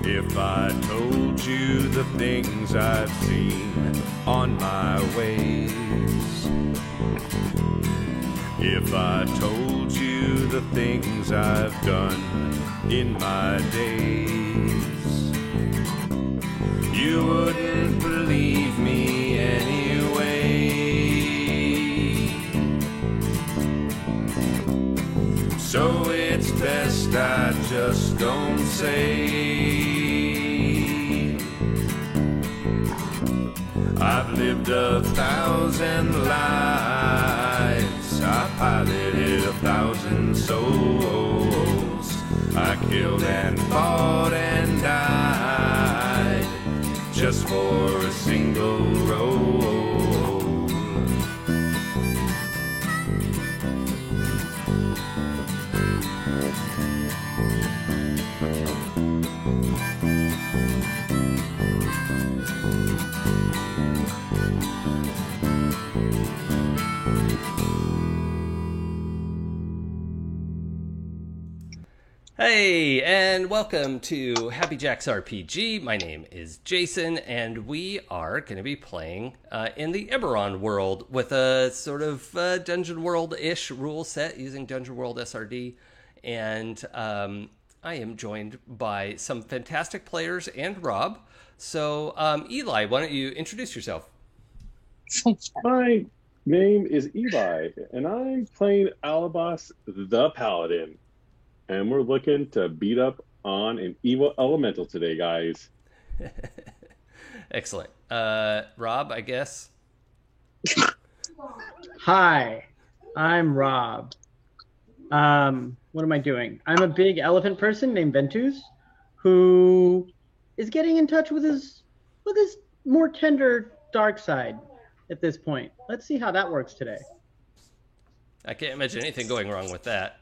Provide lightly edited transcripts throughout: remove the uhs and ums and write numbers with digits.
If I told you the things I've seen on my ways, if I told you the things I've done in my days, you wouldn't believe me anyway. So it's best I just don't say. I've lived 1,000 lives, I piloted 1,000 souls, I killed and fought and died just for a single role. Hey, and welcome to Happy Jacks RPG. My name is Jason, and we are going to be playing in the Eberron world with a sort of Dungeon World-ish rule set using Dungeon World SRD. And I am joined by some fantastic players and Rob. So, Eli, why don't you introduce yourself? My name is Eli, and I'm playing Alabas the Paladin. And we're looking to beat up on an evil elemental today, guys. Excellent. Rob, I guess. Hi, I'm Rob. What am I doing? I'm a big elephant person named Ventus, who is getting in touch with his more tender dark side at this point. Let's see how that works today. I can't imagine anything going wrong with that.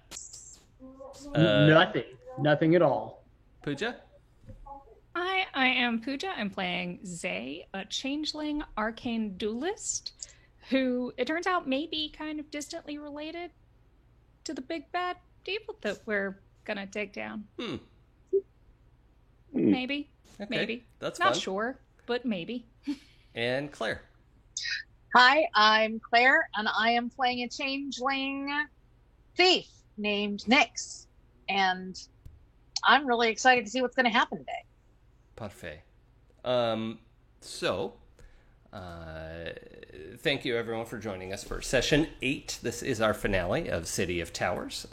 Nothing at all. Pooja? I am Pooja. I'm playing Zay, a changeling arcane duelist, who it turns out may be kind of distantly related to the big bad evil that we're gonna take down. Maybe. Okay. Maybe. That's not fun. sure, but maybe. And Claire. Hi, I'm Claire, and I am playing a changeling thief named Nyx. And I'm really excited to see what's going to happen today. Parfait. Thank you everyone for joining us for session 8. This is our finale of City of Towers,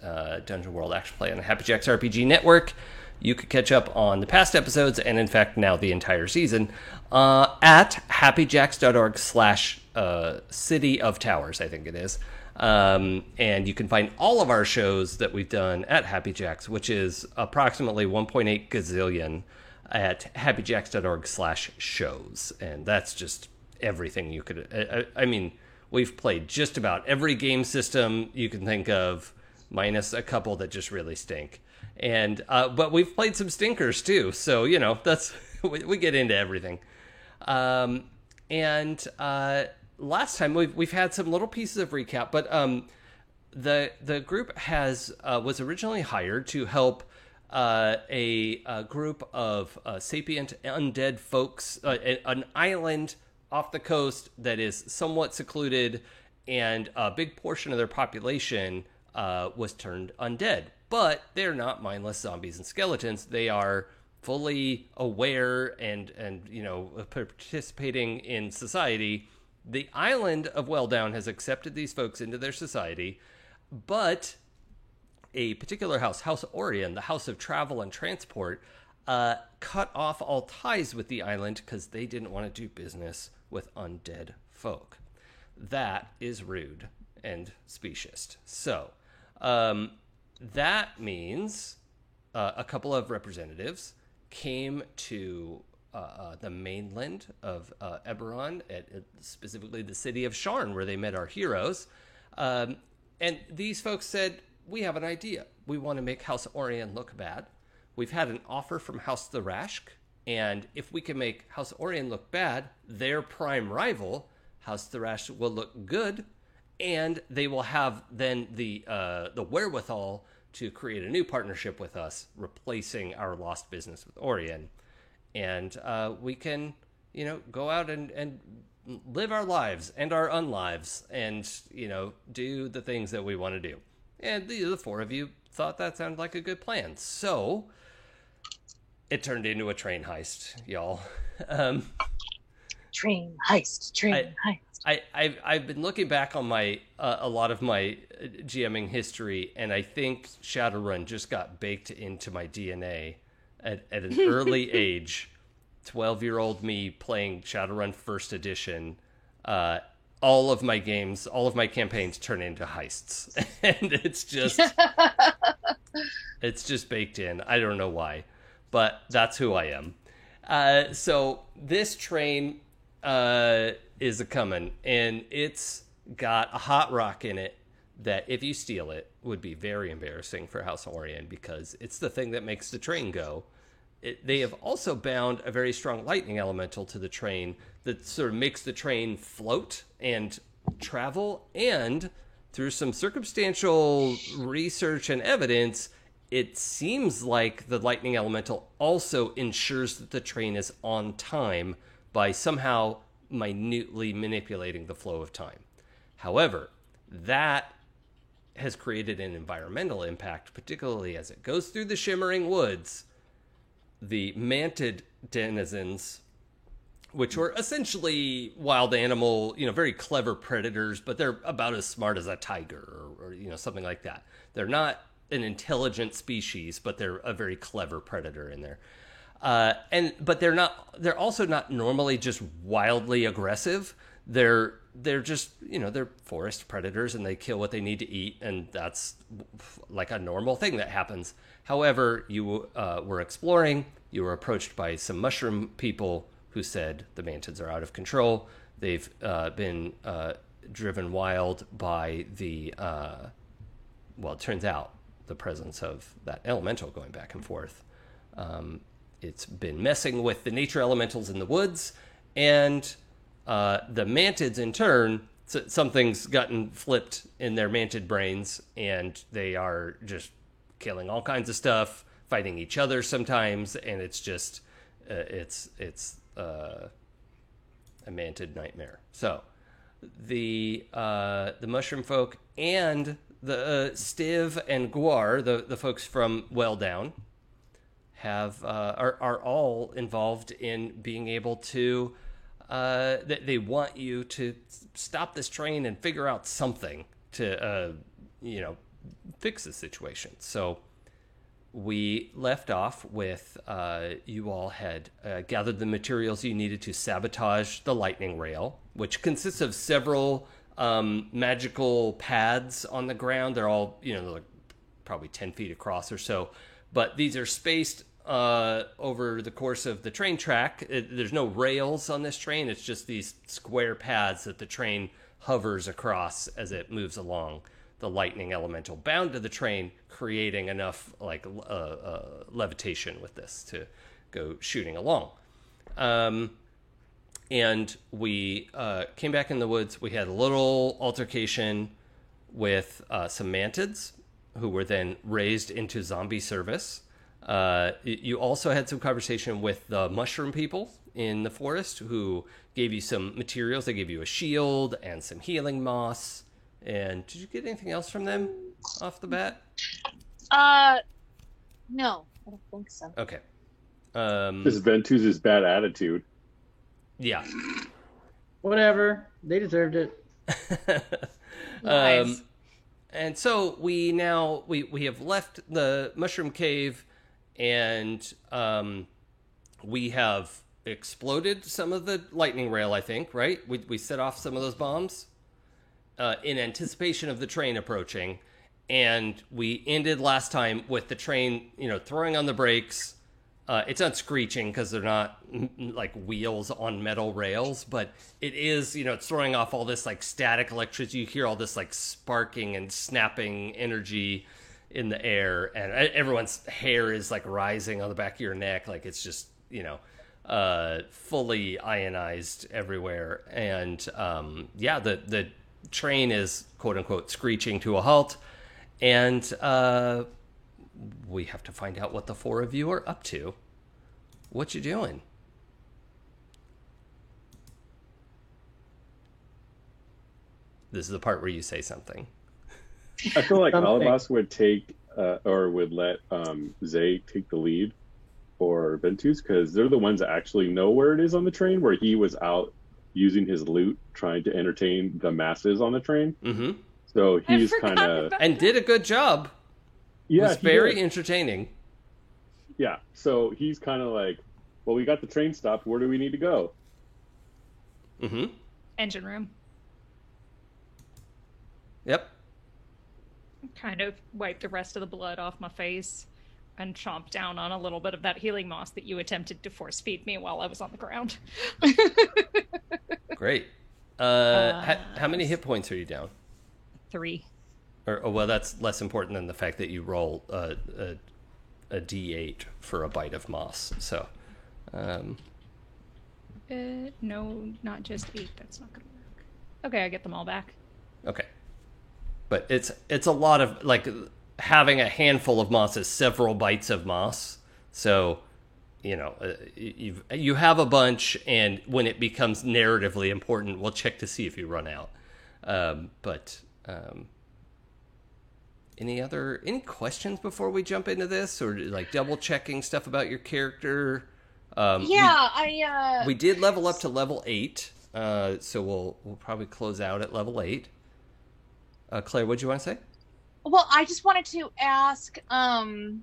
Dungeon World Action Play on the Happy Jacks RPG Network. You could catch up on the past episodes, and in fact now the entire season, at happyjacks.org/City of Towers, I think it is. And you can find all of our shows that we've done at Happy Jacks, which is approximately 1.8 gazillion at happyjacks.org/shows. And that's just everything you could, I mean, we've played just about every game system you can think of, minus a couple that just really stink. And, but we've played some stinkers too. So, you know, that's, we get into everything. Last time we've had some little pieces of recap, but the group was originally hired to help a group of sapient undead folks, an island off the coast that is somewhat secluded, and a big portion of their population was turned undead. But they're not mindless zombies and skeletons. They are fully aware and you know, participating in society. The island of Welldown has accepted these folks into their society, but a particular house, House Orion, the House of Travel and Transport, cut off all ties with the island because they didn't want to do business with undead folk. That is rude and specious. So, that means a couple of representatives came to the mainland of Eberron, specifically the city of Sharn, where they met our heroes. And these folks said, we have an idea. We want to make House Orion look bad. We've had an offer from House Tharashk, and if we can make House Orion look bad, their prime rival, House Tharashk, will look good, and they will have then the wherewithal to create a new partnership with us, replacing our lost business with Orion, and we can, go out and live our lives and our unlives, and do the things that we want to do. And the four of you thought that sounded like a good plan, so it turned into a train heist, y'all. Train heist. I've been looking back on my a lot of my GMing history, and I think Shadowrun just got baked into my DNA at an early age. 12-year-old me playing Shadowrun First Edition. All of my campaigns turn into heists, and it's just baked in. I don't know why, but that's who I am. So this train is a coming, and it's got a hot rock in it that if you steal it would be very embarrassing for House Orion, because it's the thing that makes the train go. They have also bound a very strong lightning elemental to the train that sort of makes the train float and travel, and through some circumstantial research and evidence, it seems like the lightning elemental also ensures that the train is on time by somehow minutely manipulating the flow of time. However, that has created an environmental impact, particularly as it goes through the Shimmering Woods. The mantid denizens, which were essentially wild animal, very clever predators, but they're about as smart as a tiger or something like that. They're not an intelligent species, but they're a very clever predator in there. But they're also not normally just wildly aggressive. They're just, they're forest predators, and they kill what they need to eat, and that's like a normal thing that happens. However, you were exploring, you were approached by some mushroom people who said the mantids are out of control. They've been driven wild by the, it turns out, the presence of that elemental going back and forth. It's been messing with the nature elementals in the woods, and the mantids in turn, something's gotten flipped in their mantid brains, and they are just killing all kinds of stuff, fighting each other sometimes, and it's just it's a mantid nightmare. So the mushroom folk and the Stiv and Guar, the folks from Welldown, are all involved in being able to. They want you to stop this train and figure out something to fix the situation. So we left off with you all had gathered the materials you needed to sabotage the lightning rail, which consists of several magical pads on the ground. They're all, they're like probably 10 feet across or so, but these are spaced over the course of the train track. There's no rails on this train. It's just these square pads that the train hovers across as it moves along. The lightning elemental bound to the train, creating enough levitation with this to go shooting along. And we came back in the woods. We had a little altercation with some mantids, who were then raised into zombie service. You also had some conversation with the mushroom people in the forest, who gave you some materials. They gave you a shield and some healing moss. And did you get anything else from them off the bat? No, I don't think so. Okay. This is Ventus's bad attitude. Yeah. Whatever. They deserved it. Nice. And so we have left the mushroom cave, and we have exploded some of the lightning rail, I think, right? We set off some of those bombs in anticipation of the train approaching, and we ended last time with the train, throwing on the brakes. It's not screeching because they're not like wheels on metal rails, but it is, it's throwing off all this like static electricity. You hear all this like sparking and snapping energy in the air, and everyone's hair is like rising on the back of your neck. Like it's just, fully ionized everywhere. And, the train is quote unquote screeching to a halt, and we have to find out what the four of you are up to. What you doing? This is the part where you say something. I feel like Something. Alabas would take or would let Zay take the lead for Ventus, because they're the ones that actually know where it is on the train, where he was out using his loot trying to entertain the masses on the train. Mm-hmm. So I he's forgot kind of about And did a good job. It was he very did. entertaining. Yeah. So he's kind of like, well, we got the train stopped. Where do we need to go? Mm-hmm. Engine room. Yep. Kind of wipe the rest of the blood off my face and chomp down on a little bit of that healing moss that you attempted to force feed me while I was on the ground. Great. How many hit points are you down? 3. Well, that's less important than the fact that you roll a D8 for a bite of moss. So, No, not just 8. That's not gonna work. Okay, I get them all back. okay. But it's a lot of, like, having a handful of moss is several bites of moss. So, you have a bunch, and when it becomes narratively important, we'll check to see if you run out. Any questions before we jump into this, or like double checking stuff about your character? We did level up to level 8, so we'll probably close out at level 8. Claire, what'd you want to say? Well, I just wanted to ask. I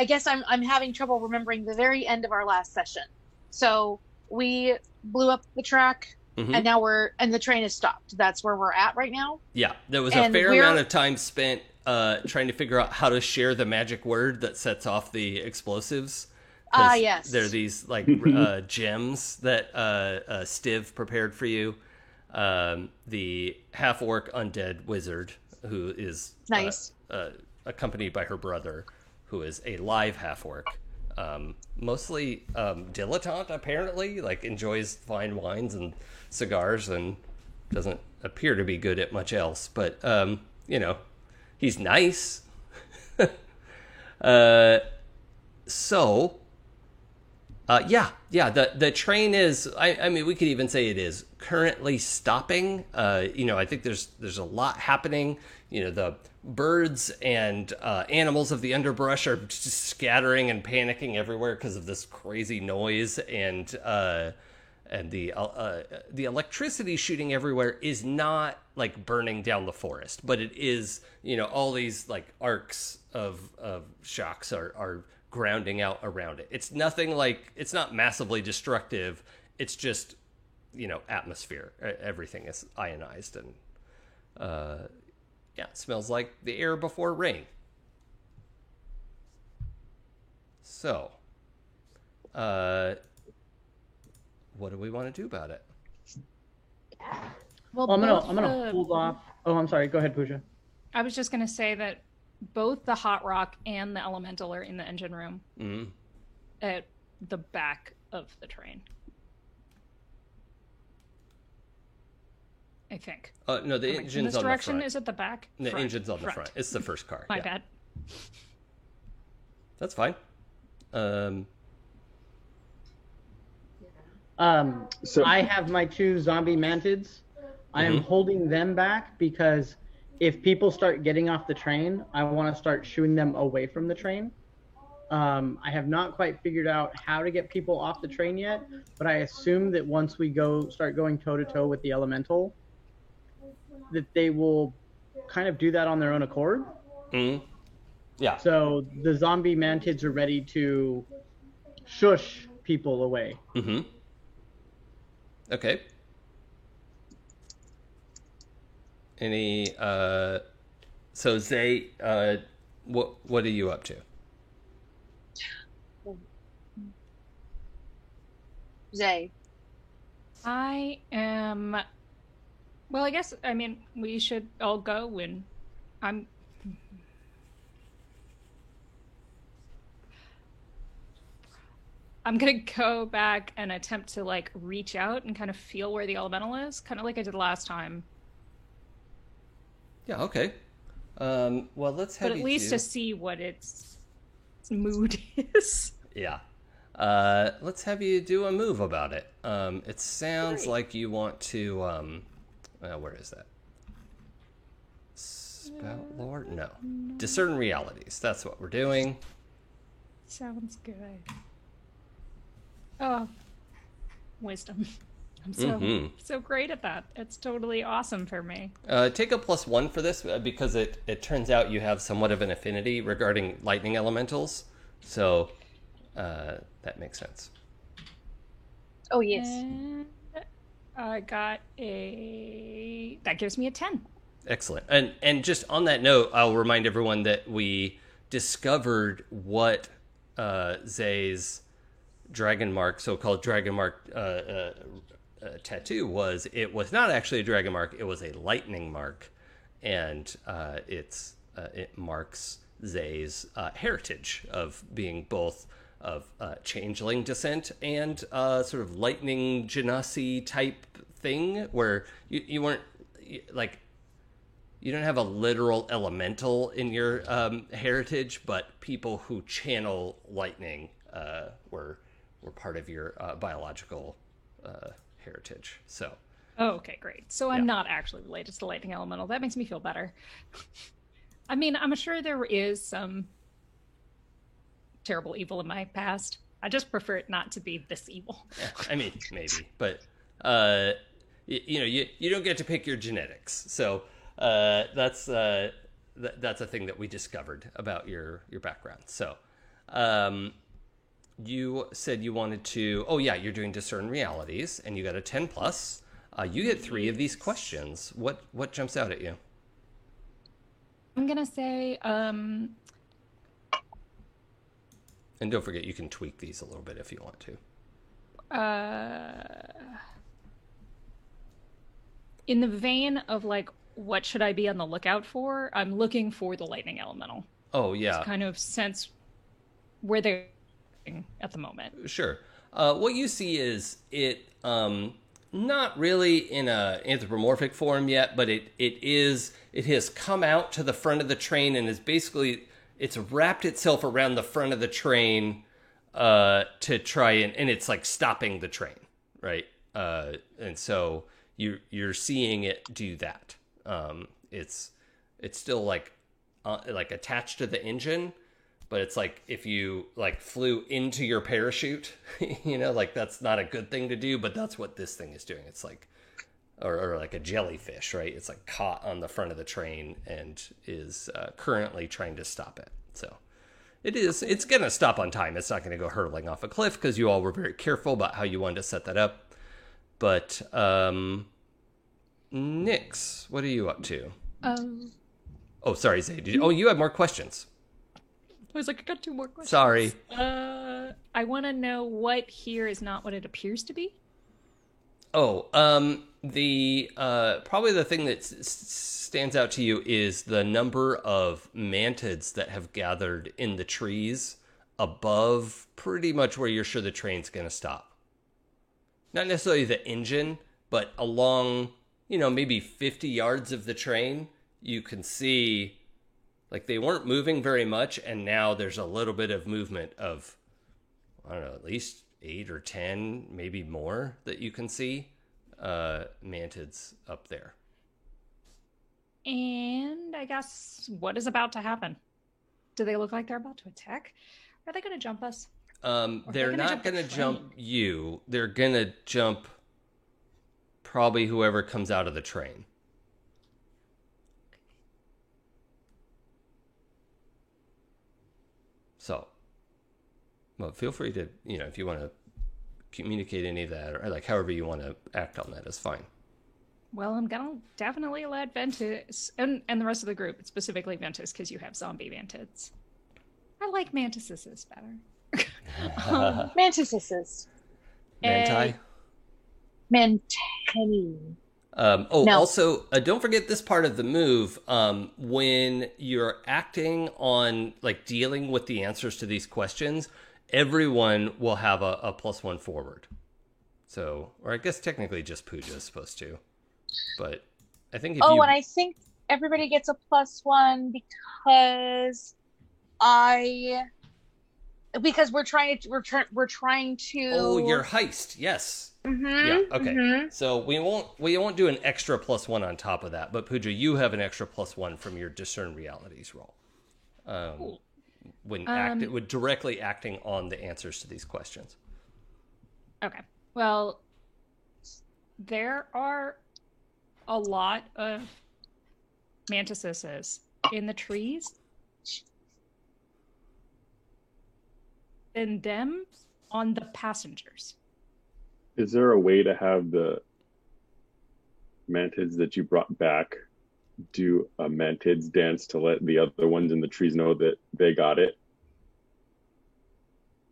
guess I'm having trouble remembering the very end of our last session. So we blew up the track, Mhm. and now the train is stopped. That's where we're at right now. Yeah, there was a And fair we're- amount of time spent trying to figure out how to share the magic word that sets off the explosives. 'Cause Yes. There are these like gems that Stiv prepared for you. The half-orc undead wizard, who is Nice. accompanied by her brother, who is a live half-orc. Mostly dilettante, apparently, like enjoys fine wines and cigars and doesn't appear to be good at much else. But, he's nice. The train is, I mean, we could even say it is currently stopping. I think there's a lot happening. The birds and animals of the underbrush are just scattering and panicking everywhere because of this crazy noise, and the electricity shooting everywhere is not like burning down the forest, but it is, all these like arcs of shocks are grounding out around it. It's nothing like, it's not massively destructive. It's just, atmosphere. Everything is ionized, and it smells like the air before rain. So, what do we want to do about it? Well, I'm both gonna the- hold off. Oh, I'm sorry. Go ahead, Pooja. I was just gonna say that both the hot rock and the elemental are in the engine room Mm. at the back of the train. I think. No, the Am I in engine's this on the direction? front. Is it the back? The engine's on the front. It's the first car. My Yeah. bad. That's fine. So I have my 2 zombie mantids. I am Mhm. holding them back because if people start getting off the train, I want to start shooing them away from the train. I have not quite figured out how to get people off the train yet, but I assume that once we start going toe to toe with the elemental, that they will kind of do that on their own accord. Mm. Yeah. So the zombie mantids are ready to shush people away. Mm-hmm. Okay. Any so Zay, what are you up to? Zay. I am. Well, I guess, I mean, we should all go, and I'm. I'm gonna go back and attempt to like reach out and kind of feel where the elemental is, kind of like I did last time. Yeah, okay. Well, let's have But at you least do... to see what its mood is. Yeah. Let's have you do a move about it. It sounds Great. like you want to... where is that? Spout Lord? No. Discern realities. That's what we're doing. Sounds good. Oh, wisdom. I'm so great at that. It's totally awesome for me. Take a +1 for this because it turns out you have somewhat of an affinity regarding lightning elementals. So that makes sense. Oh, yes. And I got that gives me a 10. Excellent. And just on that note, I'll remind everyone that we discovered what Zay's dragon mark, so-called dragon mark tattoo was. It was not actually a dragon mark, it was a lightning mark, and it marks Zay's heritage of being both of changeling descent and sort of lightning genasi type thing, where you weren't like, you don't have a literal elemental in your heritage, but people who channel lightning were part of your biological heritage. So. Oh, okay, great. So I'm not actually related to the lightning elemental. That makes me feel better. I mean, I'm sure there is some terrible evil in my past. I just prefer it not to be this evil. Yeah, I mean, maybe, but you don't get to pick your genetics. So that's a thing that we discovered about your background. So you said you wanted to... Oh, yeah, you're doing Discern Realities, and you got a 10+. You get 3 of these questions. What jumps out at you? I'm going to say... And don't forget, you can tweak these a little bit if you want to. In the vein of, like, what should I be on the lookout for? I'm looking for the lightning elemental. Oh, yeah. To kind of sense where they're at the moment. Sure. What you see is it not really in a anthropomorphic form yet, but it has come out to the front of the train and is basically, it's wrapped itself around the front of the train to try and it's like stopping the train, right? And so you're seeing it do that. It's still like attached to the engine, but it's like if you like flew into your parachute, like that's not a good thing to do, but that's what this thing is doing. It's like, or like a jellyfish, right? It's like caught on the front of the train and is currently trying to stop it. So it's going to stop on time. It's not going to go hurtling off a cliff because you all were very careful about how you wanted to set that up. But Nyx, what are you up to? Oh, sorry, Zay. You have more questions. I was like, I got 2 more questions. Sorry. I want to know what here is not what it appears to be. Oh, the probably the thing that stands out to you is the number of mantids that have gathered in the trees above pretty much where you're sure the train's going to stop. Not necessarily the engine, but along, maybe 50 yards of the train, you can see, like, they weren't moving very much, and now there's a little bit of movement of, I don't know, at least 8 or 10, maybe more, that you can see mantids up there. And I guess, what is about to happen? Do they look like they're about to attack? Are they going to jump us? They're not going to jump you. They're going to jump probably whoever comes out of the train. So, well, feel free to, if you want to communicate any of that, or like however you want to act on that is fine. Well, I'm going to definitely let Ventus, and the rest of the group, specifically Ventus, because you have zombie mantids. I like mantises better. Mantises. Manti? Mantenni. No. Also, don't forget this part of the move. When you're acting on, like, dealing with the answers to these questions, everyone will have a +1 forward. So, or I guess technically just Pooja is supposed to. But I think if and I think everybody gets a +1 because we're trying to. Oh, your heist. Yes. Mhm, Yeah. Okay. mhm. So we won't do an extra +1 on top of that. But Pooja, you have an extra +1 from your discern realities roll. When directly acting on the answers to these questions. Okay. Well, there are a lot of mantises in the trees. And them on the passengers. Is there a way to have the mantids that you brought back do a mantids dance to let the other ones in the trees know that they got it?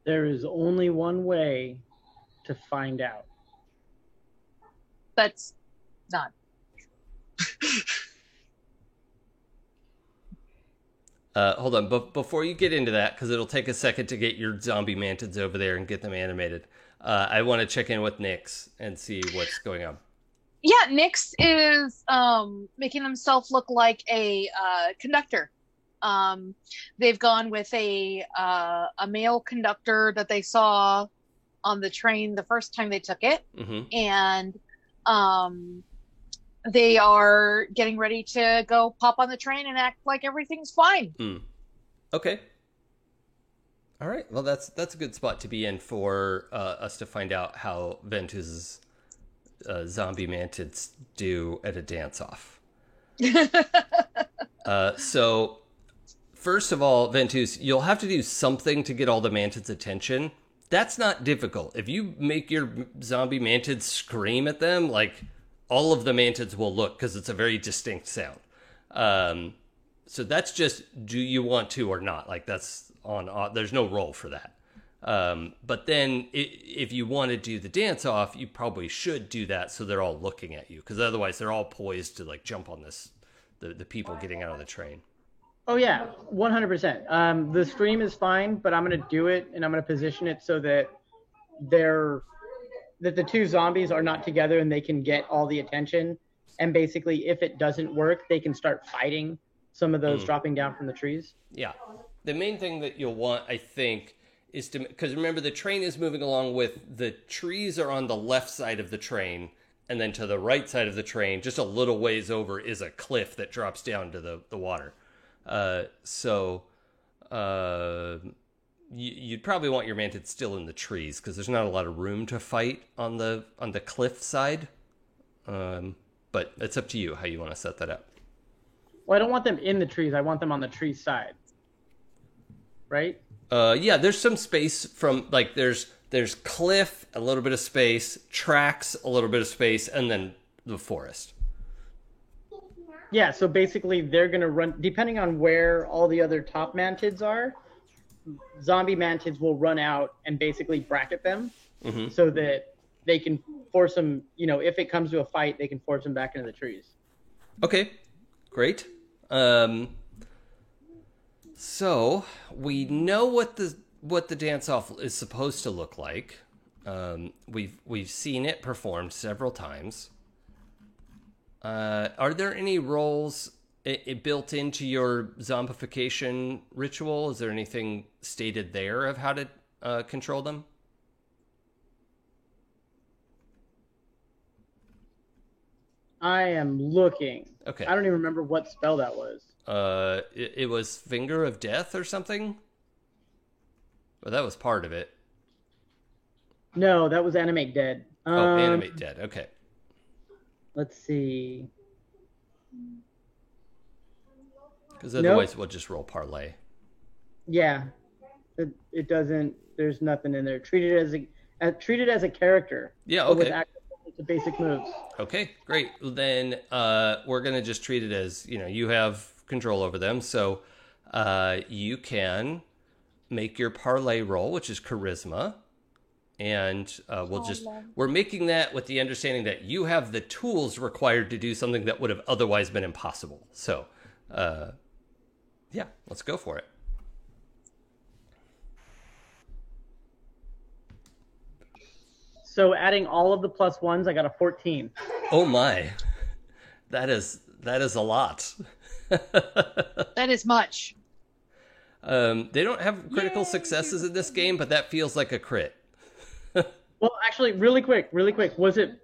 There is only one way to find out. That's not. Hold on, but before you get into that, because it'll take a second to get your zombie mantids over there and get them animated, I want to check in with Nyx and see what's going on. Yeah, Nyx is making himself look like a conductor. They've gone with a male conductor that they saw on the train the first time they took it, and they are getting ready to go pop on the train and act like everything's fine. Okay. All right. Well, that's a good spot to be in for us to find out how Ventus's zombie mantids do at a dance-off. So, first of all, Ventus, you'll have to do something to get all the mantids' attention. That's not difficult. If you make your zombie mantids scream at them, like, all of the mantids will look, because it's a very distinct sound. So that's just, do you want to or not? Like, that's on there's no roll for that. But then if you want to do the dance off, you probably should do that so they're all looking at you, because otherwise they're all poised to like jump on the people getting out of the train. Oh yeah, 100%. The stream is fine, but I'm gonna do it and I'm gonna position it so that that the two zombies are not together and they can get all the attention. And basically, if it doesn't work, they can start fighting some of those dropping down from the trees. Yeah. The main thing that you'll want, I think, is to, because remember, the train is moving along with the trees are on the left side of the train, and then to the right side of the train, just a little ways over, is a cliff that drops down to the water. You'd probably want your mantids still in the trees, because there's not a lot of room to fight on the cliff side. But it's up to you how you want to set that up. Well, I don't want them in the trees. I want them on the tree side. Right? Yeah, there's some space from, like, there's cliff, a little bit of space, tracks, a little bit of space, and then the forest. Yeah, so basically they're going to run, depending on where all the other top mantids are, zombie mantids will run out and basically bracket them so that they can force them, if it comes to a fight, they can force them back into the trees. Okay, great. So we know what the dance-off is supposed to look like. We've seen it performed several times. Are there any roles built into your zombification ritual? Is there anything stated there of how to control them? I am looking. Okay. I don't even remember what spell that was. It was Finger of Death or something? Well, that was part of it. No, that was Animate Dead. Animate Dead. Okay. Let's see. Because otherwise we'll just roll parlay. Yeah. It doesn't, there's nothing in there. Treat it as a character. Yeah, okay. With access to basic moves. Okay, great. Then we're going to just treat it as, you have control over them. So you can make your parlay roll, which is charisma. And we're making that with the understanding that you have the tools required to do something that would have otherwise been impossible. So, yeah, let's go for it. So adding all of the +1s, I got a 14. Oh my. That is That is a lot. That is much. They don't have critical successes in this game, but that feels like a crit. Well, actually, really quick. Was it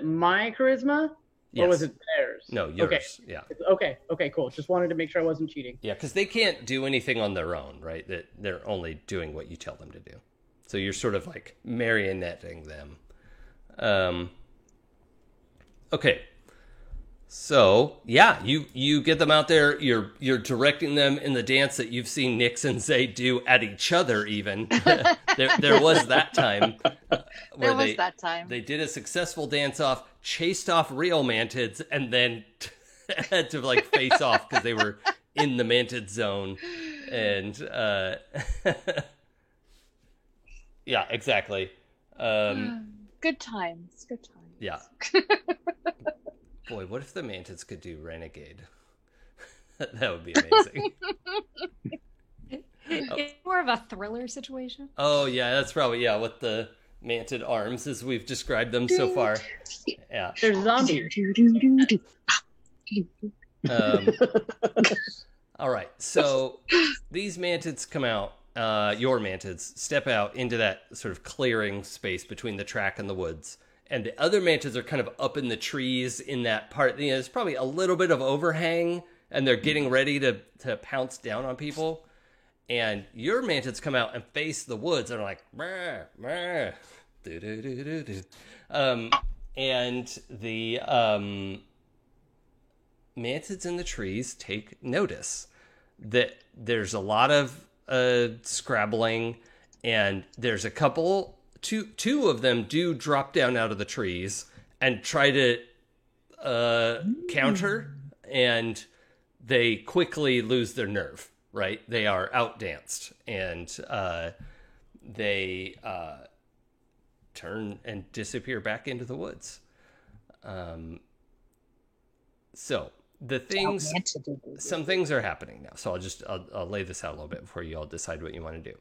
my charisma? Yes. Or was it theirs? No, yours. Okay. Yeah. Okay, cool. Just wanted to make sure I wasn't cheating. Yeah, because they can't do anything on their own, right? That they're only doing what you tell them to do. So you're sort of like marionetting them. Okay. So yeah, you get them out there. You're directing them in the dance that you've seen Nix and Zay do at each other. Even there was that time. They did a successful dance off, chased off real mantids, and then had to like face off because they were in the mantid zone. And yeah, exactly. Good times. Yeah. Boy, what if the mantids could do Renegade? That would be amazing. It's more of a thriller situation. Oh, yeah, that's probably, with the mantid arms as we've described them so far. Yeah. They're zombies. All right, so these mantids come out, your mantids step out into that sort of clearing space between the track and the woods. And the other mantids are kind of up in the trees in that part. You know, there's probably a little bit of overhang, and they're getting ready to pounce down on people. And your mantids come out and face the woods and are like, meh, meh, do-do-do-do-do. And the mantids in the trees take notice that there's a lot of scrabbling, and there's a couple... Two of them do drop down out of the trees and try to counter, and they quickly lose their nerve, right? They are outdanced, and they turn and disappear back into the woods. So some things are happening now. So I'll lay this out a little bit before you all decide what you want to do.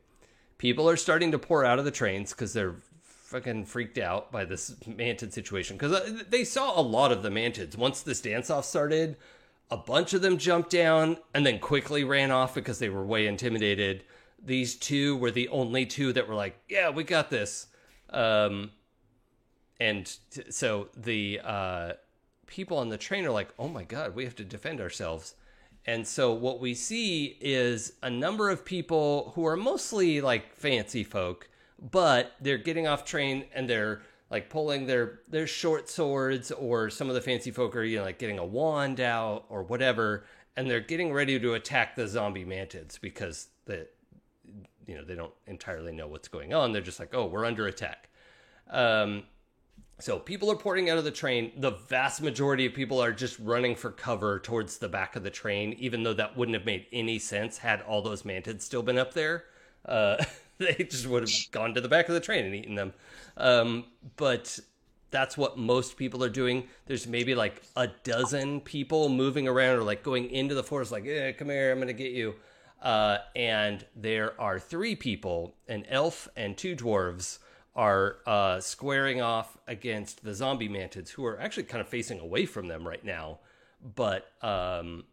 People are starting to pour out of the trains because they're fucking freaked out by this mantid situation. Because they saw a lot of the mantids. Once this dance-off started, a bunch of them jumped down and then quickly ran off because they were way intimidated. These two were the only two that were like, yeah, we got this. So the people on the train are like, oh my God, we have to defend ourselves. And so what we see is a number of people who are mostly like fancy folk, but they're getting off train and they're like pulling their short swords, or some of the fancy folk are, like getting a wand out or whatever. And they're getting ready to attack the zombie mantids because they don't entirely know what's going on. They're just like, oh, we're under attack. So people are pouring out of the train. The vast majority of people are just running for cover towards the back of the train, even though that wouldn't have made any sense had all those mantids still been up there. They just would have gone to the back of the train and eaten them. But that's what most people are doing. There's maybe like a dozen people moving around or like going into the forest like, come here, I'm going to get you. And there are 3 people, an elf and 2 dwarves, are squaring off against the zombie mantids, who are actually kind of facing away from them right now. But the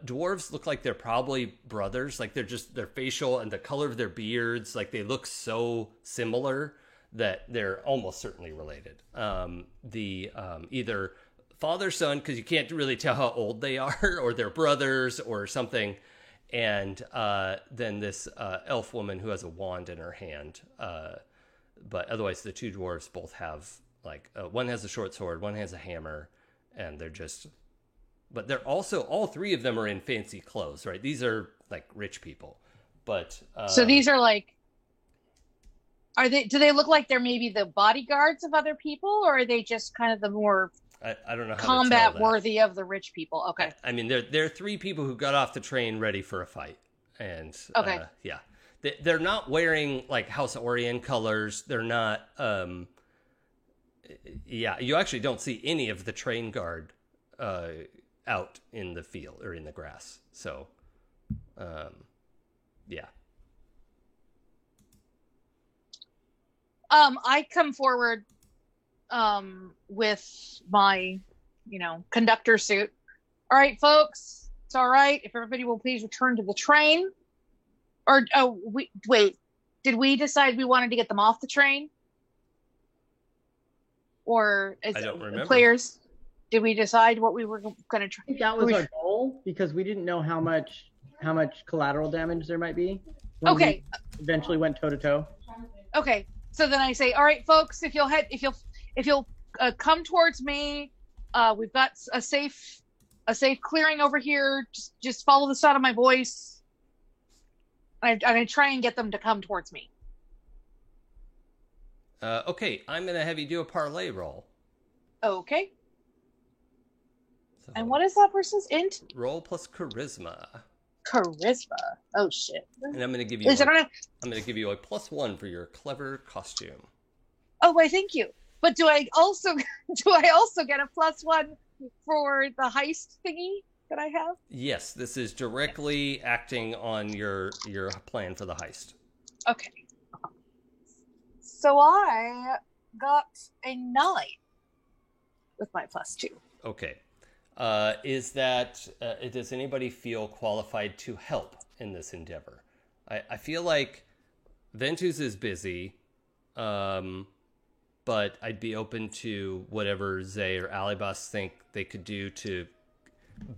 dwarves look like they're probably brothers. Like their facial and the color of their beards, like they look so similar that they're almost certainly related. Either father, son, because you can't really tell how old they are, or they're brothers or something. And then this elf woman who has a wand in her hand. But otherwise, the 2 dwarves both have, like, one has a short sword, one has a hammer, and they're just... But they're also, all 3 of them are in fancy clothes, right? These are, like, rich people. But... So these are, like... do they look like they're maybe the bodyguards of other people, or are they just kind of the more... I don't know how combat worthy of the rich people? Okay. I mean, there are 3 people who got off the train ready for a fight, and okay, they're not wearing like House Orien colors. They're not. You actually don't see any of the train guard out in the field or in the grass. So, I come forward. with my, conductor suit. All right, folks, it's all right if everybody will please return to the train. Or wait, did we decide we wanted to get them off the train? Or I don't remember. Players, did we decide what we were going to try? I think that was our goal because we didn't know how much collateral damage there might be. When Okay. we eventually went toe to toe. Okay, so then I say, all right, folks, if you'll come towards me, we've got a safe clearing over here. Just follow the sound of my voice. I'm gonna try and get them to come towards me. Okay, I'm gonna have you do a parlay roll. Okay. So And what is that person's int? roll plus charisma, Charisma. Oh shit. and I'm gonna give you. Is it on a... I'm gonna give you a +1 for your clever costume. Oh, why? Thank you. But do I also get a +1 for the heist thingy that I have? Yes, this is directly acting on your plan for the heist. Okay. So I got a 9 with my +2. Okay. Does anybody feel qualified to help in this endeavor? I feel like Ventus is busy, but I'd be open to whatever Zay or Alibas think they could do to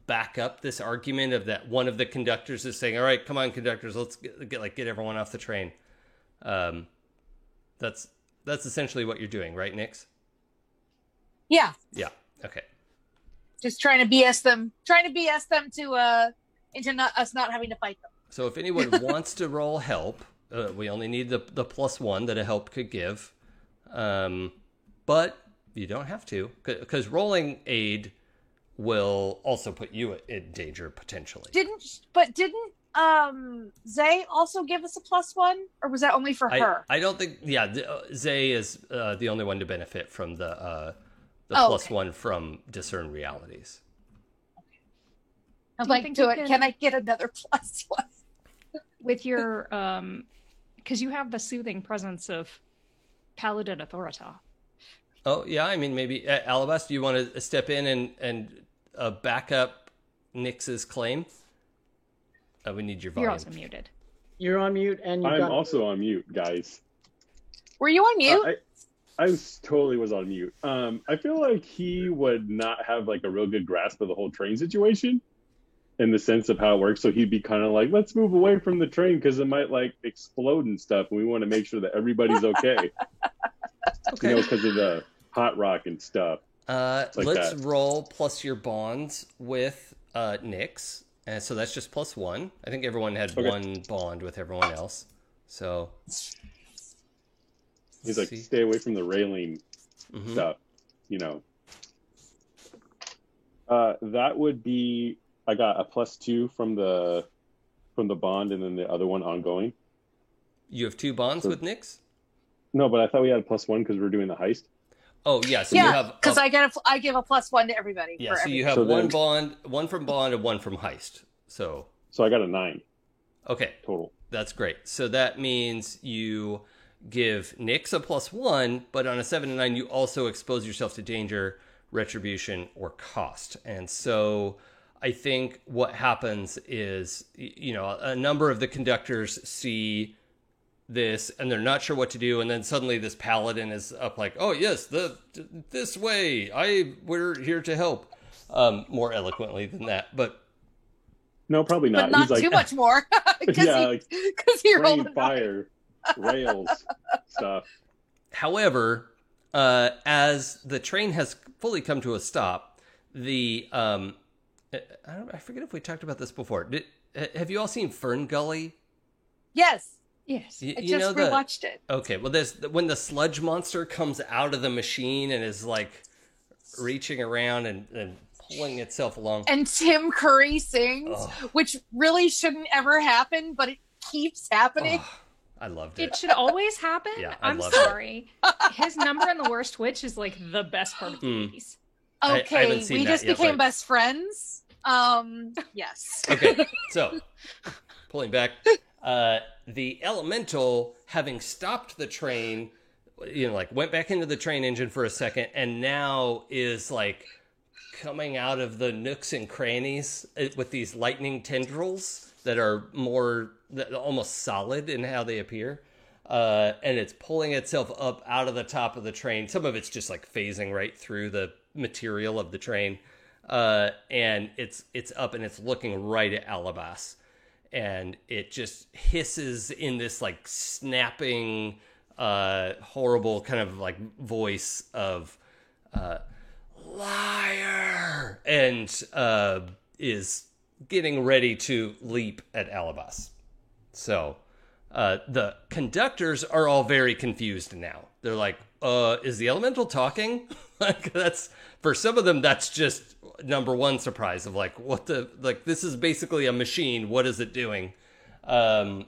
back up this argument of that one of the conductors is saying, all right, come on, conductors, let's get everyone off the train. That's essentially what you're doing, right, Nix? Yeah. Yeah. Okay. Just trying to BS them to into us not having to fight them. So if anyone wants to roll help, we only need the +1 that a help could give. But you don't have to, because rolling aid will also put you in danger potentially. Didn't Zay also give us a +1, or was that only for her? I don't think. Yeah, Zay is the only one to benefit from the +1 from discern realities. I'm like, can I get another +1? With your because you have the soothing presence of Paladin Authorita. Oh yeah, I mean maybe Alibas, do you want to step in and back up Nix's claim? We need your volume. You're also muted. You're on mute, and I'm also on mute, guys. Were you on mute? I totally was on mute. I feel like he would not have like a real good grasp of the whole train situation in the sense of how it works. So he'd be kind of like, let's move away from the train because it might like explode and stuff. And we want to make sure that everybody's okay. Okay. Because of the hot rock and stuff. Let's roll plus your bonds with Nix. And so that's just +1. I think everyone had one bond with everyone else. So he's like, stay away from the railing stuff, that would be, I got a +2 from the bond, and then the other one ongoing. You have 2 bonds with Nix? No, but I thought we had a +1 because we're doing the heist. Oh yeah, so you have because I give a +1 to everybody. Yeah, so you have one bond, one from bond, and one from heist. So I got a 9. Okay, total. That's great. So that means you give Nix a +1, but on a 7 and 9, you also expose yourself to danger, retribution, or cost. And so I think what happens is, a number of the conductors see this and they're not sure what to do, and then suddenly this paladin is up like, oh yes, this way, we're here to help, more eloquently than that, but no, probably not. But not too much more. Yeah, because he rolled fire, rails, stuff. However, as the train has fully come to a stop, I forget if we talked about this before. Have you all seen Fern Gully? Yes. Yes. I just rewatched it. Okay, well, when the sludge monster comes out of the machine and is like reaching around and pulling itself along. And Tim Curry sings, which really shouldn't ever happen, but it keeps happening. Oh, I loved it. It should always happen. Yeah, I'm sorry. His number in the worst witch is like the best part of the movies. Okay, I haven't seen we that just yet, became but- best friends. Yes. Okay, so pulling back, the elemental, having stopped the train, like went back into the train engine for a second and now is like coming out of the nooks and crannies with these lightning tendrils that are almost solid in how they appear. And it's pulling itself up out of the top of the train. Some of it's just like phasing right through the material of the train. And it's up and it's looking right at Alabas. And it just hisses in this like snapping, horrible kind of like voice of, liar, and is getting ready to leap at Alabas. So the conductors are all very confused now. They're like, is the elemental talking? Like, that's, for some of them, that's just number one surprise of like, what the, like, this is basically a machine. What is it doing? But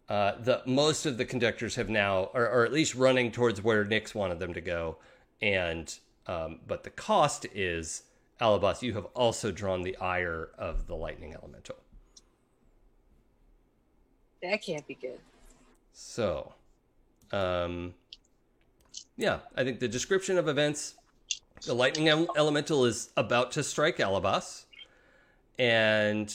the most of the conductors have now, or at least running towards where Nyx wanted them to go. And but the cost is, Alabas, you have also drawn the ire of the lightning elemental. That can't be good. So, yeah, I think the description of events, the lightning elemental is about to strike Alabas. And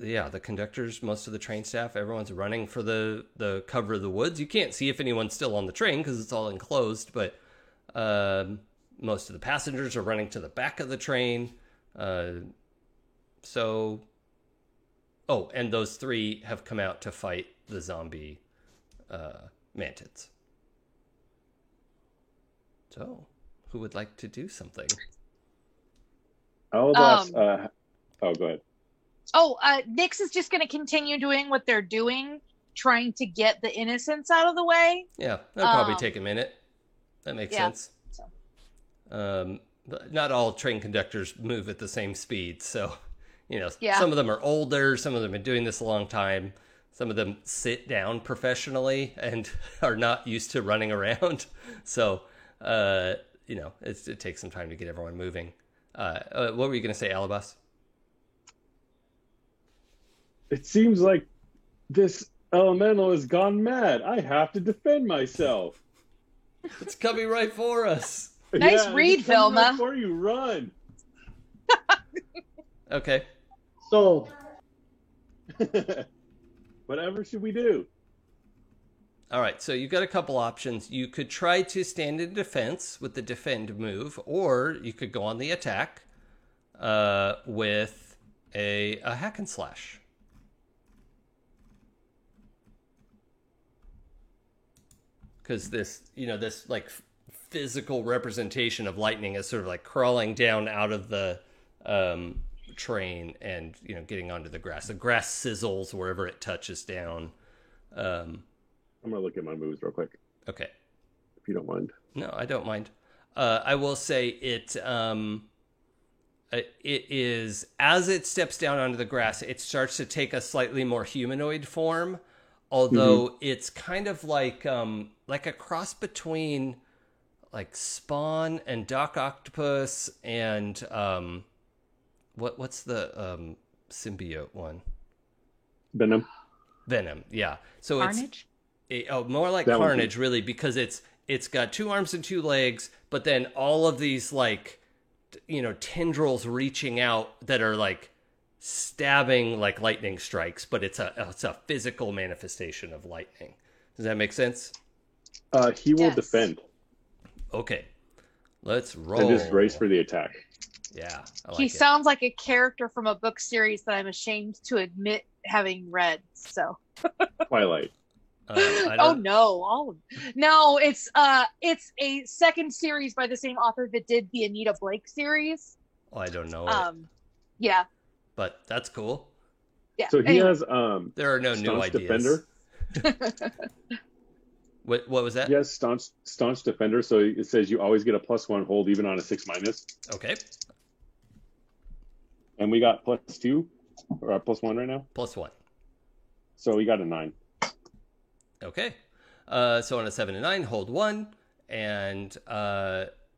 yeah, the conductors, most of the train staff, everyone's running for the cover of the woods. You can't see if anyone's still on the train because it's all enclosed, but most of the passengers are running to the back of the train. And those three have come out to fight the zombie mantids. So, who would like to do something? Alabas, go ahead. Nyx is just going to continue doing what they're doing, trying to get the innocents out of the way. Yeah, that'll probably take a minute. That makes sense. So. But not all train conductors move at the same speed, so Yeah. some of them are older, some of them have been doing this a long time, some of them sit down professionally and are not used to running around. So, it takes some time to get everyone moving. What were you going to say, Alabas? It seems like this elemental has gone mad. I have to defend myself. It's coming right for us. Nice read, it's coming Velma. right for you, run. Okay. Sold. Whatever should we do? All right, so you've got a couple options. You could try to stand in defense with the defend move, or you could go on the attack with a hack and slash. Because this like physical representation of lightning is sort of like crawling down out of the train and getting onto the grass. The grass sizzles wherever it touches down. I'm gonna look at my moves real quick, Okay. if you don't mind. No, I don't mind. I will say it is, as it steps down onto the grass, it starts to take a slightly more humanoid form, although it's kind of like a cross between like Spawn and Doc Octopus and what's the symbiote one? Venom. Venom, yeah. So Carnage? more like That one Carnage, really, because it's got 2 arms and 2 legs, but then all of these like tendrils reaching out that are like stabbing like lightning strikes, but it's a physical manifestation of lightning. Does that make sense? He will Yes. defend Okay, let's roll. and just brace for the attack. Yeah, I like He it. sounds like a character from a book series that I'm ashamed to admit having read. So. Twilight. I Oh don't, no! No, it's a second series by the same author that did the Anita Blake series. I don't know it, Yeah, but that's cool. yeah. So he Anyway. has There are no new staunch ideas. defender. What was that? He has staunch defender, so it says you always get a +1 hold even on a 6-. Okay, And we got +2 or a +1 right now. +1. So we got a 9. Okay. So on a 7 and 9, hold 1, and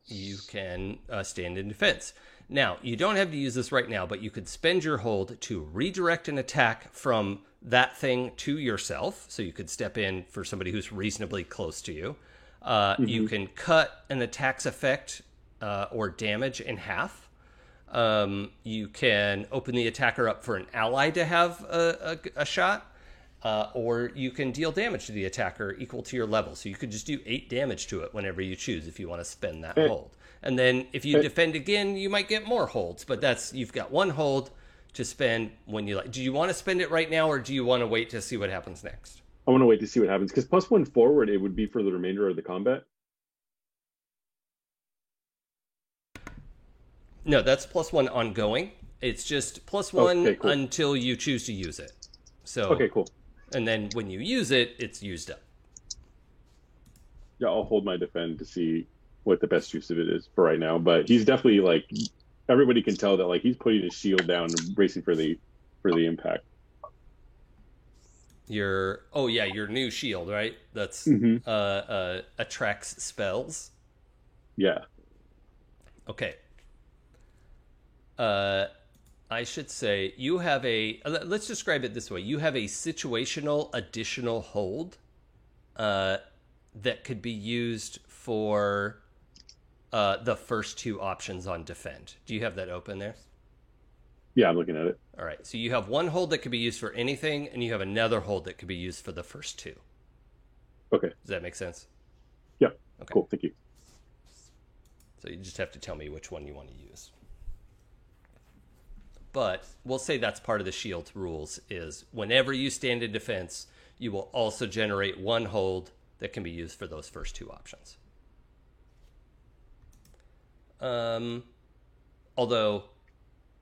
you can stand in defense. Now, you don't have to use this right now, but you could spend your hold to redirect an attack from that thing to yourself. So you could step in for somebody who's reasonably close to you. You can cut an attack's effect or damage in half. You can open the attacker up for an ally to have a shot. Or you can deal damage to the attacker equal to your level. So you could just do 8 damage to it whenever you choose if you want to spend that hold. And then if you defend again, you might get more holds. But you've got 1 hold to spend when you like. Do you want to spend it right now, or do you want to wait to see what happens next? I want to wait to see what happens, because +1 forward, it would be for the remainder of the combat. No, that's +1 ongoing. It's just +1 Okay, cool. until you choose to use it. So Okay, cool. And then when you use it, it's used up. Yeah, I'll hold my defend to see what the best use of it is for right now. But he's definitely, like, everybody can tell that, like, he's putting his shield down and bracing for the impact. Your new shield, right? That's attracts spells. Yeah. Okay. I should say you have let's describe it this way. You have a situational additional hold that could be used for the first 2 options on defend. Do you have that open there? Yeah, I'm looking at it. All right. So you have 1 hold that could be used for anything, and you have another hold that could be used for the first 2. Okay. Does that make sense? Yeah. Okay. Cool. Thank you. So you just have to tell me which one you want to use. But we'll say that's part of the shield's rules is whenever you stand in defense, you will also generate 1 hold that can be used for those first 2 options. Although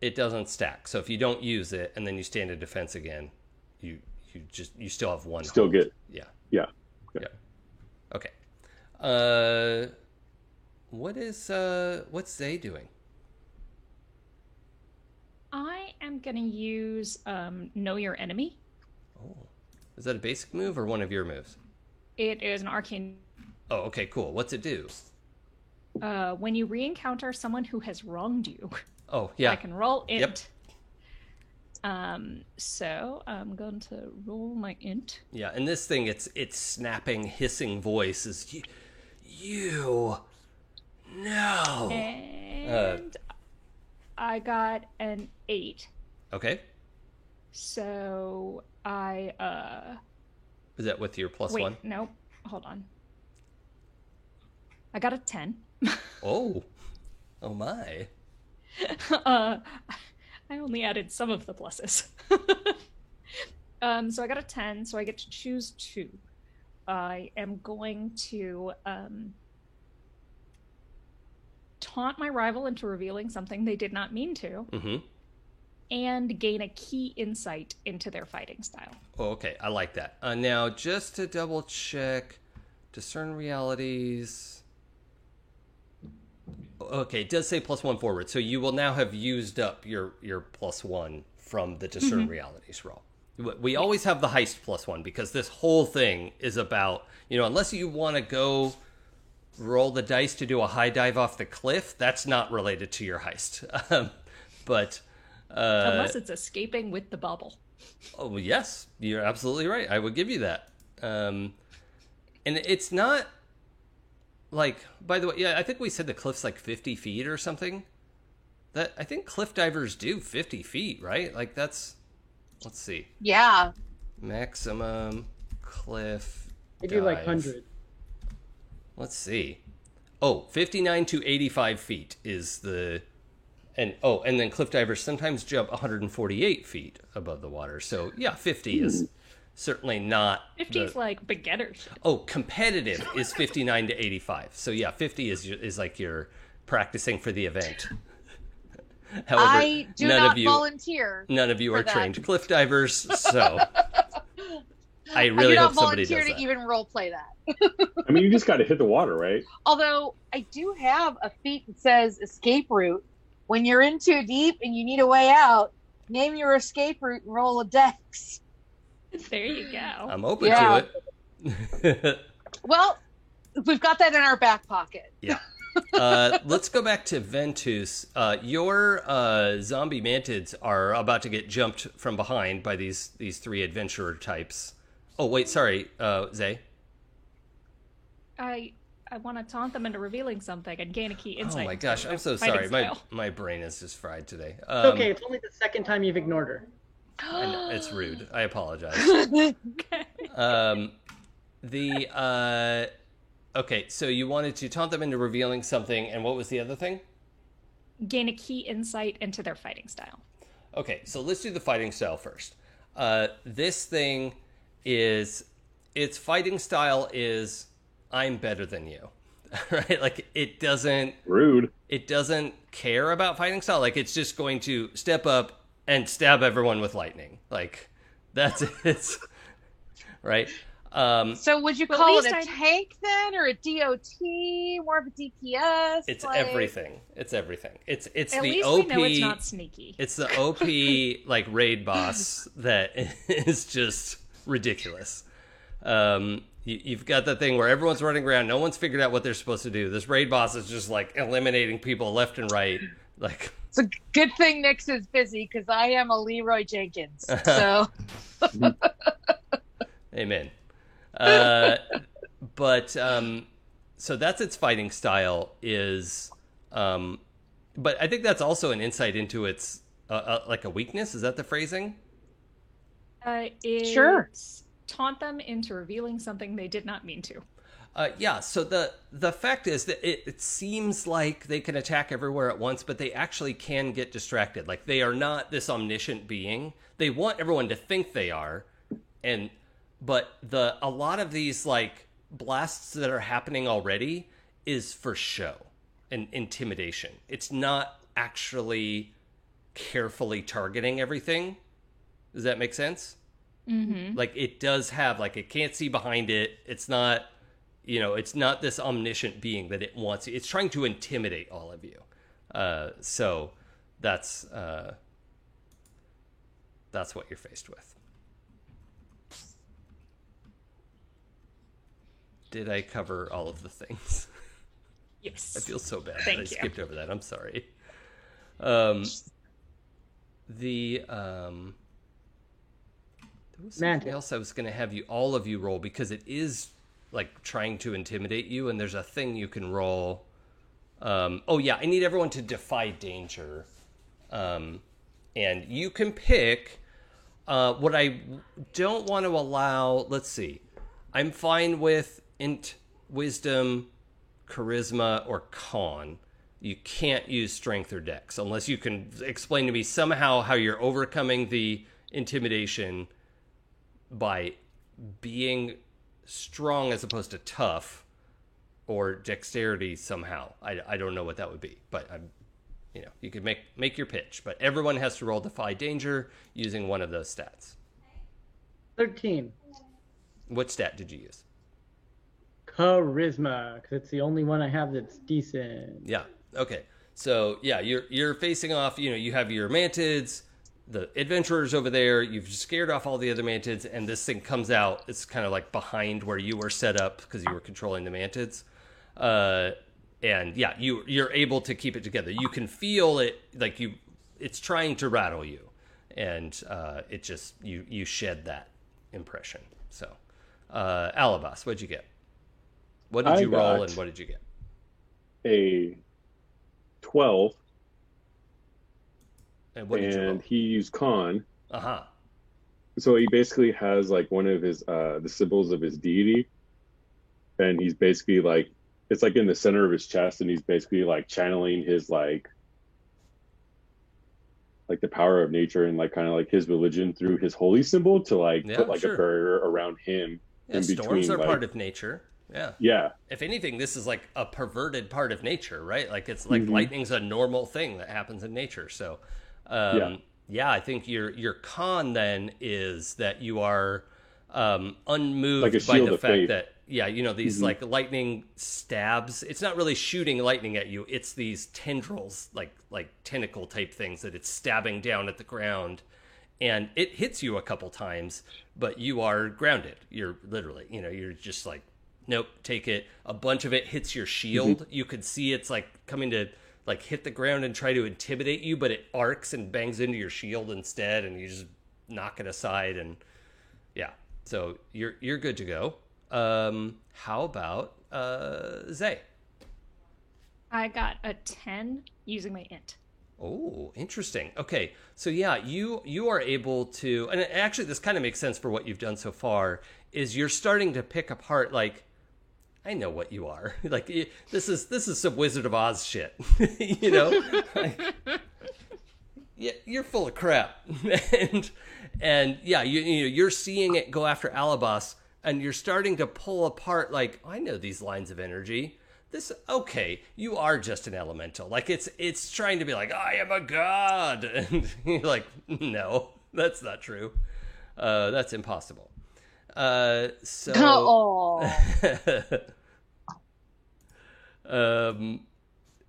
it doesn't stack. So if you don't use it and then you stand in defense again, you still have 1 Still hold. good. Yeah. Yeah. Yeah. Okay. What's Zay doing? I am going to use Know Your Enemy. Oh. Is that a basic move or one of your moves? It is an arcane. Oh, okay, cool. What's it do? When you re-encounter someone who has wronged you, Oh, yeah. I can roll int. Yep. So I'm going to roll my int. Yeah, and this thing, its snapping, hissing voice is you. No. And I got an 8. Okay. So Is that with your +1? wait, no, hold on. I got a 10. Oh my. I only added some of the pluses. So I got a 10, so I get to choose 2. I am going to taunt my rival into revealing something they did not mean to, Mm-hmm. and gain a key insight into their fighting style. Oh, okay, I like that. Now, just to double check, discern realities. Okay, it does say +1 forward, so you will now have used up your +1 from the discern realities roll. We always have the heist +1 because this whole thing is about, unless you want to go roll the dice to do a high dive off the cliff, that's not related to your heist. But Unless it's escaping with the bubble. oh yes, you're absolutely right. I would give you that. And it's not like, by the way, yeah, I think we said the cliff's like 50 feet or something. That I think cliff divers do 50 feet, right? Like that's, let's see, Yeah. maximum cliff I do like dive. 100. Let's see. Oh, 59 to 85 feet is the... And then cliff divers sometimes jump 148 feet above the water. So, yeah, 50 is certainly not... 50 is like beginners. Oh, competitive is 59 to 85. So, yeah, 50 is like you're practicing for the event. However, I do not volunteer. None of you for are that. trained cliff divers, so... I I really do hope not somebody does volunteer that. to even role play that. I mean, you just got to hit the water, right? Although I do have a feat that says escape route. When you're in too deep and you need a way out, name your escape route and roll a dex. There you go. I'm open Yeah. to it. Well, we've got that in our back pocket. Yeah. Let's go back to Ventus. Your zombie mantids are about to get jumped from behind by these three adventurer types. Oh wait, sorry, Zay. I want to taunt them into revealing something and gain a key insight. Oh my gosh, I'm so fighting sorry. style. My brain is just fried today. It's okay. It's only the second time you've ignored her. I know, it's rude. I apologize. Okay, so you wanted to taunt them into revealing something, and what was the other thing? Gain a key insight into their fighting style. Okay, so let's do the fighting style first. This thing is, its fighting style is, I'm better than you. Right? Like, it doesn't care about fighting style. Like, it's just going to step up and stab everyone with lightning. Like, that's it. Right? So would you call it a tank then, or a DOT, more of a DPS? It's everything. It's everything. It's At the least OP. we know it's not sneaky. It's the OP like raid boss that is just ridiculous. You've got the thing where everyone's running around, no one's figured out what they're supposed to do. This raid boss is just like eliminating people left and right. Like, it's a good thing Nyx is busy because I am a Leroy Jenkins. So, amen. So that's its fighting style is, but I think that's also an insight into its like a weakness. Is that the phrasing? Sure. Taunt them into revealing something they did not mean to. Yeah, so the fact is that it seems like they can attack everywhere at once, but they actually can get distracted. Like, they are not this omniscient being. They want everyone to think they are, but a lot of these like blasts that are happening already is for show and intimidation. It's not actually carefully targeting everything. Does that make sense? Mm-hmm. Like, it does have, like, it can't see behind it. It's not, it's not this omniscient being that it wants. It's trying to intimidate all of you. So that's what you're faced with. Did I cover all of the things? Yes. I feel so bad Thank that I you. skipped over that. I'm sorry. There was something else I was going to have all of you roll, because it is like trying to intimidate you, and there's a thing you can roll. Oh yeah, I need everyone to defy danger. And you can pick what I don't want to allow. Let's see. I'm fine with int, wisdom, charisma, or con. You can't use strength or dex unless you can explain to me somehow how you're overcoming the intimidation by being strong as opposed to tough, or dexterity somehow. I don't know what that would be, but you could make your pitch. But everyone has to roll defy danger using one of those stats. 13. What stat did you use? Charisma, because it's the only one I have that's decent. Yeah. Okay. So yeah, you're facing off. You have your mantids, the adventurers over there. You've scared off all the other mantids, and this thing comes out. It's kind of like behind where you were set up because you were controlling the mantids. And yeah, you're able to keep it together. You can feel it, like it's trying to rattle you, and it just you shed that impression. So, Alabas, what'd you get? What did you roll, and what did you get? A 12. And what did you roll? And he used con. Uh-huh. So he basically has like one of his the symbols of his deity, and he's basically like, it's like in the center of his chest, and he's basically like channeling his like the power of nature and like kind of like his religion through his holy symbol to like put like a barrier around him. Yeah, storms are part of nature. Yeah. Yeah. If anything, this is like a perverted part of nature, right? Like, it's like lightning's a normal thing that happens in nature. So, yeah, I think your con then is that you are unmoved like by the fact faith. that these like lightning stabs. It's not really shooting lightning at you. It's these tendrils, like tentacle type things that it's stabbing down at the ground, and it hits you a couple times, but you are grounded. You're literally, you're just like Nope, take it. A bunch of it hits your shield. You could see it's like coming to like hit the ground and try to intimidate you, but it arcs and bangs into your shield instead, and you just knock it aside, and yeah. So you're good to go. How about Zay? I got a 10 using my int. Oh, interesting. Okay, so yeah, you are able to, and actually this kind of makes sense for what you've done so far. Is you're starting to pick apart like, I know what you are. Like this is some Wizard of Oz shit, you know. Like, yeah, you're full of crap, and yeah, you're seeing it go after Alabas, and you're starting to pull apart. Like, I know these lines of energy. This okay, you are just an elemental. Like it's trying to be like, I am a god, and you're like, no, that's not true. That's impossible. So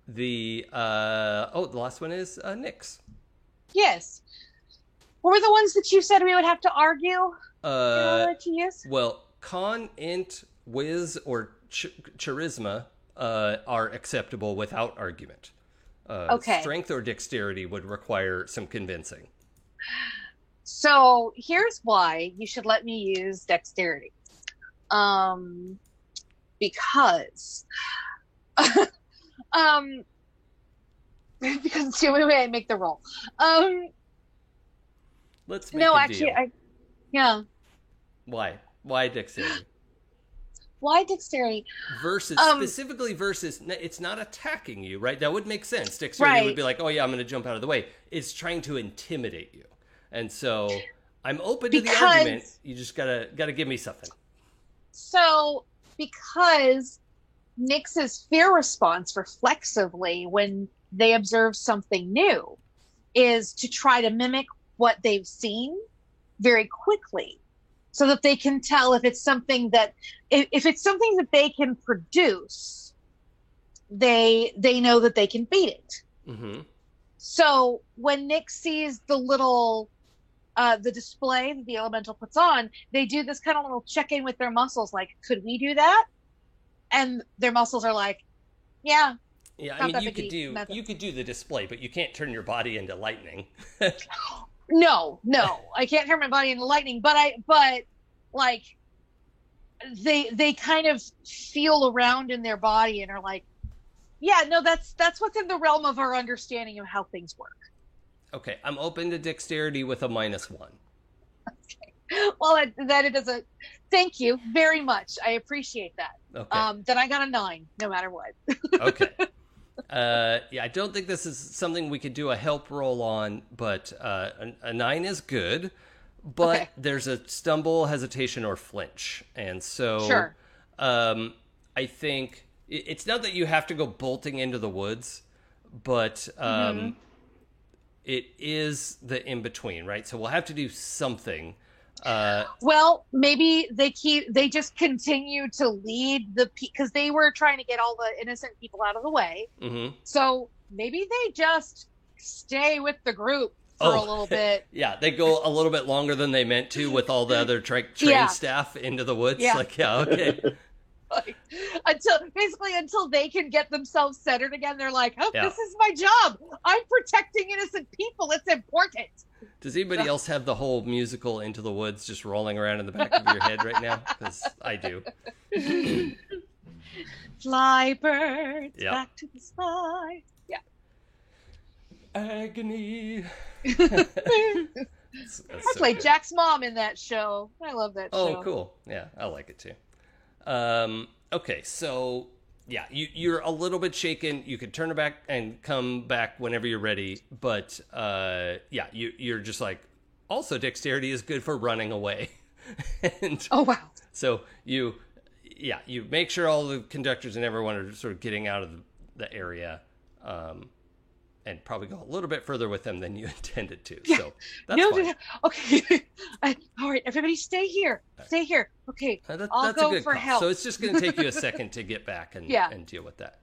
the last one is Nyx. Yes. What were the ones that you said we would have to argue in order to use? Well, con, int, whiz, or charisma are acceptable without argument. Okay. Strength or dexterity would require some convincing. So here's why you should let me use dexterity. Because because it's the only way I make the roll. Let's make No, a actually, deal. yeah. Why dexterity? Why dexterity? Versus specifically versus it's not attacking you, right? That would make sense. Dexterity would be like, oh yeah, I'm going to jump out of the way. It's trying to intimidate you, and so I'm open to the argument. You just gotta give me something. So because Nyx's fear response reflexively when they observe something new is to try to mimic what they've seen very quickly, so that they can tell if it's something that if it's something that they can produce, they know that they can beat it. Mm-hmm. So when Nyx sees the little the display that the elemental puts on, they do this kind of little check-in with their muscles, like, could we do that? And their muscles are like, yeah. Yeah, I mean, you could do the display, but you can't turn your body into lightning. No, I can't turn my body into lightning, but like they kind of feel around in their body and are like, yeah, no, that's within the realm of our understanding of how things work. Okay, I'm open to dexterity with a -1. Okay. Well, that it doesn't. Thank you very much. I appreciate that. Okay. Then I got a 9, no matter what. Okay. Yeah, I don't think this is something we could do a help roll on, but a 9 is good. But Okay. there's a stumble, hesitation, or flinch, and so Sure. I think it's not that you have to go bolting into the woods, but it is the in between, right? So we'll have to do something. Well, maybe they just continue to lead because they were trying to get all the innocent people out of the way. Mm-hmm. So maybe they just stay with the group for a little bit. Yeah, they go a little bit longer than they meant to with all the other train staff into the woods. Yeah. Like, yeah, okay. Like, until they can get themselves centered again. They're like, oh, Yeah. this is my job. I'm protecting innocent people. It's important. Does anybody else have the whole musical Into the Woods just rolling around in the back of your head right now? Because I do. Fly birds Yep. back to the sky. Yeah. Agony. I so played good. Jack's mom in that show. I love that show. Oh, cool. Yeah, I like it too. Okay, so yeah, you're a little bit shaken. You can turn it back and come back whenever you're ready. But yeah, you're just like, also dexterity is good for running away. And Oh, wow. so you make sure all the conductors and everyone are sort of getting out of the area, and probably go a little bit further with them than you intended to. Yeah. So that's No, fine. no, no. Okay. All right, everybody stay here. Stay here. Okay. I'll That's go a good for call. help. So it's just going to take you a second to get back and Yeah. and deal with that.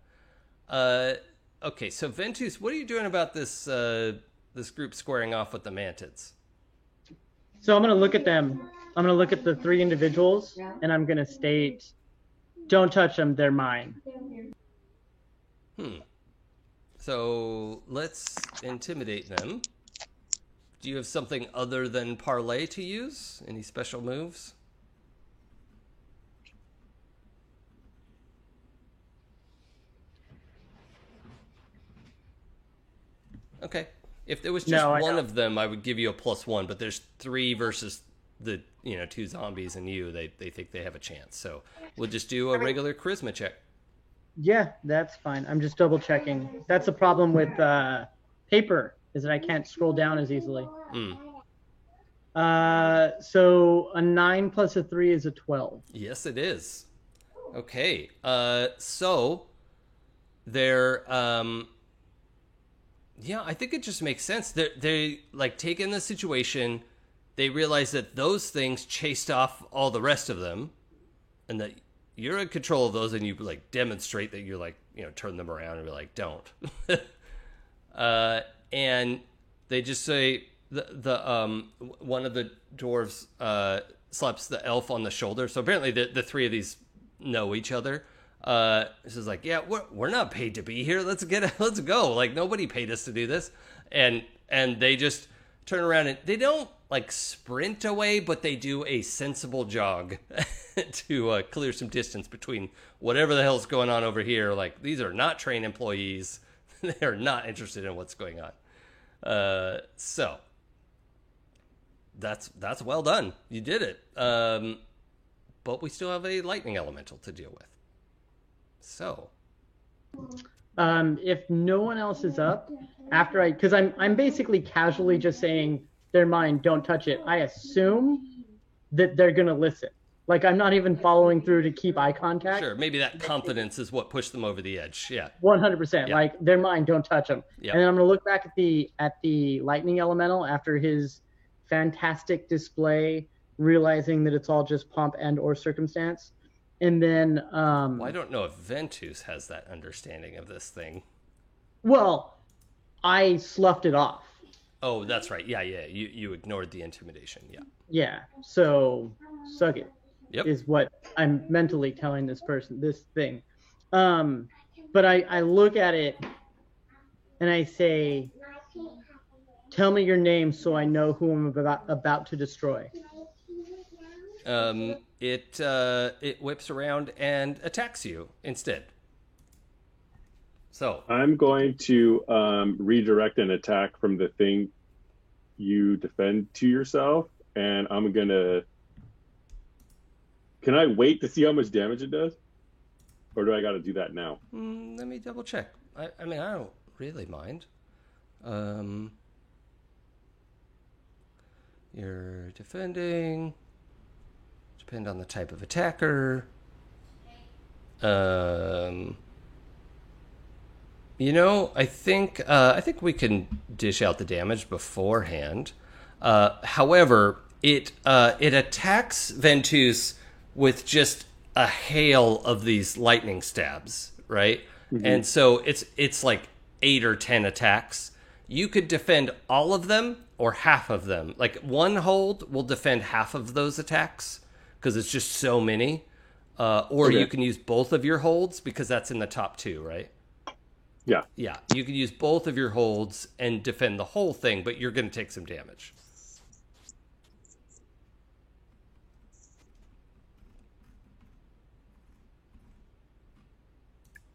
Okay, so Ventus, what are you doing about this this group squaring off with the Mantids? So I'm going to look at them. I'm going to look at the 3 individuals, and I'm going to state, Don't touch them. They're mine. So let's intimidate them. Do you have something other than parlay to use? Any special moves? Okay. If there was just No, I one don't. of them, I would give you a +1. But there's 3 versus the 2 zombies and you. They think they have a chance. So we'll just do a regular charisma check. Yeah, that's fine. I'm just double checking. That's the problem with paper, is that I can't scroll down as easily. So a 9 plus a 3 is a 12. Yes, it is. Okay. So they're yeah, I think it just makes sense. They like take in the situation. They realize that those things chased off all the rest of them, and that you're in control of those, and you like demonstrate that you're like turn them around and be like don't. And they just say the one of the dwarves slaps the elf on the shoulder. So apparently the 3 of these know each other. This is like, yeah, we're not paid to be here. Let's go. Like nobody paid us to do this. And they just turn around and they don't like sprint away, but they do a sensible jog to clear some distance between whatever the hell's going on over here. Like these are not trained employees. They're not interested in what's going on. So that's well done. You did it. But we still have a lightning elemental to deal with. So, If no one else is up, because I'm basically casually just saying they're mine, don't touch it. I assume that they're gonna listen. Like I'm not even following through to keep eye contact. sure, maybe that confidence is what pushed them over the edge. Yeah. 100%. Yeah. Like they're mine, don't touch them. Yeah. And then I'm gonna look back at the lightning elemental after his fantastic display, realizing that it's all just pomp and or circumstance. And then Well, I don't know if Ventus has that understanding of this thing. well, I sloughed it off. Oh, that's right. Yeah. You ignored the intimidation. Yeah. Yeah. So suck it. Yep. Is what I'm mentally telling this person, this thing. But I look at it and I say, tell me your name so I know who I'm about to destroy. It whips around and attacks you instead. So I'm going to redirect an attack from the thing you defend to yourself, and I'm going to... Can I wait to see how much damage it does? Or do I got to do that now? let me double check. I mean, I don't really mind. You're defending. Depend on the type of attacker. I think we can dish out the damage beforehand. However, it attacks Ventus with just a hail of these lightning stabs, right? Mm-hmm. And so it's like 8 or 10 attacks. You could defend all of them or half of them. Like one hold will defend half of those attacks because it's just so many. Or okay. You can use both of your holds because that's in the top 2, right? Yeah. Yeah, you can use both of your holds and defend the whole thing, but you're going to take some damage.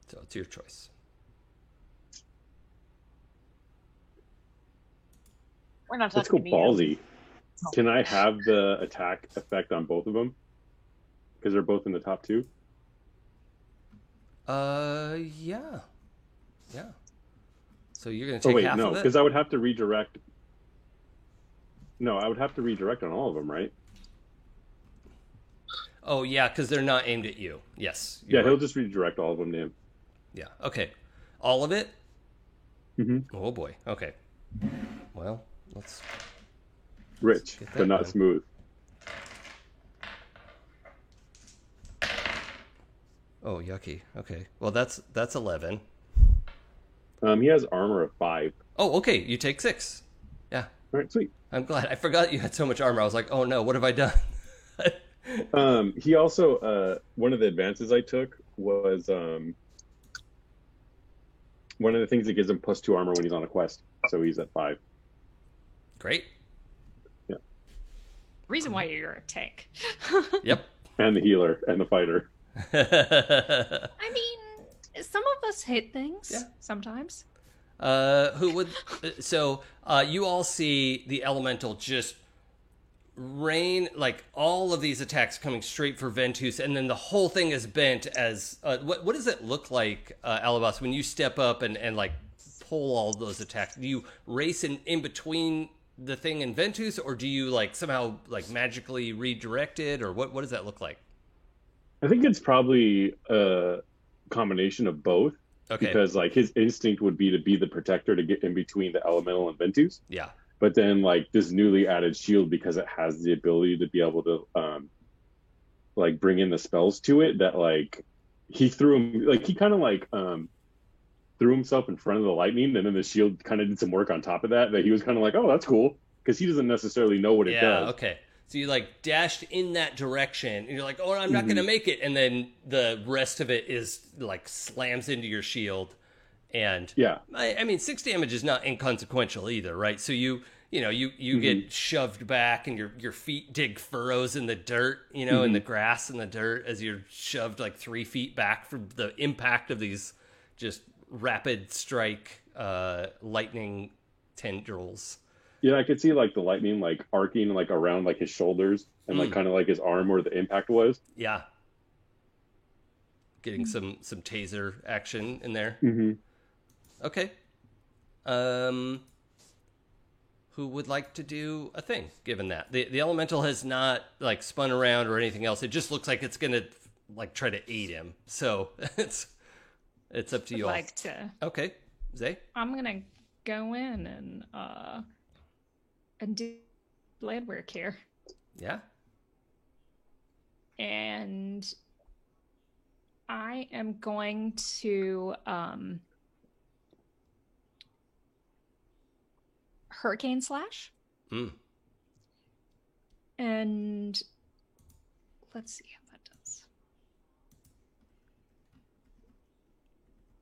So it's your choice. We're not Let's go talking to you. ballsy. Can I have the attack effect on both of them? Because they're both in the top 2? Yeah. So you're going to take half of it? Because I would have to redirect. No, I would have to redirect on all of them, right? Oh, yeah, because they're not aimed at you. Yes. Yeah, right. he'll just redirect all of them to him. Yeah, okay. All of it? Mm-hmm. Oh, boy. Okay. Well, let's... Rich, get that but not done. smooth. Oh, yucky. Okay. Well, that's 11. He has armor of 5. Oh, okay. You take 6. Yeah. All right, sweet. I'm glad. I forgot you had so much armor. I was like, oh, no, what have I done? He also one of the advances I took was one of the things that gives him +2 armor when he's on a quest. So he's at 5. Great. Yeah. Reason why you're a tank. Yep. And the healer and the fighter. I mean, some of us hit things sometimes. Who would? So you all see the elemental just rain like all of these attacks coming straight for Ventus, and then the whole thing is bent as what does it look like, Alabas, when you step up and like pull all those attacks? Do you race in between the thing and Ventus, or do you like somehow like magically redirect it, or what does that look like? I think it's probably a combination of both. Okay. Because like his instinct would be to be the protector to get in between the elemental and Ventus. Yeah. But then like this newly added shield, because it has the ability to be able to like bring in the spells to it, that like he threw him, like he kind of like threw himself in front of the lightning, and then the shield kind of did some work on top of that he was kind of like, oh, that's cool, because he doesn't necessarily know what it does. Okay. So you like dashed in that direction, and you're like, oh, I'm not going to make it. And then the rest of it is like slams into your shield. And yeah, I mean, 6 damage is not inconsequential either, right? So you get shoved back, and your feet dig furrows in the dirt, in the grass and the dirt, as you're shoved like 3 feet back from the impact of these just rapid strike lightning tendrils. Yeah, I could see like the lightning like arcing like around like his shoulders and like kind of like his arm where the impact was. Yeah. Getting some taser action in there. Mm-hmm. Okay. Who would like to do a thing, given that? The elemental has not like spun around or anything else. It just looks like it's gonna like try to aid him. So it's up to you all. Like to. Okay. Zay? I'm gonna go in and do blade work here. Yeah. And I am going to Hurricane Slash. And let's see how that does.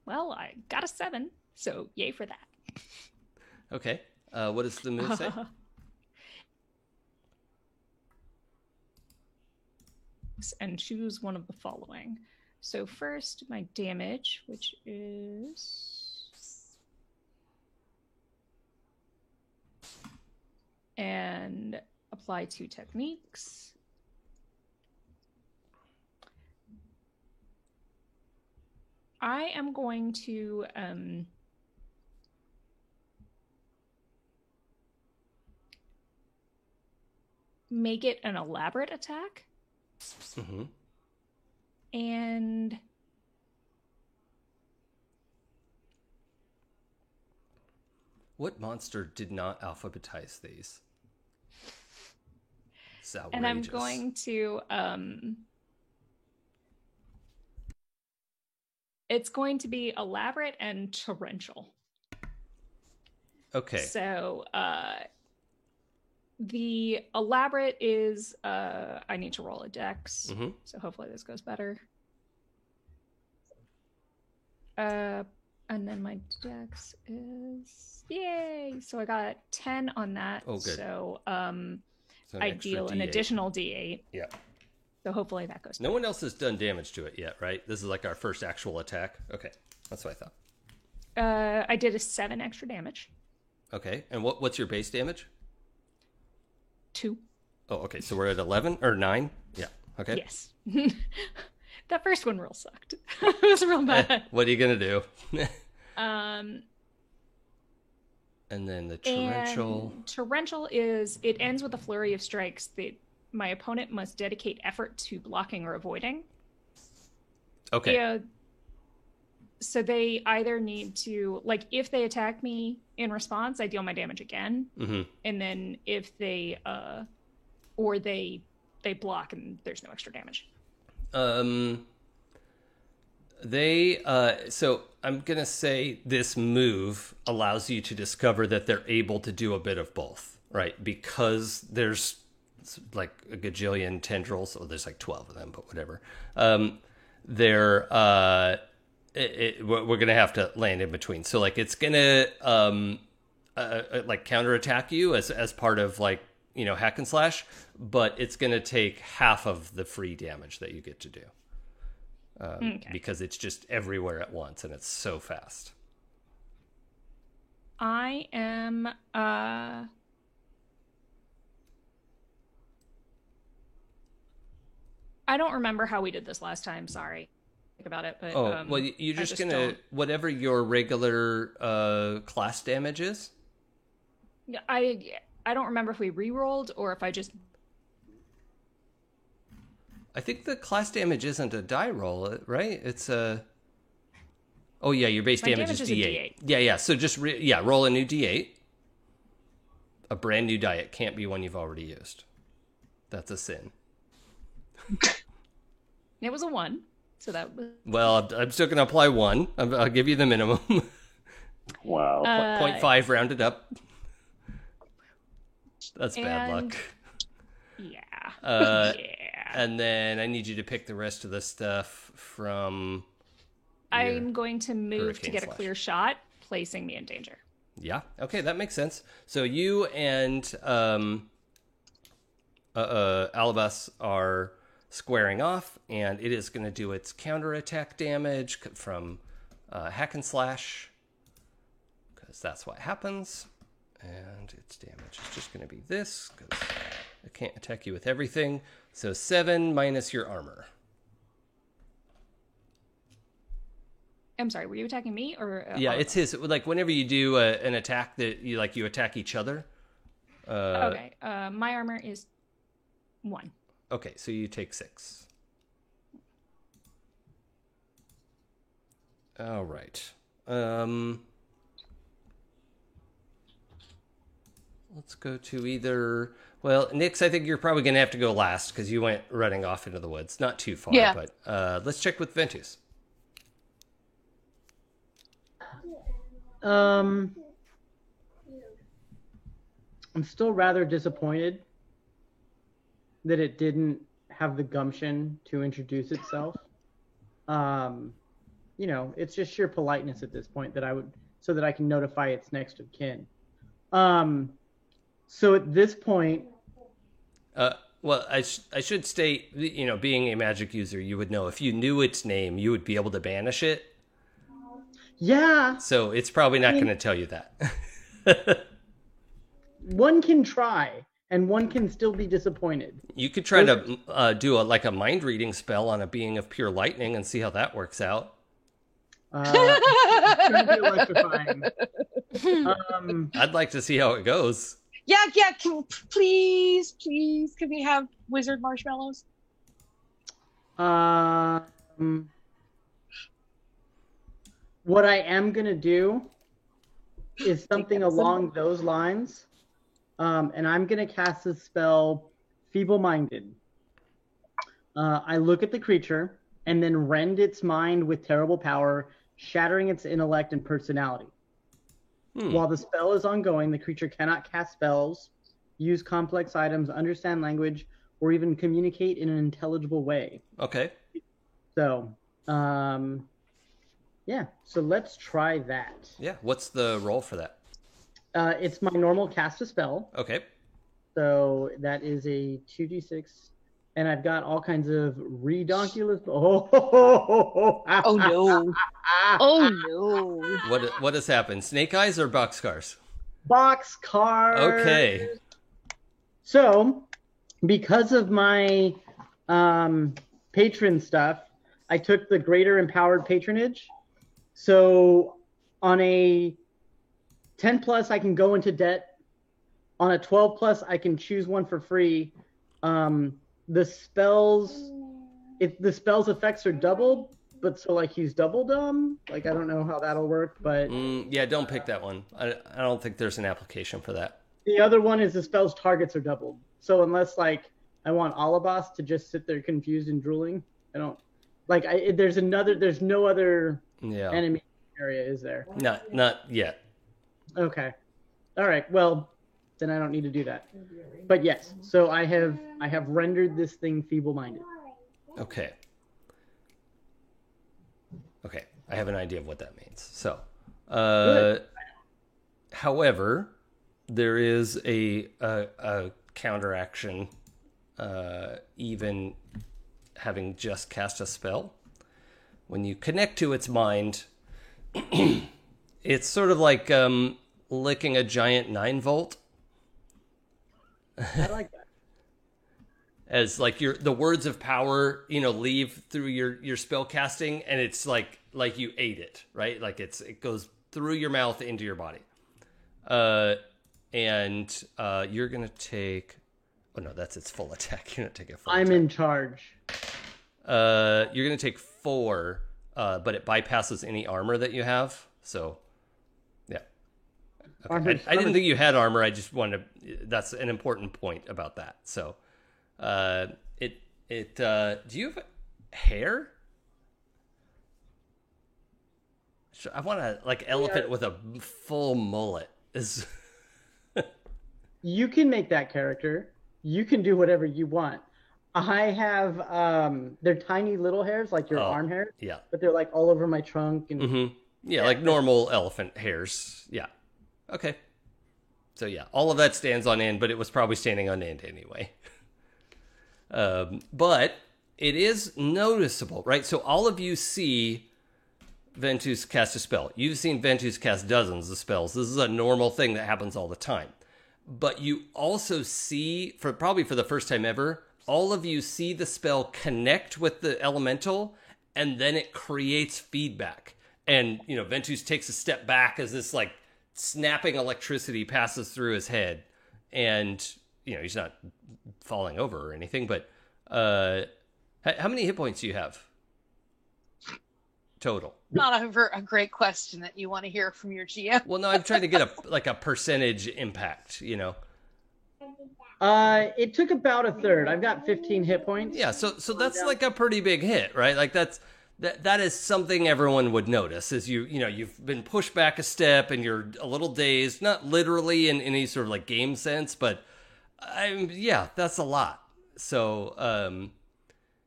Well, I got a 7, so yay for that. Okay. What does the move say? And choose one of the following. So first, my damage, which is... And apply 2 techniques. I am going to... make it an elaborate attack. Mm-hmm. And what monster did not alphabetize these? It's outrageous. and I'm going to it's going to be elaborate and torrential. Okay. So the elaborate is I need to roll a dex. Mm-hmm. So hopefully this goes better. And then my dex is yay. So I got 10 on that. Oh, good. So So an I extra deal an D8. additional D8. Yeah. So hopefully that goes No one else has done damage to it yet, right? This is like our first actual attack. Okay. That's what I thought. I did a 7 extra damage. Okay. And what's your base damage? 2. Oh, okay. So we're at 11 or 9? Yeah. Okay. Yes. That first one real sucked. It was real bad. What are you going to do? And then the torrential. Torrential is, it ends with a flurry of strikes that my opponent must dedicate effort to blocking or avoiding. Okay. Yeah. So they either need to, like, if they attack me in response, I deal my damage again. Mm-hmm. And then if they, or they block and there's no extra damage. So I'm going to say this move allows you to discover that they're able to do a bit of both, right? Because there's like a gajillion tendrils. Oh, there's like 12 of them, but whatever. They're we're gonna have to land in between. So like it's gonna like counterattack you as part of like, you know, hack and slash, but it's gonna take half of the free damage that you get to do. Because it's just everywhere at once and it's so fast. I am I don't remember how we did this last time, sorry about it, but well, you're just gonna don't... whatever your regular class damage is. I don't remember if we re-rolled or if I just... I think the class damage isn't a die roll, right? It's a... Oh, yeah, your base damage is D8. Yeah. So just, roll a new D8. A brand new die. It can't be one you've already used. That's a sin. It was a 1, so that was... Well, I'm still going to apply 1. I'll give you the minimum. Wow. 0.5 rounded up. That's bad luck. Yeah. Yeah. And then I need you to pick the rest of the stuff from... I'm going to move Hurricane to get a Slash. clear shot, placing me in danger. Yeah. Okay, that makes sense. So you and Alabas are squaring off, and it is going to do its counterattack damage from hack and slash, because that's what happens. And its damage is just going to be this, because it can't attack you with everything. So 7 minus your armor. I'm sorry, were you attacking me or... Yeah, it's his. Like, whenever you do an attack that you attack each other. Okay, my armor is 1. Okay, so you take 6. All right. Let's go to either... Well, Nix, I think you're probably going to have to go last because you went running off into the woods. Not too far, Yeah. but let's check with Ventus. I'm still rather disappointed that it didn't have the gumption to introduce itself. You know, it's just sheer politeness at this point so that I can notify its next of kin. So at this point, well, I should state, you know, being a magic user, you would know if you knew its name, you would be able to banish it. yeah, So it's probably not going to tell you that. one can try, and one can still be disappointed. You could try to do a mind reading spell on a being of pure lightning and see how that works out. It's gonna be electrifying. I'd like to see how it goes. Yeah. Please, can we have wizard marshmallows? What I am gonna do is something along those lines, and I'm gonna cast the spell Feeble-Minded. I look at the creature and then rend its mind with terrible power, shattering its intellect and personality. While the spell is ongoing, the creature cannot cast spells, use complex items, understand language, or even communicate in an intelligible way. Okay. So, yeah. So let's try that. Yeah. What's the roll for that? It's my normal cast a spell. Okay. So that is a 2d6. And I've got all kinds of redonkulous. Oh no. Oh no. What has happened? Snake eyes or boxcars? Boxcar. Okay. So, because of my patron stuff, I took the greater empowered patronage. So, on a 10 plus, I can go into debt. On a 12 plus, I can choose one for free. The spell's effects are doubled, but so like he's double dumb. Like I don't know how that'll work, but yeah, don't pick that one. I don't think there's an application for that. the other one is the spell's targets are doubled. So unless like I want Alabas to just sit there confused and drooling, I don't like. There's no other enemy area, is there? Not yet. Okay. All right. Well, then I don't need to do that. But yes, so I have rendered this thing feeble-minded. Okay. Okay, I have an idea of what that means. So, however, there is a counteraction, even having just cast a spell. When you connect to its mind, it's sort of like licking a giant 9-volt. I like that. As like the words of power, leave through your spell casting, and it's like you ate it, right? Like it goes through your mouth into your body. And you're gonna take. Oh no, that's its full attack. You're gonna take a full. I'm attack. in charge. You're gonna take 4, but it bypasses any armor that you have. So, yeah. Okay. I didn't think you had armor. I just wanted to. That's an important point about that. So. Do you have hair? I want to elephant with a full mullet. You can make that character. You can do whatever you want. I have they're tiny little hairs, like your arm hairs. Yeah. But they're like all over my trunk and yeah, like normal elephant hairs. Yeah. Okay. So yeah, all of that stands on end, but it was probably standing on end anyway. But it is noticeable, right? So all of you see Ventus cast a spell. You've seen Ventus cast dozens of spells. This is a normal thing that happens all the time. But you also see, probably for the first time ever, all of you see the spell connect with the elemental, and then it creates feedback. And, Ventus takes a step back as this, snapping electricity passes through his head. And, he's not falling over or anything, but how many hit points do you have total? Not a great question that you want to hear from your GM. Well, no, I'm trying to get a percentage impact, It took about a third. I've got 15 hit points. Yeah, so that's like a pretty big hit, right? Like that is something everyone would notice. Is you've been pushed back a step and you're a little dazed, not literally in any sort of game sense, but that's a lot. So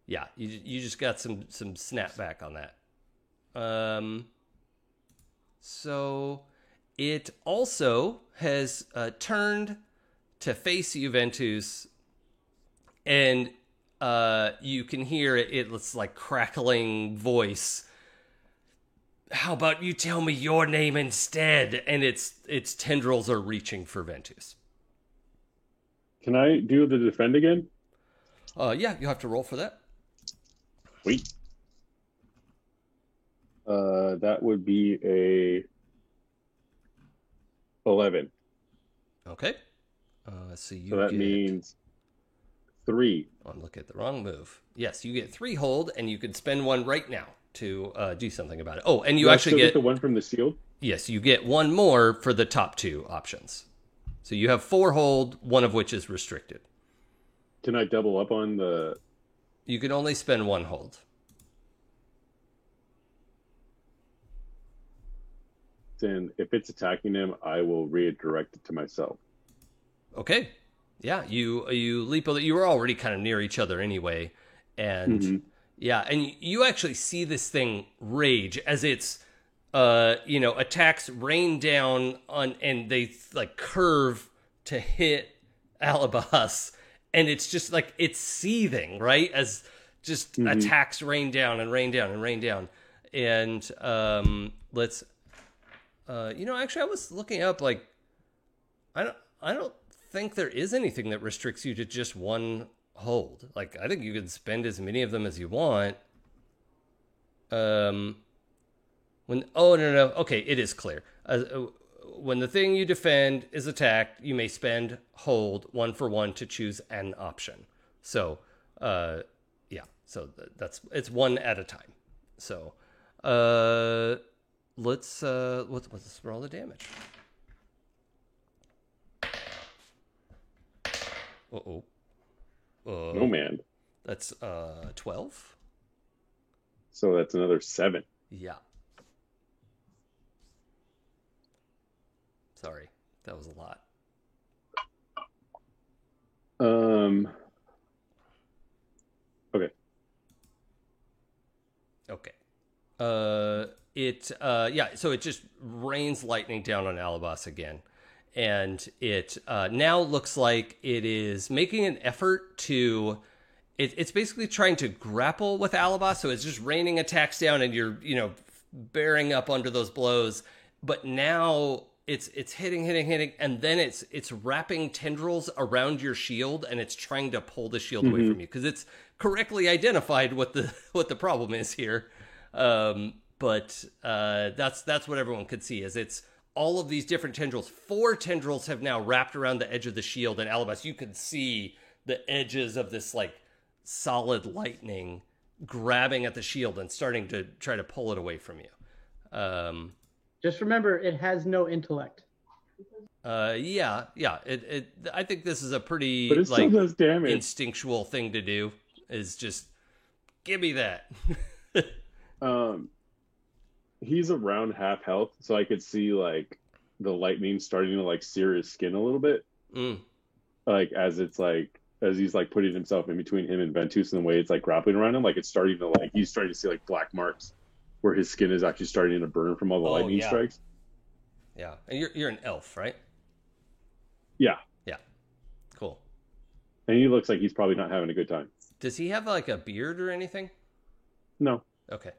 yeah, you just got some snapback on that. So it also has turned to face you, Ventus, and you can hear it's like crackling voice. How about you tell me your name instead? And its tendrils are reaching for Ventus. Can I do the defend again? Yeah, you have to roll for that. Sweet. That would be a 11. Okay. So that means 3. Oh, I'm looking at the wrong move. Yes, you get 3 hold, and you can spend 1 right now to do something about it. Oh, and you actually get the one from the shield. Yes, you get 1 more for the top 2 options. So you have 4 hold, 1 of which is restricted. Can I double up on the? You can only spend 1 hold. Then, if it's attacking him, I will redirect it to myself. Okay. Yeah, you leap. You were already kind of near each other anyway, and yeah, and you actually see this thing rage as its attacks rain down on, and they curve to hit Alabas, and it's just it's seething, right, as just attacks rain down and rain down and rain down, and let's. Actually, I was looking up. I don't think there is anything that restricts you to just 1 hold. I think you can spend as many of them as you want. No. Okay, it is clear. When the thing you defend is attacked, you may spend hold 1 for 1 to choose an option. So, yeah. So it's 1 at a time. So, let's roll the damage. No man. That's 12. So that's another 7. Yeah. Sorry, that was a lot. Um. Okay. Okay. So it just rains lightning down on Alabas again. And it now looks like it is making an effort to... It's basically trying to grapple with Alabas, so it's just raining attacks down and you're, bearing up under those blows. But now it's hitting, and then it's wrapping tendrils around your shield and it's trying to pull the shield away from you because it's correctly identified what the problem is here. But that's what everyone could see is it's all of these different tendrils. 4 tendrils have now wrapped around the edge of the shield, and Alabas, you can see the edges of this like solid lightning grabbing at the shield and starting to try to pull it away from you. Just remember, it has no intellect. Yeah. I think this is a pretty But it still does damage. instinctual thing to do. Is just give me that. He's around half health, so I could see like the lightning starting to like sear his skin a little bit. Like as he's like putting himself in between him and Ventus, and the way it's like grappling around him, like it's starting to like he's starting to see like black marks where his skin is actually starting to burn from all the lightning strikes. Yeah, and you're an elf, right? Yeah. Cool. And he looks like he's probably not having a good time. Does he have like a beard or anything? No. Okay.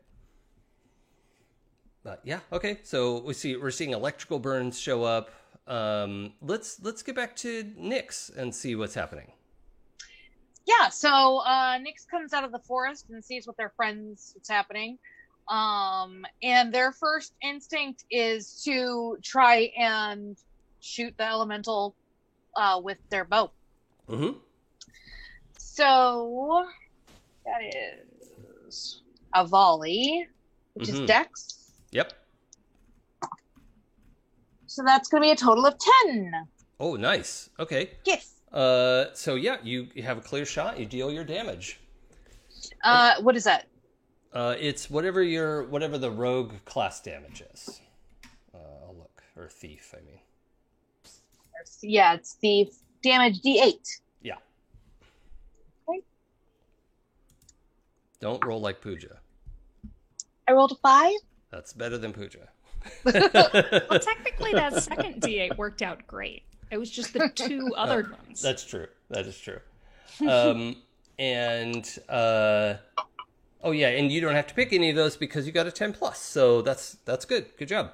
Okay. So we're seeing electrical burns show up. Let's get back to Nyx and see what's happening. Yeah, so Nyx comes out of the forest and sees what's happening. And their first instinct is to try and shoot the elemental with their bow. Mm-hmm. So that is a volley, which is Dex. Yep. So that's going to be a total of 10. Oh, nice. Okay. Yes. So yeah, you have a clear shot. You deal your damage. What is that? It's whatever the rogue class damage is. I'll look. Or thief, I mean. Yeah, it's the damage D8. Yeah. Okay. Don't roll like Pooja. I rolled a 5. That's better than Pooja. Well, technically, that second D8 worked out great. It was just the 2 other ones. That's true. That is true. And you don't have to pick any of those because you got a 10+. So that's good. Good job.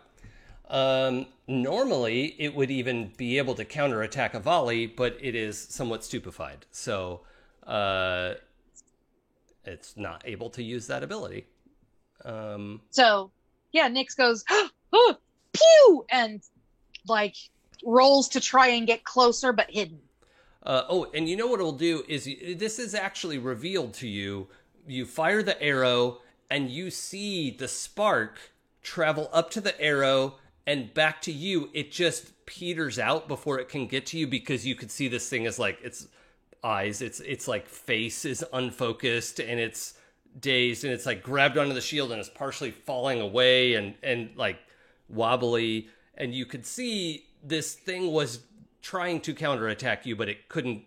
Normally, it would even be able to counterattack a volley, but it is somewhat stupefied. So it's not able to use that ability. So, yeah, Nyx goes, oh, pew! And, like, rolls to try and get closer, but hidden. And you know what it'll do is this is actually revealed to you. You fire the arrow, and you see the spark travel up to the arrow and back to you. It just peters out before it can get to you because you could see this thing as like its eyes, its like face is unfocused and it's dazed and it's like grabbed onto the shield and it's partially falling away and like wobbly. And you could see this thing was trying to counterattack you, but it couldn't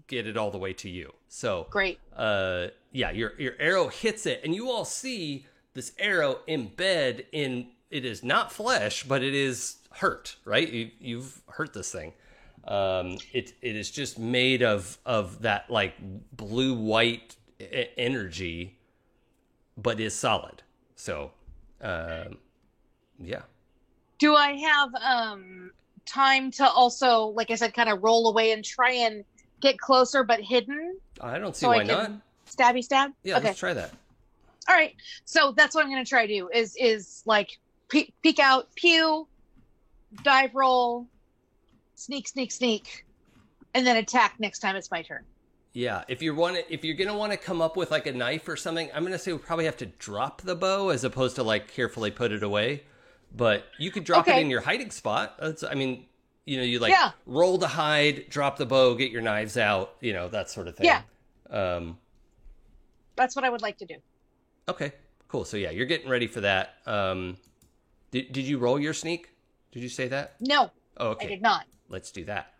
get it all the way to you. So great. Your arrow hits it, and you all see this arrow embed in. It is not flesh, but it is hurt. Right? You've hurt this thing. It is just made of that like blue white energy, but is solid. So, yeah. Do I have time to also, like I said, kind of roll away and try and get closer but hidden? I don't see why not. Stabby stab? Yeah, okay. Let's try that. All right. So that's what I'm going to try to do is like peek out, pew, dive roll, sneak, and then attack next time it's my turn. Yeah, if you're gonna want to come up with like a knife or something, I'm gonna say we probably have to drop the bow as opposed to like carefully put it away. But you could drop it in your hiding spot. You like roll to hide, drop the bow, get your knives out, that sort of thing. Yeah. That's what I would like to do. Okay, cool. So yeah, you're getting ready for that. Did you roll your sneak? Did you say that? No. Oh, okay. I did not. Let's do that.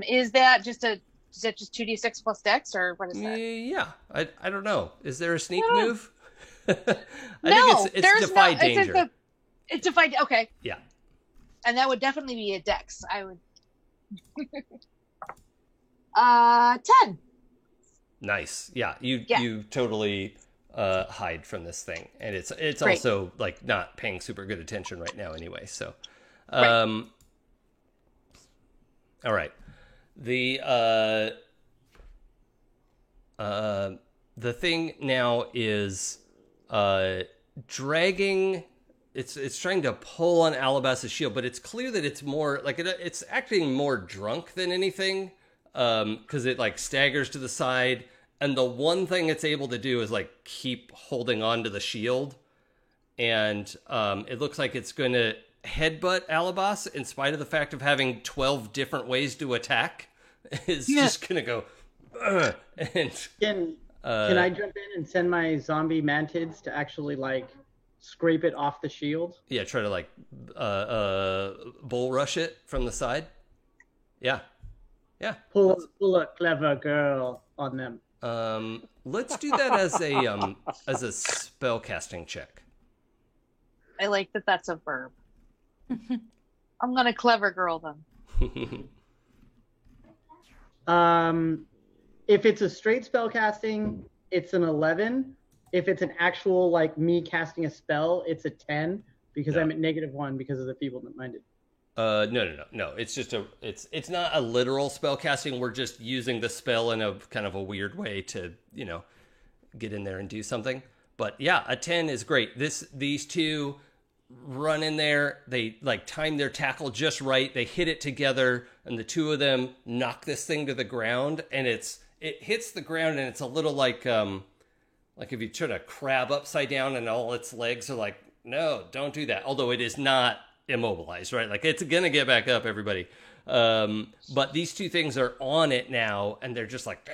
Is that just a Is that just 2d6 plus dex, or what is that? Yeah, I don't know. Is there a sneak I don't know. move? I No, think it's there's defy no. danger. It's defy. Okay, Yeah. and that would definitely be a dex. I would. 10. Nice. Yeah, you Yeah. you totally hide from this thing, and it's Great. also like not paying super good attention right now anyway. So, Right. all right. The thing now is dragging. It's trying to pull on Alabas's shield, but it's clear that it's more like it's acting more drunk than anything, because it like staggers to the side, and the one thing it's able to do is like keep holding on to the shield, and it looks like it's going to headbutt Alabas in spite of the fact of having 12 different ways to attack. It's just going to go, and Can I jump in and send my zombie mantids to actually like scrape it off the shield? yeah, try to like bull rush it from the side. Yeah. Pull a clever girl on them. Let's do that as a spell casting check. I like that. That's a verb. I'm gonna clever girl them. If it's a straight spell casting, it's an 11. If it's an actual like me casting a spell, it's a 10 because Yeah. I'm at -1 because of the feeble-minded. No. It's just it's not a literal spell casting. We're just using the spell in a kind of a weird way to, get in there and do something. But yeah, a 10 is great. These two run in there. They like time their tackle just right. They hit it together, and the two of them knock this thing to the ground, and it hits the ground, and it's a little like if you try to crab upside down and all its legs are like, no, don't do that. Although it is not immobilized, right? Like it's gonna get back up, everybody. But these two things are on it now, and they're just like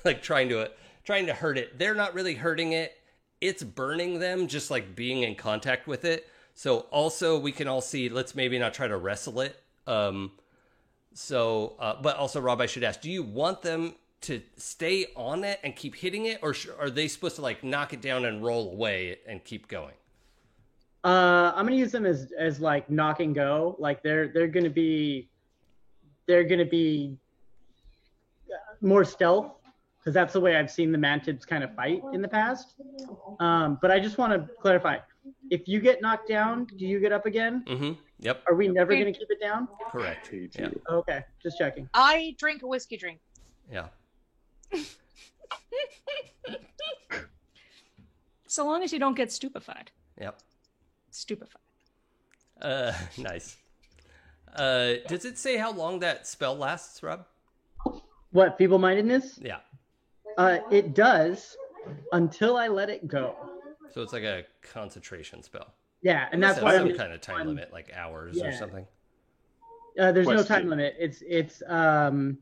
like trying to hurt it. They're not really hurting it. It's burning them, just like being in contact with it. So also we can all see, let's maybe not try to wrestle it. But also, Rob, I should ask, do you want them to stay on it and keep hitting it, or are they supposed to like knock it down and roll away and keep going? I'm gonna use them as like knock and go. Like they're gonna be more stealth because that's the way I've seen the mantids kind of fight in the past. But I just want to clarify: if you get knocked down, do you get up again? Mm-hmm. Yep. Are we never gonna keep it down? Correct. Yeah. Okay, just checking. I drink a whiskey drink. Yeah. So long as you don't get stupefied. Yep. Stupefied. Nice. Does it say how long that spell lasts, Rob? What, feeble-mindedness? Yeah. It does until I let it go. So it's like a concentration spell. Yeah, and That's that's why some I'm kind of time limit, like hours or Yeah. something. There's no Question. time limit. It's the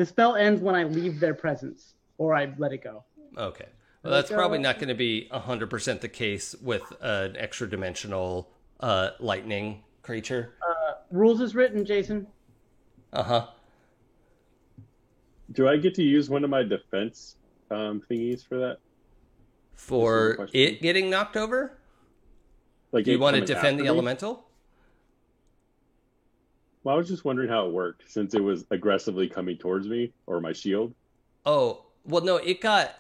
spell ends when I leave their presence or I let it go. Okay. Well, that's probably not going to be 100% the case with an extra dimensional lightning creature. Rules is written, Jason. Uh-huh. Do I get to use one of my defense thingies for that? For question. it getting knocked over? Like, Do you it want to coming defend after the me? elemental? Well, I was just wondering how it worked since it was aggressively coming towards me or my shield. Oh, well, no, it got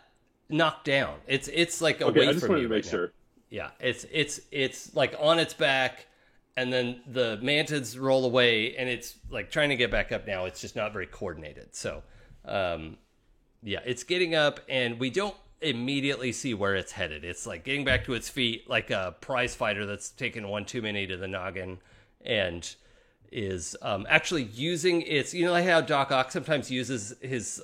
knocked down. It's like away Okay, I just from wanted you to make right sure. now. Yeah, it's like on its back, and then the mantids roll away, and it's like trying to get back up now. It's just not very coordinated. So, yeah, it's getting up, and we don't immediately see where it's headed. It's like getting back to its feet like a prize fighter that's taken one too many to the noggin, and is actually using its, like how Doc Ock sometimes uses his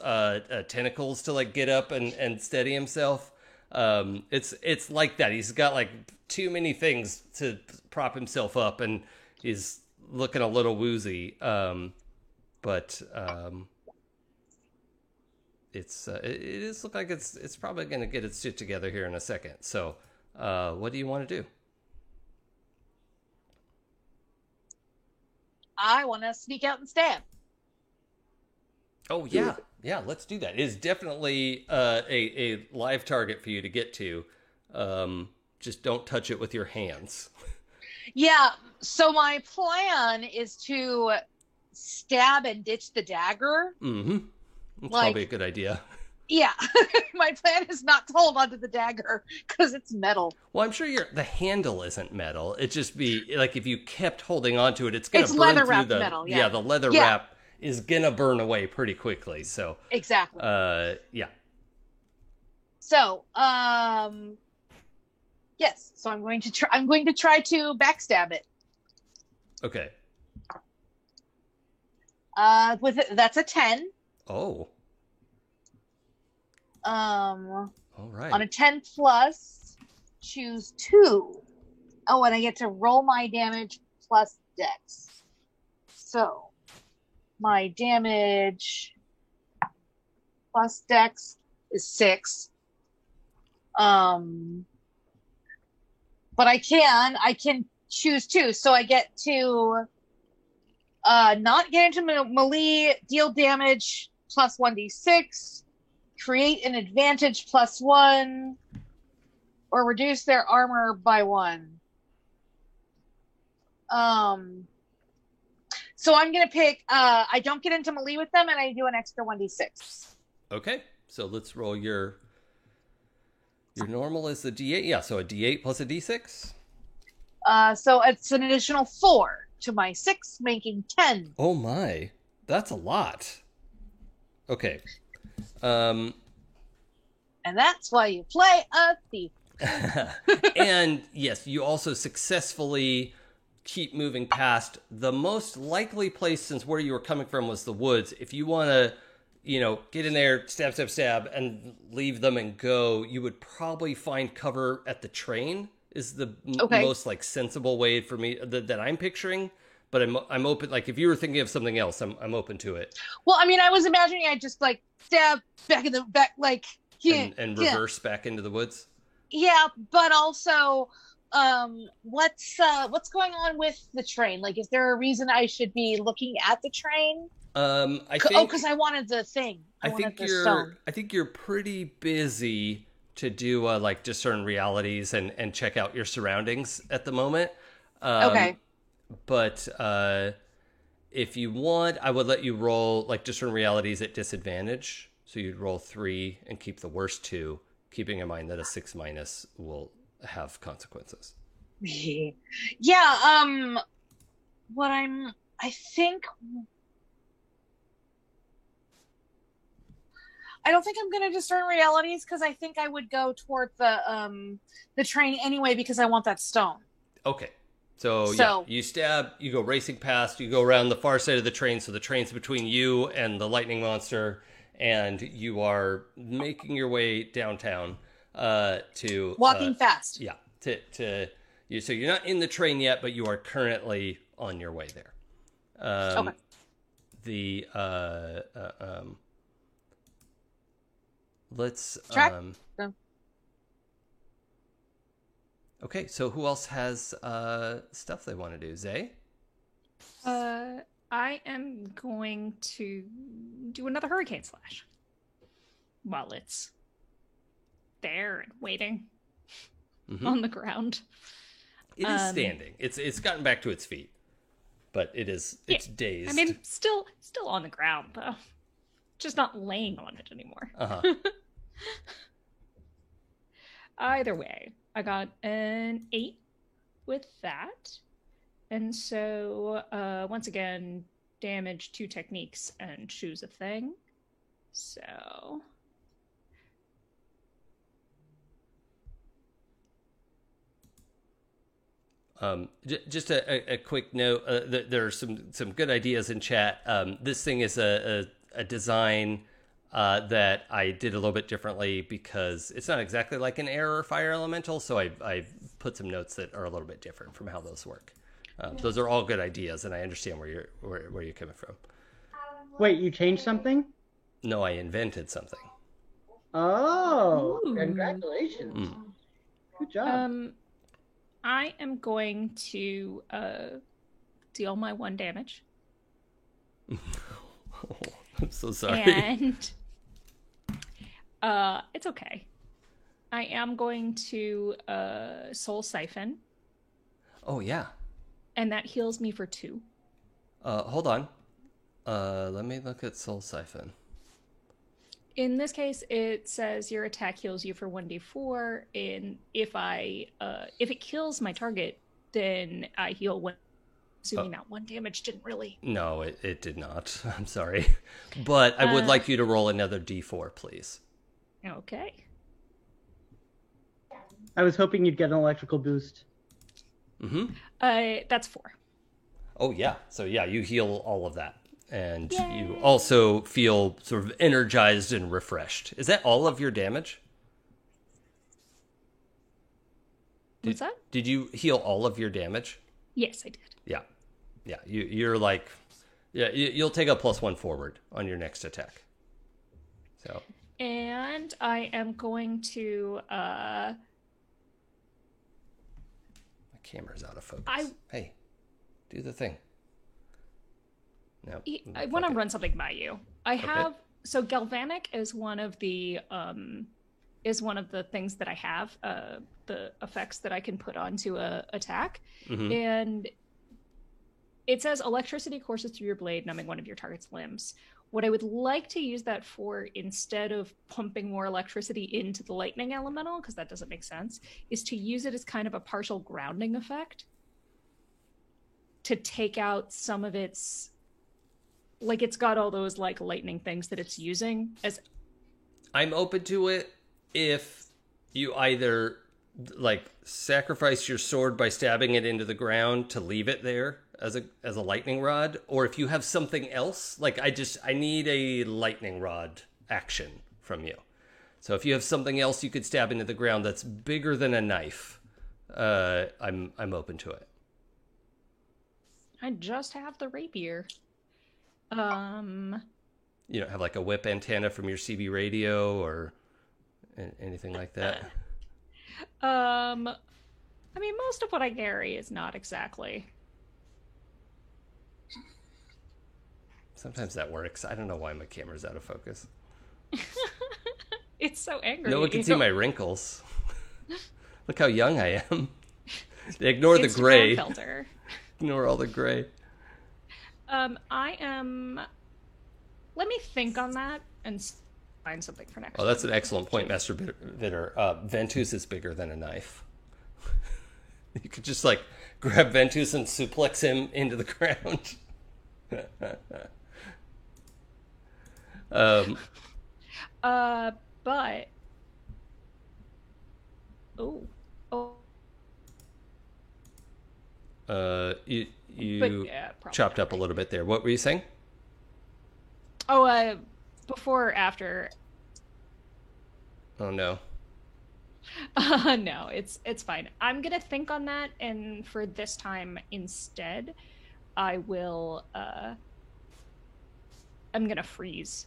tentacles to like get up and steady himself. It's like that. He's got like too many things to prop himself up, and he's looking a little woozy. But it is look like it's probably going to get its shit together here in a second. So, what do you want to do? I want to sneak out and stab. Oh yeah, yeah. Let's do that. It is definitely a live target for you to get to. Just don't touch it with your hands. Yeah. So my plan is to stab and ditch the dagger. Mm-hmm. That's Like- probably a good idea. Yeah. My plan is not to hold onto the dagger because it's metal. Well, I'm sure the handle isn't metal. It'd just be like if you kept holding onto it, it's gonna It's burn leather through wrapped the metal, yeah. the leather Yeah. wrap is gonna burn away pretty quickly. So Exactly. yeah. So, yes. So I'm going to try to backstab it. Okay. That's a 10. Oh. All right. On a 10 plus, choose 2. Oh, and I get to roll my damage plus dex. So, my damage plus dex is 6. But I can choose 2. So I get to not get into melee, deal damage plus 1d6, create an advantage plus 1, or reduce their armor by 1. So I'm gonna pick. I don't get into melee with them, and I do an extra 1d6. Okay. So let's roll your normal is the D8. Yeah. So a D8 plus a D6. So it's an additional 4 to my 6, making 10. Oh my, that's a lot. Okay. And that's why you play a thief. And yes, you also successfully keep moving past the most likely place, since where you were coming from was the woods. If you want to, get in there, stab, stab, stab, and leave them and go, you would probably find cover at the train. Is the most sensible way for me that I'm picturing. But I'm open. Like if you were thinking of something else, I'm open to it. Well, I mean, I was imagining I'd just stab back in the back, and reverse back into the woods. Yeah, but also, what's going on with the train? Like, is there a reason I should be looking at the train? I think because I wanted the thing. I think you're pretty busy to do discern realities and check out your surroundings at the moment. Okay. But if you want, I would let you roll discern realities at disadvantage. So you'd roll 3 and keep the worst 2, keeping in mind that a 6- will have consequences. Yeah. I don't think I'm going to discern realities because I think I would go toward the train anyway because I want that stone. Okay. So yeah, you stab, you go racing past, you go around the far side of the train, so the train's between you and the lightning monster, and you are making your way downtown to... Walking fast. Yeah. So you're not in the train yet, but you are currently on your way there. Okay. Let's... Track. Okay, so who else has stuff they want to do? Zay? I am going to do another hurricane slash while it's there and waiting on the ground. It is standing. It's gotten back to its feet, but it's dazed. I mean, still on the ground though, just not laying on it anymore. Either way, I got an 8 with that. And so, once again, damage 2 techniques and choose a thing. So... just a quick note, there are some good ideas in chat. This thing is a design that I did a little bit differently because it's not exactly like an air or fire elemental, so I put some notes that are a little bit different from how those work. Those are all good ideas, and I understand where you're coming from. Wait, you changed something? No, I invented something. Oh, Ooh. congratulations. Good job. I am going to deal my 1 damage. I'm so sorry. And it's okay. I am going to Soul Siphon, Oh yeah. and that heals me for 2. Hold on. Let me look at Soul Siphon. In this case, it says your attack heals you for 1d4, and if it kills my target, then I heal 1. Assuming that 1 damage didn't really. No, it did not. I'm sorry. But I would like you to roll another d4, please. Okay. I was hoping you'd get an electrical boost. Mm-hmm. That's 4. Oh, yeah. So, yeah, you heal all of that. And Yay. you also feel sort of energized and refreshed. Is that all of your damage? What's that? Did you heal all of your damage? Yes, I did. Yeah. Yeah. You're like, yeah, you'll take a +1 forward on your next attack. So. And I am going to. My camera's out of focus. Hey, do the thing. No. I want to run something by you. I have so galvanic is one of the things that I have, the effects that I can put onto a attack, and it says electricity courses through your blade, numbing one of your target's limbs. What I would like to use that for, instead of pumping more electricity into the lightning elemental, because that doesn't make sense, is to use it as kind of a partial grounding effect to take out some of its. Like, it's got all those, like, lightning things that it's using as... I'm open to it if you either, like, sacrifice your sword by stabbing it into the ground to leave it there as a lightning rod, or if you have something else. Like, I need a lightning rod action from you. So if you have something else you could stab into the ground that's bigger than a knife, I'm open to it. I just have the rapier. You don't have like a whip antenna from your CB radio or anything like that? I mean, most of what I carry is not exactly. Sometimes that works. I don't know why my camera's out of focus. It's so angry. No one can see my wrinkles. Look how young I am. Ignore the gray. Filter. Ignore all the gray. I am. Let me think on that and find something for next. Oh, that's an excellent point, Master Vitter. Ventus is bigger than a knife. You could just like grab Ventus and suplex him into the ground. But you chopped up a little bit there. What were you saying? Before or after? Oh no. No, it's fine. I'm gonna think on that, and for this time instead, I will. I'm gonna freeze.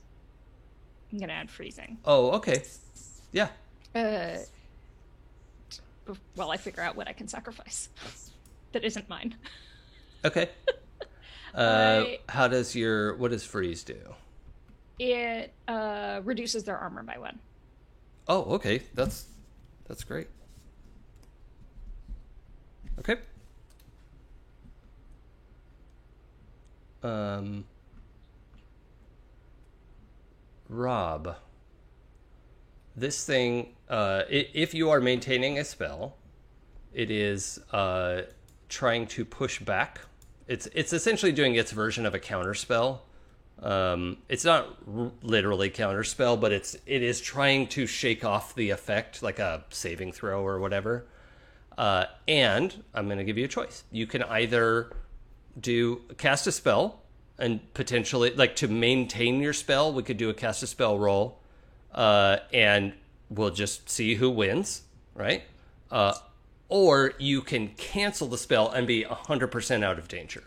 I'm gonna add freezing. Oh, okay. Yeah. While I figure out what I can sacrifice that isn't mine. Okay. What does freeze do? It reduces their armor by 1. Oh, okay. That's great. Okay. Rob, this thing, if you are maintaining a spell, it is trying to push back. It's essentially doing its version of a counter spell. It's not literally counter spell, but it is trying to shake off the effect, like a saving throw or whatever. And I'm going to give you a choice. You can either cast a spell, and potentially, like, to maintain your spell, we could do a cast a spell roll, and we'll just see who wins, right? Or you can cancel the spell and be 100% out of danger.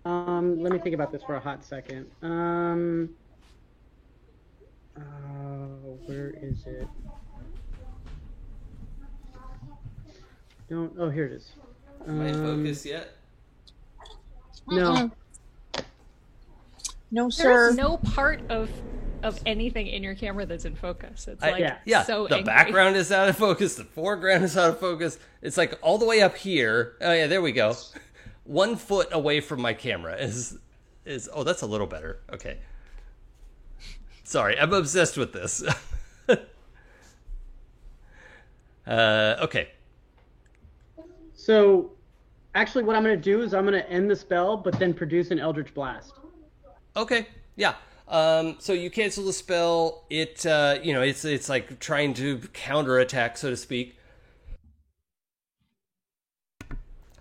Let me think about this for a hot second. Where is it? Oh, here it is. Am I in focus yet? No. No, sir. There's no part of anything in your camera that's in focus. It's like Yeah, so the angry. background is out of focus, the foreground is out of focus. It's like all the way up here. Oh yeah, there we go. 1 foot away from my camera is oh, that's a little better. Okay. Sorry, I'm obsessed with this. Okay. So, actually, what I'm going to do is I'm going to end the spell, but then produce an Eldritch Blast. Okay. Yeah. So you cancel the spell. It it's like trying to counterattack, so to speak.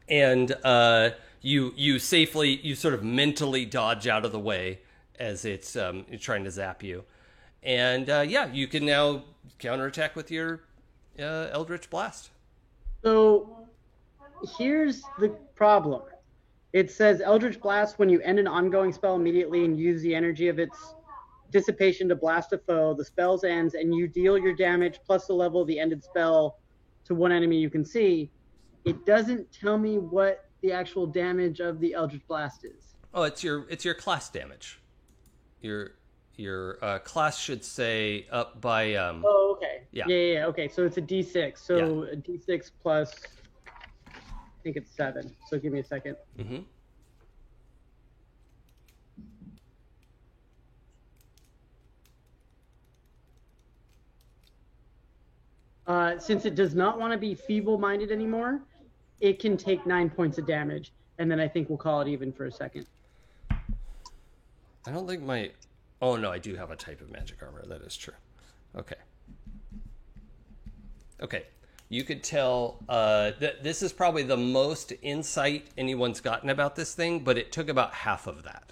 And you sort of mentally dodge out of the way as it's trying to zap you. And you can now counterattack with your Eldritch Blast. So, here's the problem. It says Eldritch Blast when you end an ongoing spell immediately and use the energy of its dissipation to blast a foe. The spell ends and you deal your damage plus the level of the ended spell to one enemy you can see. It doesn't tell me what the actual damage of the Eldritch Blast is. Oh, it's your class damage. Your class should say up by Oh, okay. Yeah. Okay, so it's a D6. So a D6 plus, I think it's 7. So give me a second. Mm-hmm. Since it does not want to be feeble-minded anymore, it can take 9 points of damage, and then I think we'll call it even for a second. I don't think my... Oh, no, I do have a type of magic armor. That is true. Okay. Okay. You could tell that this is probably the most insight anyone's gotten about this thing, but it took about half of that.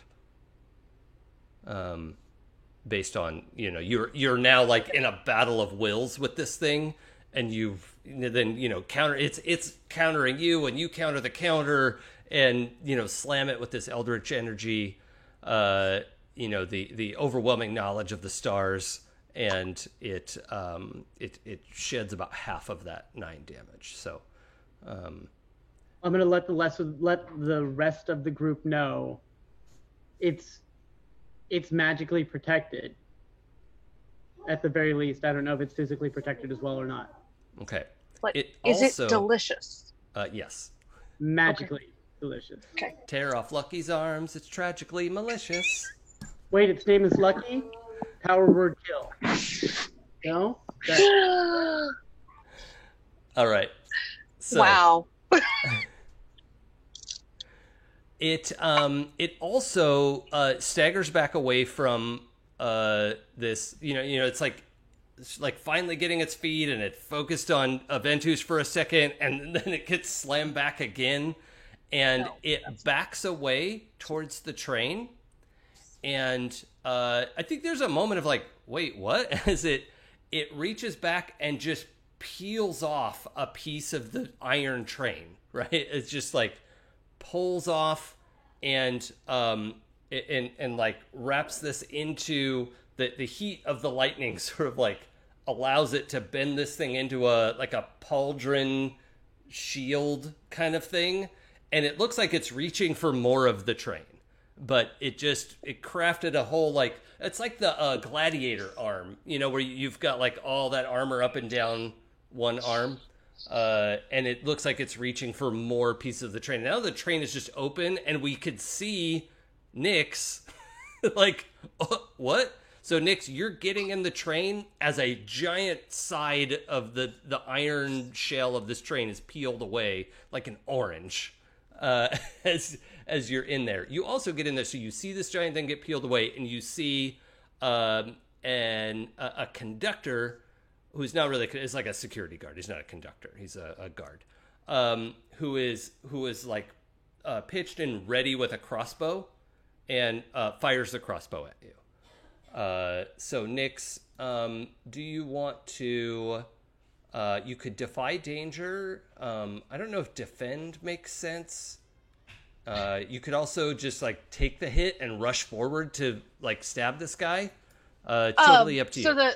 Based on, you're now like in a battle of wills with this thing, and you've then, counter... It's countering you, and you counter the counter, and, slam it with this eldritch energy, the overwhelming knowledge of the stars, and it sheds about half of that 9 damage. So I'm gonna let the rest of the group know it's magically protected. At the very least, I don't know if it's physically protected as well or not. Okay. But It is also- it delicious? Yes. Magically delicious. Okay. Tear off Lucky's arms. It's tragically malicious. Wait, its name is Lucky? Power word kill. No? All right. So Wow. It also staggers back away from this. It's like finally getting its feet, and it focused on Aventus for a second, and then it gets slammed back again, and it backs away towards the train. And I think there's a moment of like, wait, what? As it reaches back and just peels off a piece of the iron train, right? It's just like pulls off and like wraps this into the heat of the lightning, sort of like allows it to bend this thing into a pauldron shield kind of thing. And it looks like it's reaching for more of the train. But it crafted a whole, like, it's like the gladiator arm, where you've got like all that armor up and down one arm. And it looks like it's reaching for more pieces of the train. Now the train is just open, and we could see Nyx like, what? So Nyx, you're getting in the train as a giant side of the iron shell of this train is peeled away like an orange. As you're in there, you also get in there, so you see this giant thing get peeled away, and you see a conductor who's not really, is like a security guard. He's not a conductor; he's a guard who is like pitched and ready with a crossbow, and fires the crossbow at you. So Nyx, do you want to? You could defy danger. I don't know if defend makes sense. You could also just like take the hit and rush forward to like stab this guy. Totally up to you. So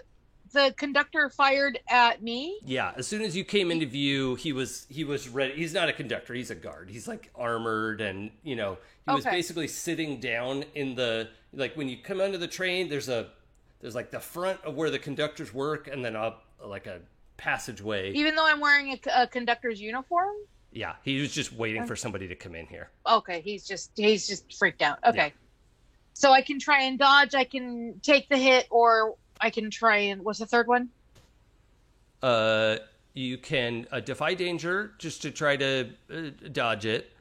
the conductor fired at me? Yeah, as soon as you came into view, he was ready. He's not a conductor; he's a guard. He's like armored, and he was basically sitting down in the when you come onto the train. There's like the front of where the conductors work, and then like a passageway. Even though I'm wearing a conductor's uniform. Yeah, he was just waiting for somebody to come in here. Okay, he's just freaked out. Okay, Yeah. so I can try and dodge. I can take the hit, or I can try and what's the third one? You can defy danger just to try to dodge it,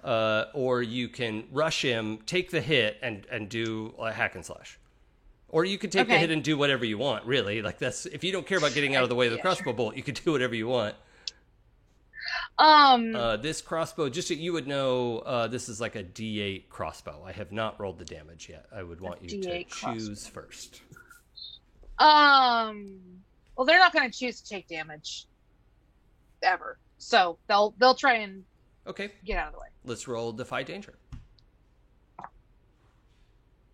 or you can rush him, take the hit, and do a hack and slash. Or you could take the hit and do whatever you want. Really, like that's if you don't care about getting out of the way of the crossbow bolt, you could do whatever you want. This crossbow, just so you would know, this is like a D8 crossbow. I have not rolled the damage yet. I would want you to choose first. Well, they're not going to choose to take damage ever, so they'll try and get out of the way. Let's roll defy danger.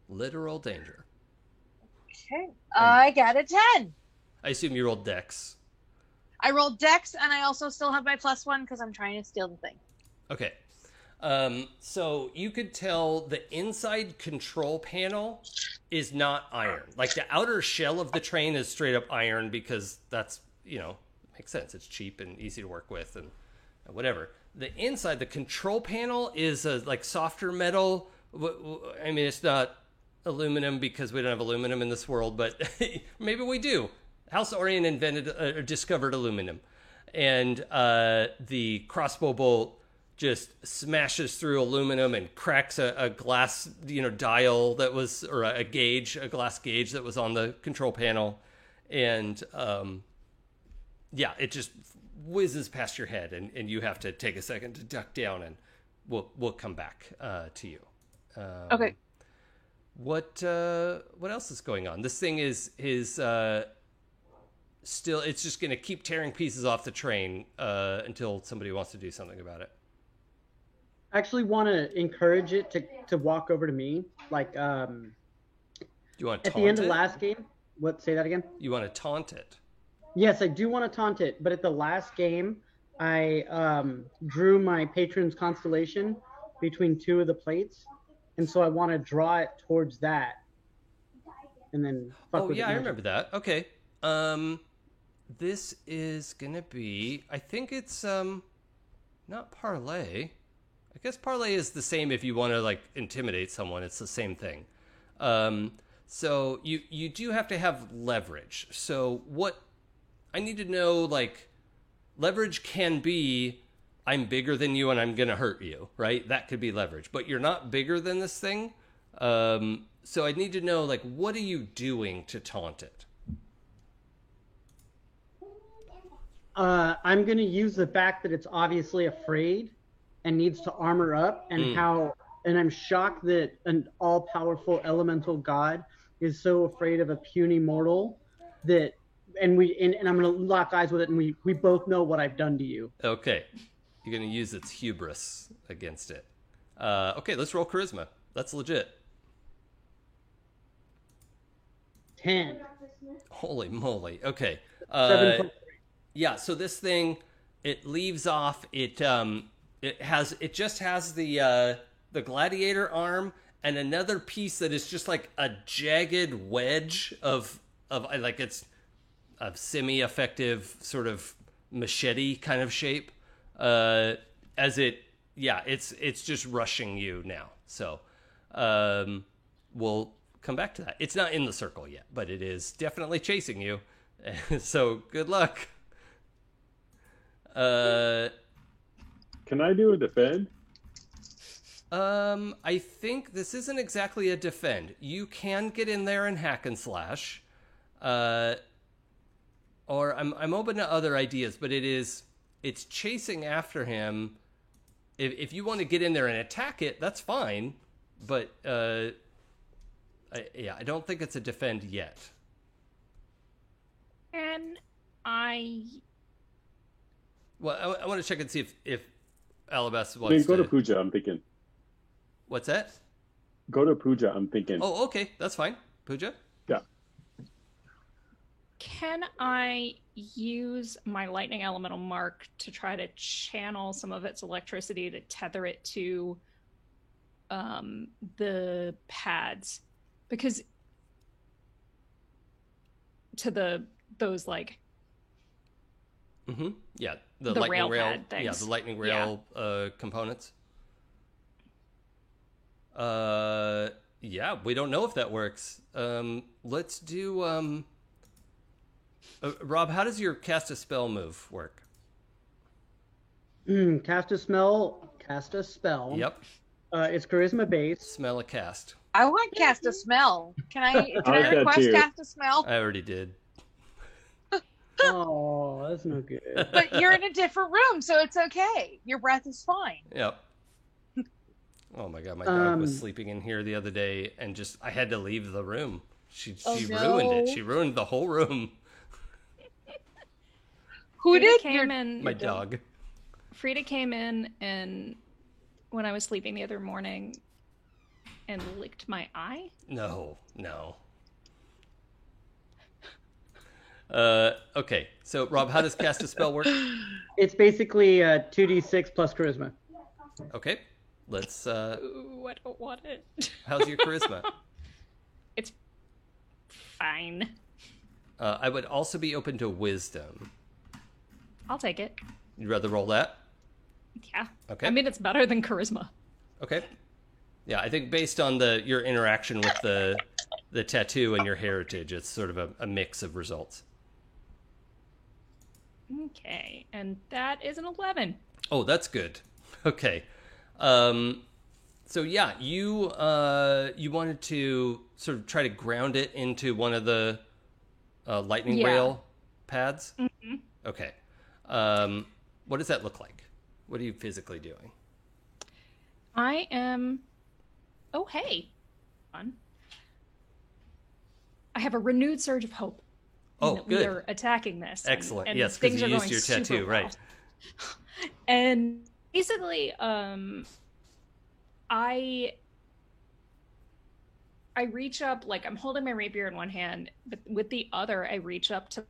Literal danger. Okay, I got a 10. I assume you rolled dex. I rolled dex, and I also still have my +1 because I'm trying to steal the thing. Okay. So you could tell the inside control panel is not iron. Like the outer shell of the train is straight up iron because that's, makes sense. It's cheap and easy to work with and whatever. The inside, the control panel is a like softer metal. I mean, it's not aluminum because we don't have aluminum in this world, but maybe we do. House Orion discovered aluminum, and the crossbow bolt just smashes through aluminum and cracks a glass, dial that was, or a glass gauge that was on the control panel, and it just whizzes past your head, and you have to take a second to duck down, and we'll come back to you. Okay. What else is going on? This thing is still, it's just going to keep tearing pieces off the train until somebody wants to do something about it. I actually want to encourage it to walk over to me. Like, you want to at the end of last game. What? Say that again. You want to taunt it? Yes, I do want to taunt it. But at the last game, I drew my patron's constellation between two of the plates, and so I want to draw it towards that, and then. Oh yeah, I remember that. Okay. This is gonna be. I think it's not parlay. I guess parlay is the same if you want to like intimidate someone. It's the same thing. So you do have to have leverage. So what I need to know, like, leverage can be I'm bigger than you and I'm gonna hurt you, right? That could be leverage. But you're not bigger than this thing. So I need to know, like, what are you doing to taunt it? I'm going to use the fact that it's obviously afraid and needs to armor up, and and I'm shocked that an all-powerful elemental god is so afraid of a puny mortal that, and I'm going to lock eyes with it, and we both know what I've done to you. Okay. You're going to use its hubris against it. Okay, let's roll charisma. That's legit. 10. Holy moly. Okay. 7+3. Yeah, so this thing, it leaves off, it just has the gladiator arm and another piece that is just like a jagged wedge of like it's a semi-effective sort of machete kind of shape. It's just rushing you now. So we'll come back to that. It's not in the circle yet, but it is definitely chasing you. So good luck. Can I do a defend? I think this isn't exactly a defend. You can get in there and hack and slash. Or I'm open to other ideas, but it's chasing after him. If you want to get in there and attack it, that's fine. But I don't think it's a defend yet. And Well, I want to check and see if Alabas I wants mean, go to... to Puja, I'm thinking. What's that? Go to Puja, I'm thinking. Oh, okay. That's fine. Puja? Yeah. Can I use my lightning elemental mark to try to channel some of its electricity to tether it to the pads? Because to those like Yeah, the lightning rail rail. pad things. Yeah, the lightning rail components. Yeah, we don't know if that works. Let's do. Rob, how does your cast a spell move work? Cast a spell. Yep, It's charisma based. smell a cast. I want cast a smell. Can I like that request too. cast a smell? I already did. Oh, that's no good. But you're in a different room, so it's okay. Your breath is fine. Yep. Oh my god, my dog was sleeping in here the other day, and just I had to leave the room. She ruined it. She ruined the whole room. Who Frida did? came in. My dog. Frida came in and when I was sleeping the other morning and licked my eye. No. Okay, so Rob, how does cast a spell work? It's basically 2d6 plus charisma. Okay, let's. Ooh, I don't want it. How's your charisma? It's fine. I would also be open to wisdom. I'll take it. You'd rather roll that? Yeah. Okay. I mean, it's better than charisma. Okay. Yeah, I think based on your interaction with the tattoo and your heritage, it's sort of a mix of results. Okay, and that is an 11. Oh, that's good. Okay. So yeah, you wanted to sort of try to ground it into one of the lightning rail pads? Mm-hmm. Okay. What does that look like? What are you physically doing? I am. Oh, hey. Fun. I have a renewed surge of hope. Oh, that good. We are attacking this. Excellent. And Yes, because things you are used going your super tattoo, well. right? And basically, I reach up, like I'm holding my rapier in one hand, but with the other, I reach up to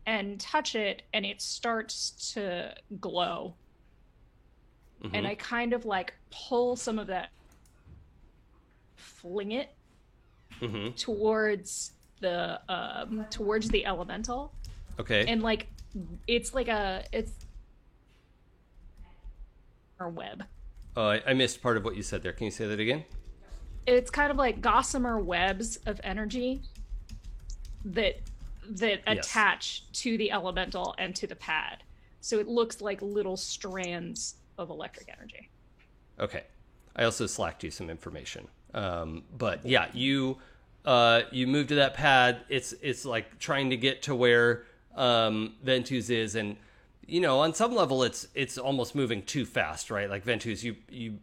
and touch it, and it starts to glow. Mm-hmm. And I kind of like pull some of that, fling it Mm-hmm. towards the elemental, Okay. and like it's a web. Oh, I missed part of what you said there. Can you say that again? It's kind of like gossamer webs of energy that attach to the elemental and to the pad. So it looks like little strands of electric energy. Okay. I also slacked you some information. But yeah, you move to that pad. It's like trying to get to where Ventus is, and on some level it's almost moving too fast, right? Like Ventus, you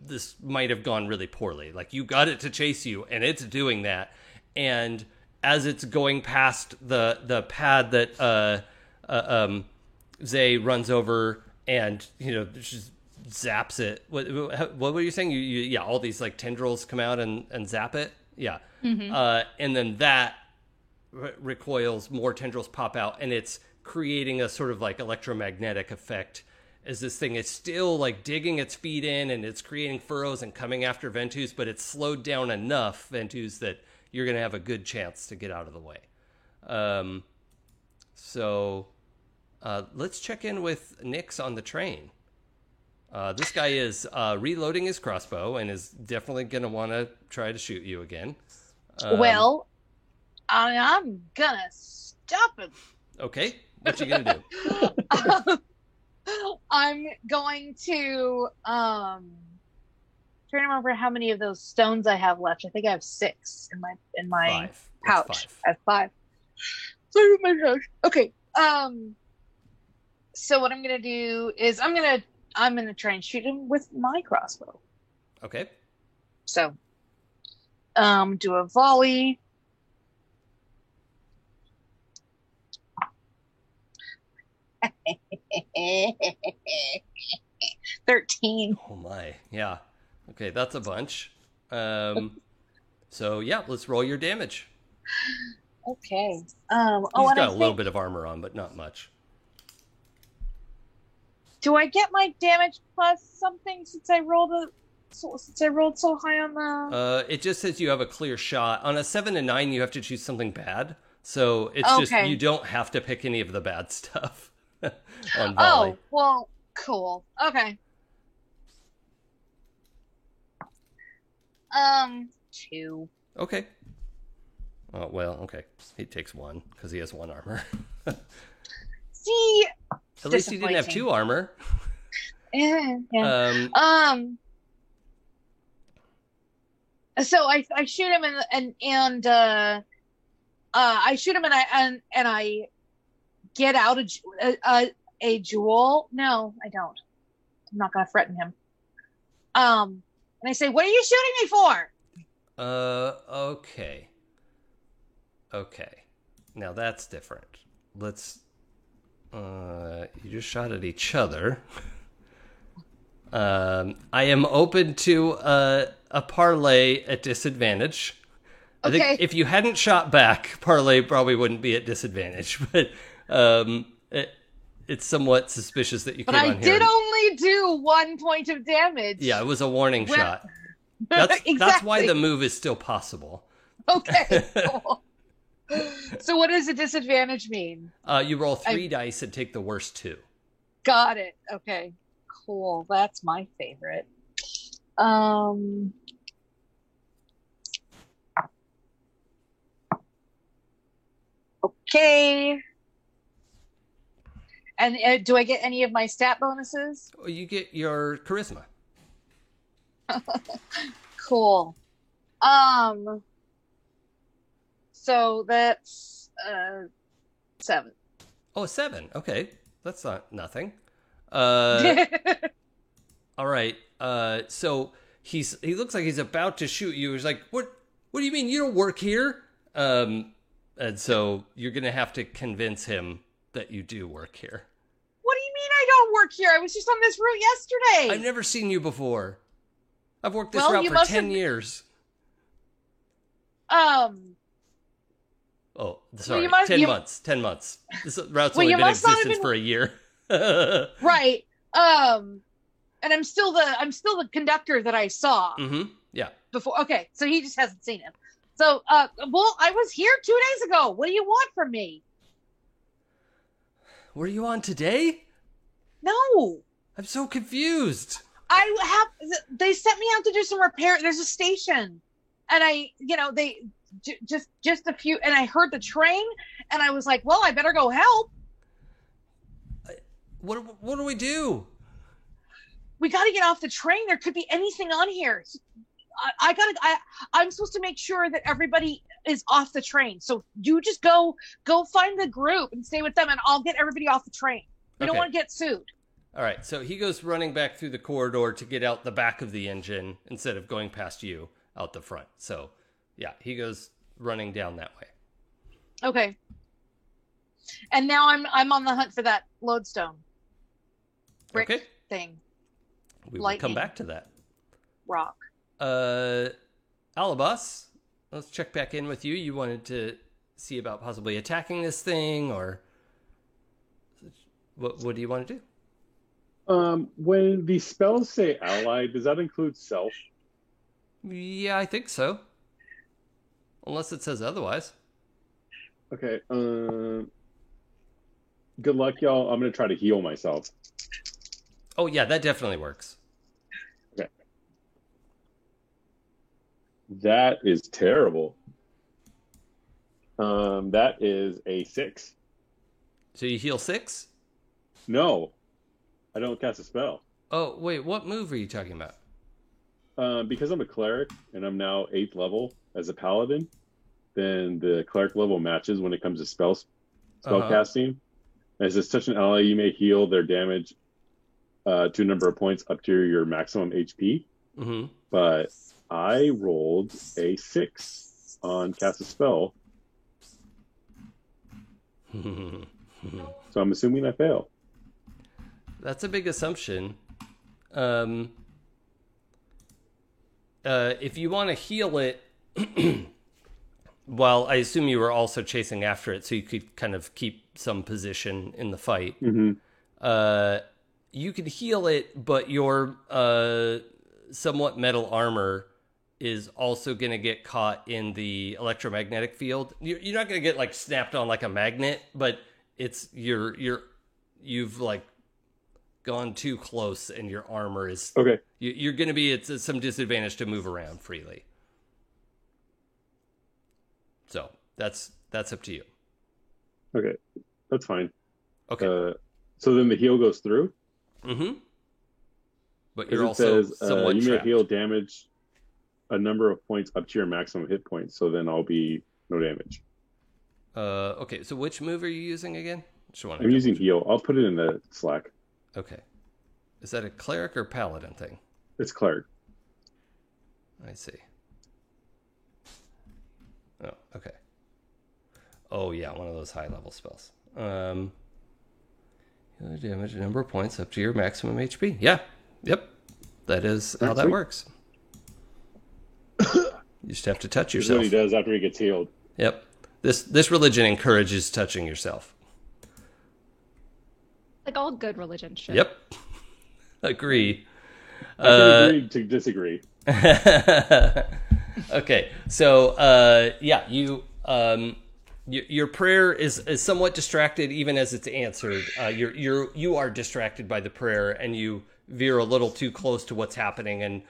this might have gone really poorly. Like you got it to chase you, and it's doing that. And as it's going past the pad that Zay runs over, and just zaps it. What were you saying? You all these like tendrils come out and zap it. Yeah. Mm-hmm. And then that recoils, more tendrils pop out, and it's creating a sort of like electromagnetic effect as this thing is still like digging its feet in, and it's creating furrows and coming after Ventus, but it's slowed down enough, Ventus, that you're going to have a good chance to get out of the way. So let's check in with Nyx on the train. This guy is reloading his crossbow and is definitely going to want to try to shoot you again. Well, I'm gonna stop him. Okay, what you going to do? I'm going to trying to remember how many of those stones I have left. I think I have 6 in my 5. pouch. That's 5. I have 5. So my gosh. Okay. So what I'm gonna do is I'm gonna try and shoot him with my crossbow. Okay. So do a volley. $13. Oh my, yeah. Okay, that's a bunch. So yeah, let's roll your damage. Okay. He's And got I a little think, bit of armor on, but not much. do I get my damage plus something since I rolled so high on the? It just says you have a clear shot. On a 7 and 9, you have to choose something bad. So it's just, Okay. you don't have to pick any of the bad stuff on volley. Oh, well, cool. Okay. 2. Okay. Oh, well, okay. He takes 1 because he has 1 armor. See, At least he didn't have disappointing. 2 armor. Yeah. So I shoot him and I shoot him and I get out a jewel. No, I don't. I'm not gonna threaten him. And I say, "What are you shooting me for?" Okay. Okay. Now that's different. Let's, you just shot at each other. I am open to a parlay at disadvantage. I Okay. think if you hadn't shot back, parlay probably wouldn't be at disadvantage. But it's somewhat suspicious that you But came I on here. did only do 1 point of damage. Yeah, it was a warning Well- shot. That's why Exactly. the move is still possible. Okay. Cool. So what does a disadvantage mean? You roll 3 dice and take the worst 2. Got it. Okay. Cool. That's my favorite. Okay. And do I get any of my stat bonuses? You get your charisma. Cool. So that's 7. Oh, 7. Okay. That's not nothing. All right. So he looks like he's about to shoot you. He's like, What do you mean you don't work here? And so you're going to have to convince him that you do work here. What do you mean I don't work here? I was just on this route yesterday. I've never seen you before. I've worked this Well, route you for must 10 have- years. Oh, sorry. you must- 10 you- months. 10 months. This route's Well, only you been in must not have existence been- for a year. Right. And I'm still the conductor that I saw Mm-hmm. Yeah. before. Okay, so he just hasn't seen him. So, well, I was here 2 days ago. What do you want from me? Were you on today? No, I'm so confused. they sent me out to do some repair. There's a station, and they just a few, and I heard the train, and I was like, well, I better go help. What do we do? We got to get off the train. There could be anything on here. I'm supposed to make sure that everybody is off the train. So you just go find the group and stay with them, and I'll get everybody off the train. We don't Okay. want to get sued. All right, so he goes running back through the corridor to get out the back of the engine instead of going past you out the front. So, yeah, he goes running down that way. Okay. And now I'm on the hunt for that lodestone brick Okay. thing. We will Lightning. come back to that. Rock. Alabas, let's check back in with you. You wanted to see about possibly attacking this thing, or what do you want to do? When the spells say ally, does that include self? Yeah, I think so. Unless it says otherwise. Okay. Good luck, y'all. I'm gonna try to heal myself. Oh, yeah, that definitely works. That is terrible. That is a 6. So you heal 6? No, I don't cast a spell. Oh, wait, what move are you talking about? Because I'm a cleric and I'm now 8th level as a paladin, then the cleric level matches when it comes to spell casting. As it's such an ally, you may heal their damage to a number of points up to your maximum HP. Mm-hmm. But I rolled a 6 on cast a spell, so I'm assuming I fail. That's a big assumption. If you want to heal it, Well, I assume you were also chasing after it so you could kind of keep some position in the fight. You could heal it, but your somewhat metal armor is also going to get caught in the electromagnetic field. You're not going to get like snapped on like a magnet, but it's you've like gone too close, and your armor is Okay. You're going to be at some disadvantage to move around freely. So that's up to you. Okay. That's fine. Okay. So then the heal goes through? Mm-hmm. But 'Cause you're it also says somewhat you may trapped. heal damage a number of points up to your maximum hit points, so then I'll be no damage. Okay, so which move are you using again? I'm using heal. I'll put it in the Slack. Okay. Is that a cleric or paladin thing? It's cleric. I see. Oh, okay. Oh, yeah, one of those high-level spells. Heal damage a number of points up to your maximum HP. Yeah, yep. That is how that sweet. works. You just have to touch This is what yourself. he does after he gets healed. Yep. This religion encourages touching yourself. Like all good religion should. Yep. Agree. I can agree to disagree. Okay, so yeah, your prayer is somewhat distracted even as it's answered. You are distracted by the prayer, and you veer a little too close to what's happening, and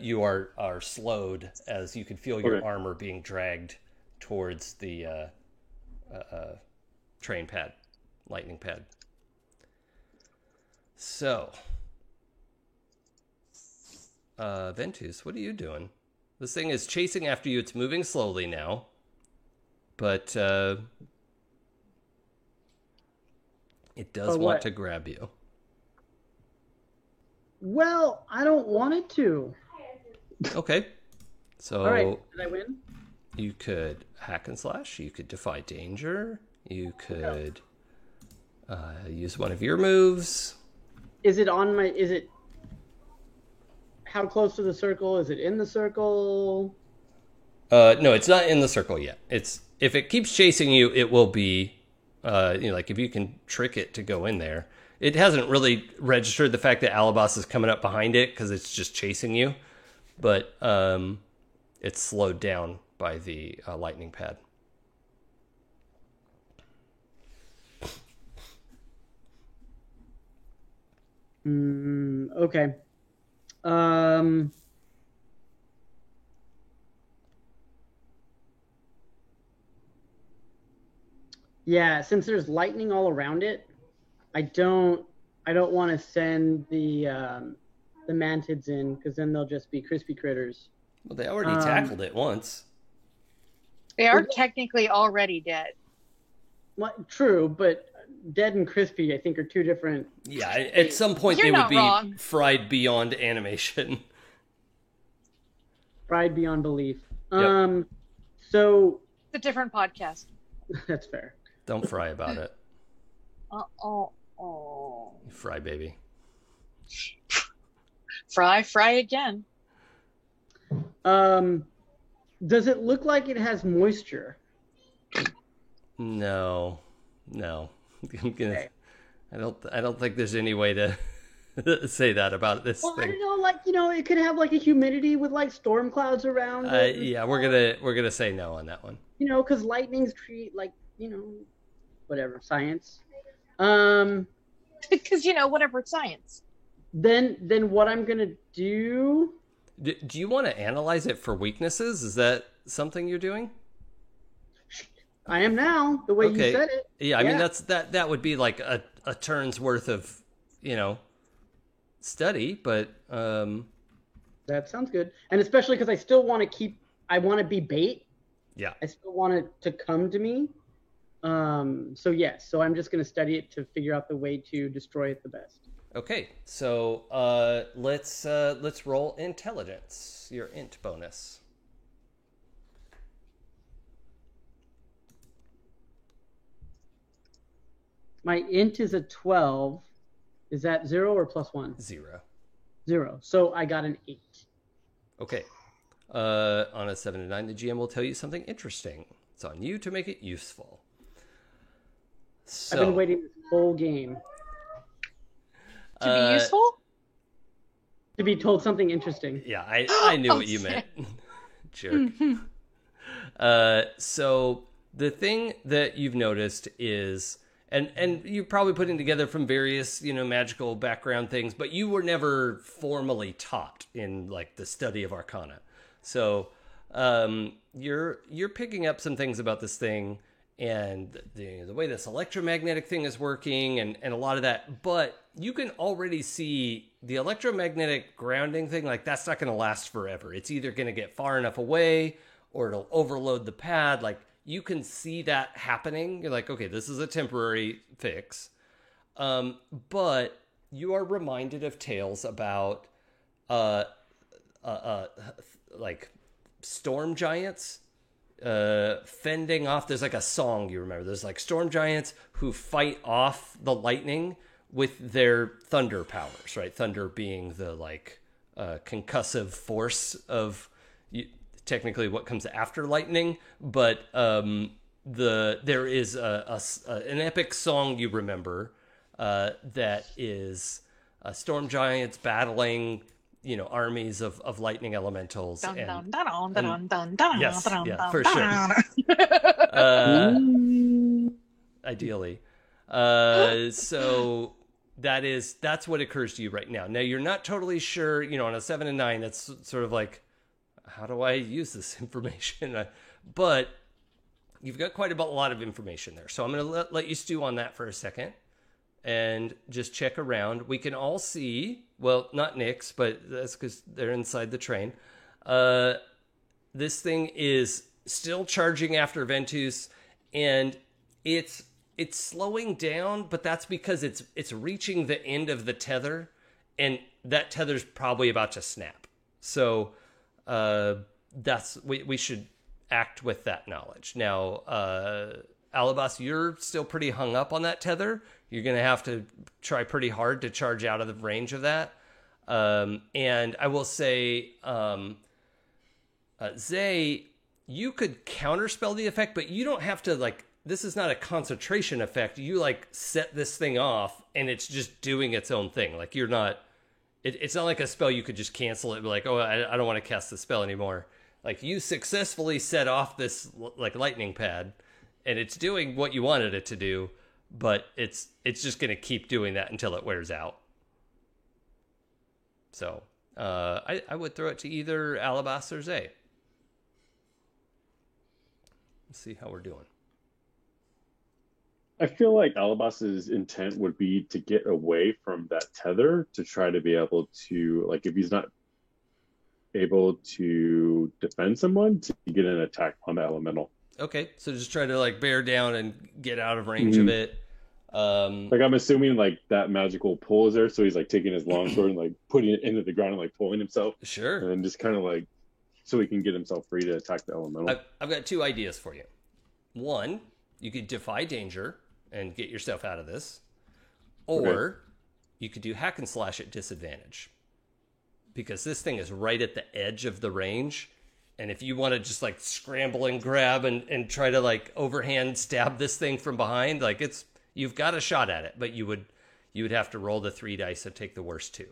you are slowed as you can feel your Okay. armor being dragged towards the train pad, lightning pad. So, Ventus, what are you doing? This thing is chasing after you. It's moving slowly now, but it does For want what? to grab you. Well, I don't want it to. Okay, so All right, did I win? you could hack and slash. You could defy danger. You could use one of your moves. Is it on my? Is it? How close to the circle? Is it in the circle? No, it's not in the circle yet. It's if it keeps chasing you, it will be, like if you can trick it to go in there. It hasn't really registered the fact that Alabas is coming up behind it because it's just chasing you, but it's slowed down by the lightning pad. Okay. Yeah, since there's lightning all around it, I don't want to send the mantids in because then they'll just be crispy critters. Well, they already tackled it once. They are technically already dead. Well, true, but dead and crispy, I think, are two different. Yeah, at some point You're they would not be wrong. fried beyond animation. Fried beyond belief. Yep. So It's a different podcast. that's fair. Don't fry about it, Oh. you fry baby. Fry again. Does it look like it has moisture? No. I'm gonna, Okay. I don't think there's any way to say that about this Well, I thing. don't know, like, it could have like a humidity with like storm clouds around it. Yeah, we're gonna say no on that one. Because lightning's treat like, whatever, science. Because, whatever, it's science. Then what I'm gonna do? Do you want to analyze it for weaknesses? Is that something you're doing? I am now, the way Okay. you said it. Yeah, I mean that would be like a turn's worth of study, but That sounds good. And especially because I still want to I want to be bait. yeah. I still want it to come to me. So yes, so I'm just going to study it to figure out the way to destroy it the best. Okay, so let's roll intelligence. Your int bonus. My int is a 12. Is that 0 or +1? 0. 0. So I got an 8. Okay. On a 7 to 9, the GM will tell you something interesting. It's on you to make it useful. So, I've been waiting this whole game To be useful? to be told something interesting. Yeah, I knew what you Okay. meant. Jerk. So the thing that you've noticed is, and you're probably putting together from various, magical background things, but you were never formally taught in like the study of Arcana. So you're picking up some things about this thing and the way this electromagnetic thing is working and a lot of that. But you can already see the electromagnetic grounding thing, like that's not going to last forever. It's either going to get far enough away or it'll overload the pad. Like you can see that happening. You're like, okay, this is a temporary fix. But you are reminded of tales about like storm giants fending off. There's like a song you remember. There's like storm giants who fight off the lightning with their thunder powers, right? Thunder being the like concussive force of technically what comes after lightning, but there is an epic song you remember that is storm giants battling armies of lightning elementals. Dun, And dun, dun, dun, dun, dun, yes, dun, yeah, dun, for dun. ideally. So that's what occurs to you right now. Now you're not totally sure, on a 7 and 9, it's sort of like, how do I use this information? But you've got quite a lot of information there. So I'm going to let you stew on that for a second and just check around. We can all see, well, not Nyx, but that's because they're inside the train. This thing is still charging after Ventus, and it's slowing down, but that's because it's reaching the end of the tether, and that tether's probably about to snap. So we should act with that knowledge. Now, Alabas, you're still pretty hung up on that tether. You're going to have to try pretty hard to charge out of the range of that. And I will say, Zay, you could counterspell the effect, but you don't have to, like, this is not a concentration effect. You, like, set this thing off, and it's just doing its own thing. Like, you're not... It's not like a spell you could just cancel it and be like, oh, I don't want to cast the spell anymore. Like, you successfully set off this, like, lightning pad, and it's doing what you wanted it to do, but it's just going to keep doing that until it wears out. So, I would throw it to either Alabas or Zay. Let's see how we're doing. I feel like Alabas's intent would be to get away from that tether to try to be able to, like, if he's not able to defend someone, to get an attack on the elemental. Okay, so just try to, like, bear down and get out of range of it. Like, I'm assuming, like, that magical pull is there, so he's, like, taking his longsword and, like, putting it into the ground and, like, pulling himself. Sure. And then just kind of, like, so he can get himself free to attack the elemental. I've got two ideas for you. One, you could defy danger and get yourself out of this. Or you could do hack and slash at disadvantage. Because this thing is right at the edge of the range. And if you want to just, like, scramble and grab and try to, like, overhand stab this thing from behind, like, you've got a shot at it, but you would have to roll the 3 dice and take the worst 2.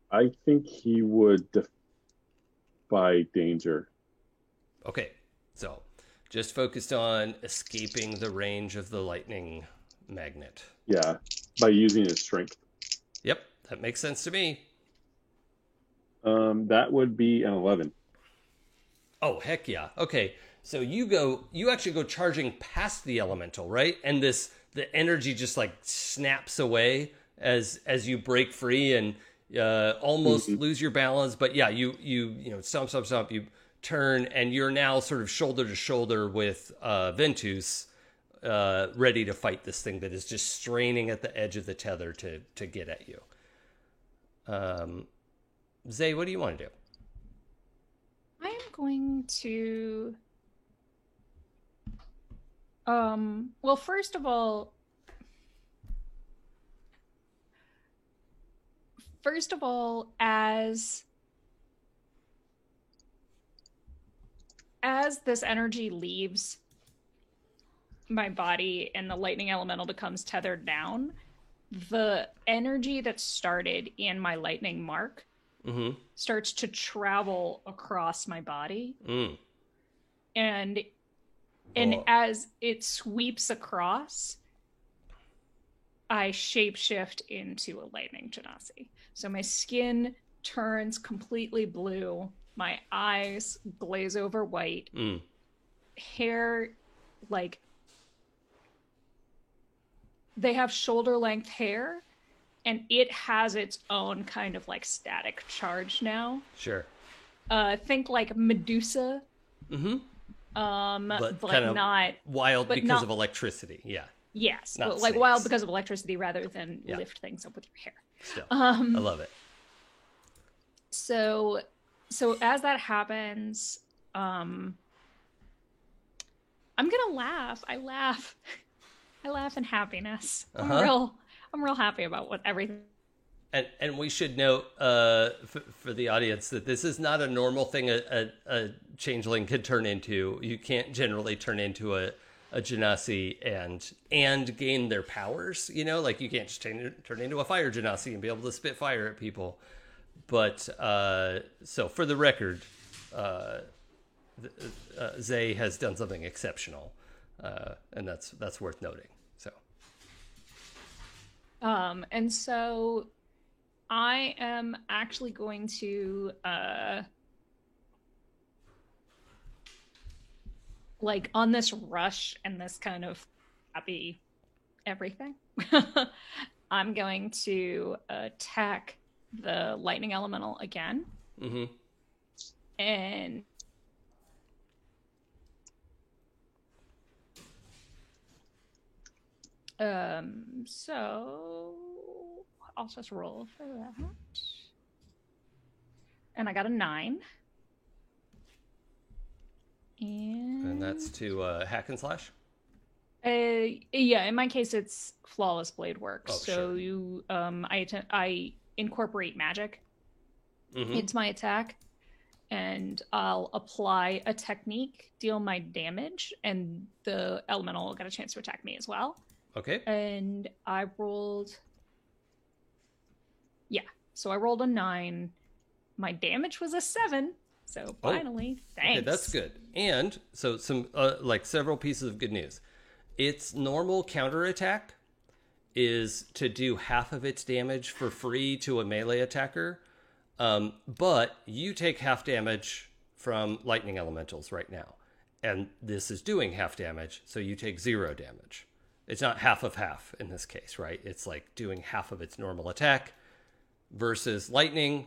I think he would defy danger. Okay, so just focused on escaping the range of the lightning magnet. Yeah, by using his strength. Yep, that makes sense to me. That would be an 11. Oh, heck yeah. Okay, so you actually go charging past the elemental, right? And the energy just, like, snaps away as you break free and almost lose your balance. But yeah, you stomp, you turn, and you're now sort of shoulder to shoulder with Ventus, ready to fight this thing that is just straining at the edge of the tether to get at you. Zay, what do you want to do? I am going to well, first of all, as as this energy leaves my body and the lightning elemental becomes tethered down, the energy that started in my lightning mark starts to travel across my body. And as it sweeps across, I shapeshift into a lightning genasi. So my skin turns completely blue, my eyes glaze over white, hair, like, they have shoulder length hair, and it has its own kind of like static charge now. Sure. Think like Medusa. But kind of not wild because of electricity. Yeah. Yes, not but like snakes. wild because of electricity rather than lift things up with your hair. Still, I love it. So as that happens, I'm gonna laugh. I laugh in happiness. I'm real happy about everything. And we should note for the audience that this is not a normal thing a changeling could turn into. You can't generally turn into a genasi and gain their powers. You know, like you can't just turn into a fire genasi and be able to spit fire at people. But so for the record, Zay has done something exceptional, and that's worth noting. So, and so I am actually going to like on this rush and this kind of happy everything. I'm going to attack the lightning elemental again. And so I'll just roll for that. And I got a 9. and that's to hack and slash. Yeah, in my case it's flawless blade work. Oh, so sure. you I incorporate magic into my attack, and I'll apply a technique, deal my damage, and the elemental will get a chance to attack me as well. Okay. And I rolled so I rolled a 9. My damage was a 7. So finally, thanks. Okay, that's good. And so some like several pieces of good news. Its normal counterattack is to do half of its damage for free to a melee attacker. But you take half damage from lightning elementals right now. And this is doing half damage, so you take 0 damage. It's not half of half in this case, right? It's like doing half of its normal attack versus lightning.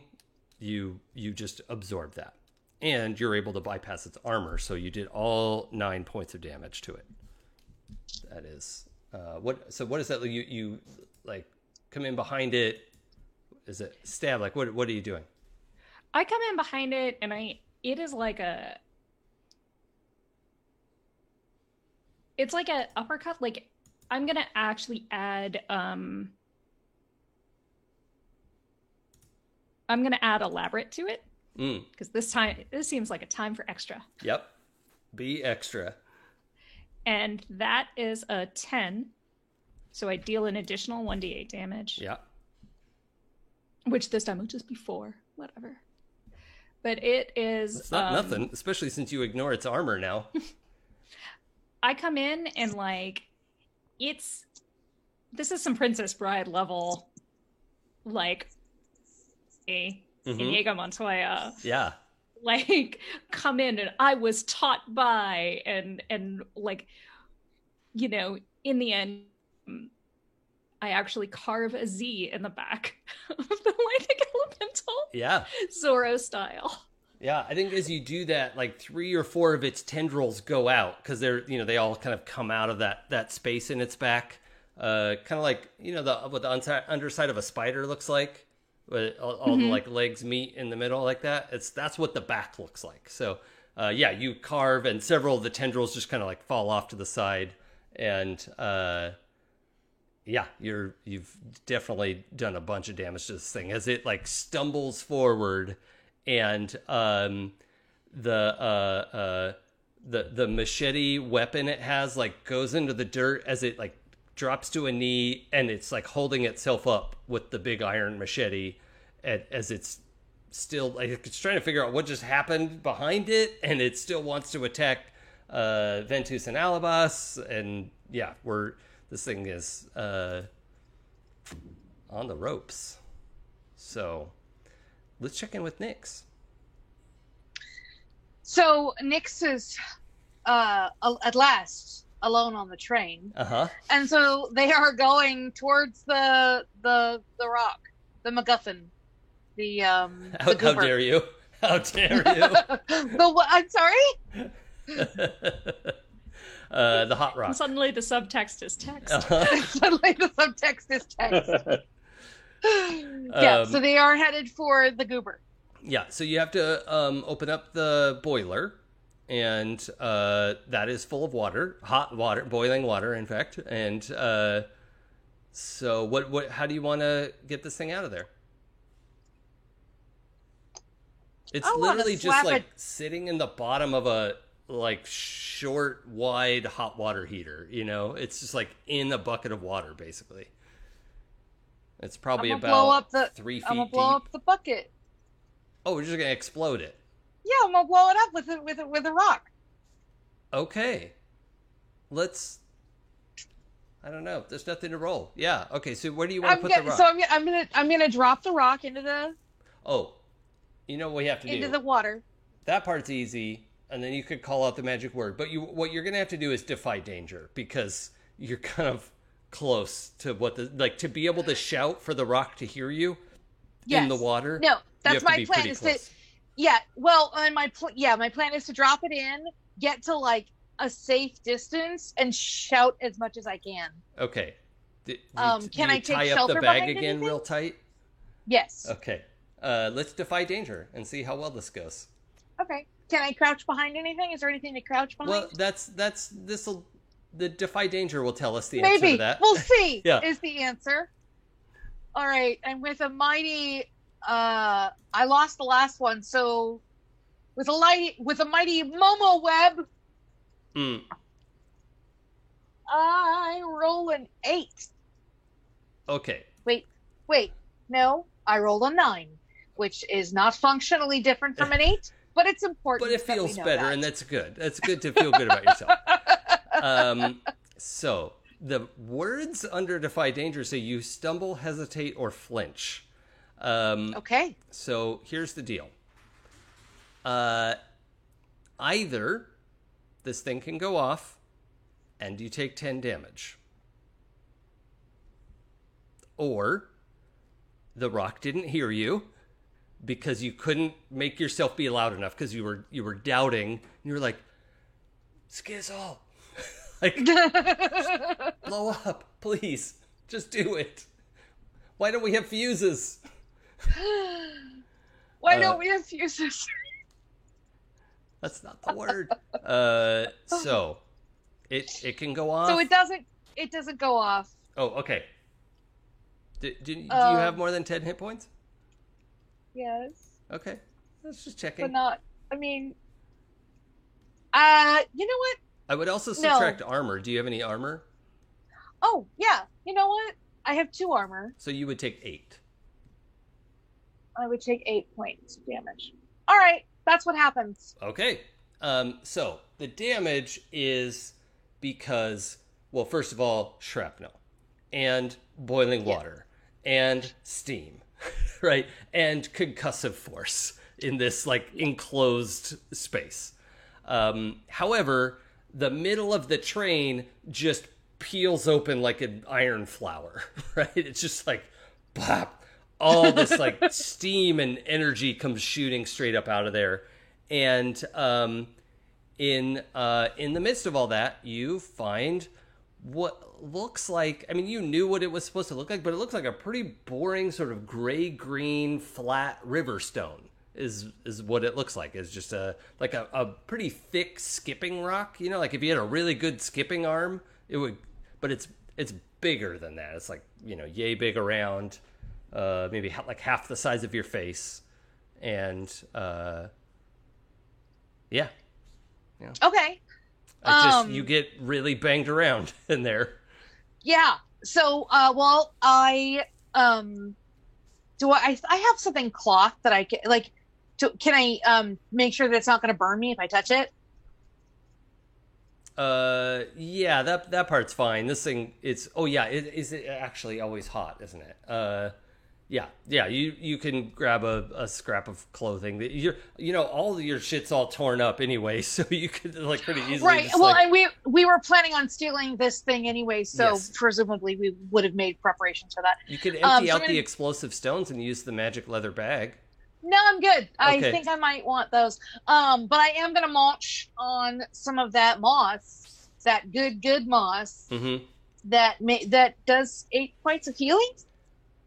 You just absorb that. And you're able to bypass its armor, so you did all 9 points of damage to it. That is what is that? You like come in behind it? Is it stab? Like what are you doing? I come in behind it, and it is like it's like a uppercut. Like I'm gonna actually add I'm gonna add elaborate to it because this seems like a time for extra. Yep, be extra. And that is a 10. So I deal an additional 1d8 damage. Yeah. Which this time will just be 4. Whatever. But it is... It's not nothing, especially since you ignore its armor now. I come in and like... This is some Princess Bride level... Like... Inigo Montoya. Yeah. Like come in and I was taught by and like, you know, in the end I actually carve a Z in the back of the lightning elemental. Yeah. Zorro style. Yeah, I think as you do that, like 3 or 4 of its tendrils go out because they all kind of come out of that space in its back. Kind of like, what the underside of a spider looks like. But all the like legs meet in the middle like that. That's what the back looks like. So you carve and several of the tendrils just kind of like fall off to the side, and you've definitely done a bunch of damage to this thing as it like stumbles forward, and the the machete weapon it has like goes into the dirt as it like drops to a knee, and it's like holding itself up with the big iron machete as it's still like it's trying to figure out what just happened behind it, and it still wants to attack Ventus and Alabas. And yeah, this thing is on the ropes. So let's check in with Nyx. So Nyx is at last alone on the train, and so they are going towards the rock, the MacGuffin, the how dare you? How dare you? I'm sorry. The hot rock. Suddenly the subtext is text. Suddenly the subtext is text. Yeah, so they are headed for the goober. Yeah, so you have to open up the boiler, and that is full of water, hot water, boiling water, in fact. And so what? How do you want to get this thing out of there? It's literally just like sitting in the bottom of a like short, wide hot water heater. You know, it's just like in a bucket of water, basically. It's probably about 3 feet deep. I'm gonna blow up the bucket. Oh, we're just gonna explode it. Yeah, I'm gonna blow it up with a rock. Okay. I don't know. There's nothing to roll. Yeah. Okay. So where do you want to put the rock? So I'm gonna drop the rock into the. Oh, you know what we have to do? Into the water. That part's easy, and then you could call out the magic word. But what you're gonna have to do is defy danger, because you're kind of close to to be able to shout for the rock to hear you in the water. No, that's my plan. My plan is to drop it in, get to like a safe distance, and shout as much as I can. Okay. Can I tie take up the shelter bag behind again anything? real tight? Yes. Okay. Let's defy danger and see how well this goes. Okay. Can I crouch behind anything? Is there anything to crouch behind? Well, the defy danger will tell us the answer to that. We'll see. Yeah. Is the answer. All right. And with a mighty, I lost the last one. So with a mighty Momo web, I roll an 8. Okay. Wait. No, I rolled a 9, which is not functionally different from an 8, but it's important. But it feels better, and that's good. That's good to feel good about yourself. So the words under defy danger say you stumble, hesitate, or flinch. Okay. So here's the deal. Either this thing can go off and you take 10 damage, or the rock didn't hear you because you couldn't make yourself be loud enough because you were doubting, and you were like, Skizzle, like, blow up, please, just do it. Why don't we have fuses? Why don't we have fuses? That's not the word. So it can go off. So it doesn't go off. Oh, okay. Do you have more than 10 hit points? Yes. Okay. Let's just checking. But not, I mean, you know what? I would also subtract armor. Do you have any armor? Oh, yeah. You know what? I have 2 armor. So you would take 8. I would take 8 points damage. All right. That's what happens. Okay. So the damage is because, well, first of all, shrapnel and boiling water and steam, right? And concussive force in this like enclosed space. However, the middle of the train just peels open like an iron flower, right? It's just like, bop. All this like steam and energy comes shooting straight up out of there. And in the midst of all that, you find what looks like, I mean, you knew what it was supposed to look like, but it looks like a pretty boring sort of gray-green flat river stone is what it looks like. It's just a pretty thick skipping rock, you know, like if you had a really good skipping arm, it would, but it's bigger than that. It's like, you know, yay big around, maybe like half the size of your face. And yeah, Okay. You get really banged around in there. Yeah. So, well, I have something cloth that I can like. Can I make sure that it's not going to burn me if I touch it? Yeah, that part's fine. This thing, it's is it actually always hot, isn't it? Yeah. You can grab a scrap of clothing that all of your shit's all torn up anyway, so you could like pretty easily. Right. Well, and we were planning on stealing this thing anyway, so Yes. Presumably we would have made preparations for that. You could empty out so the explosive stones and use the magic leather bag. No, I'm good. I Okay. think I might want those. But I am gonna munch on some of that moss, that good moss Mm-hmm. that does 8 points of healing.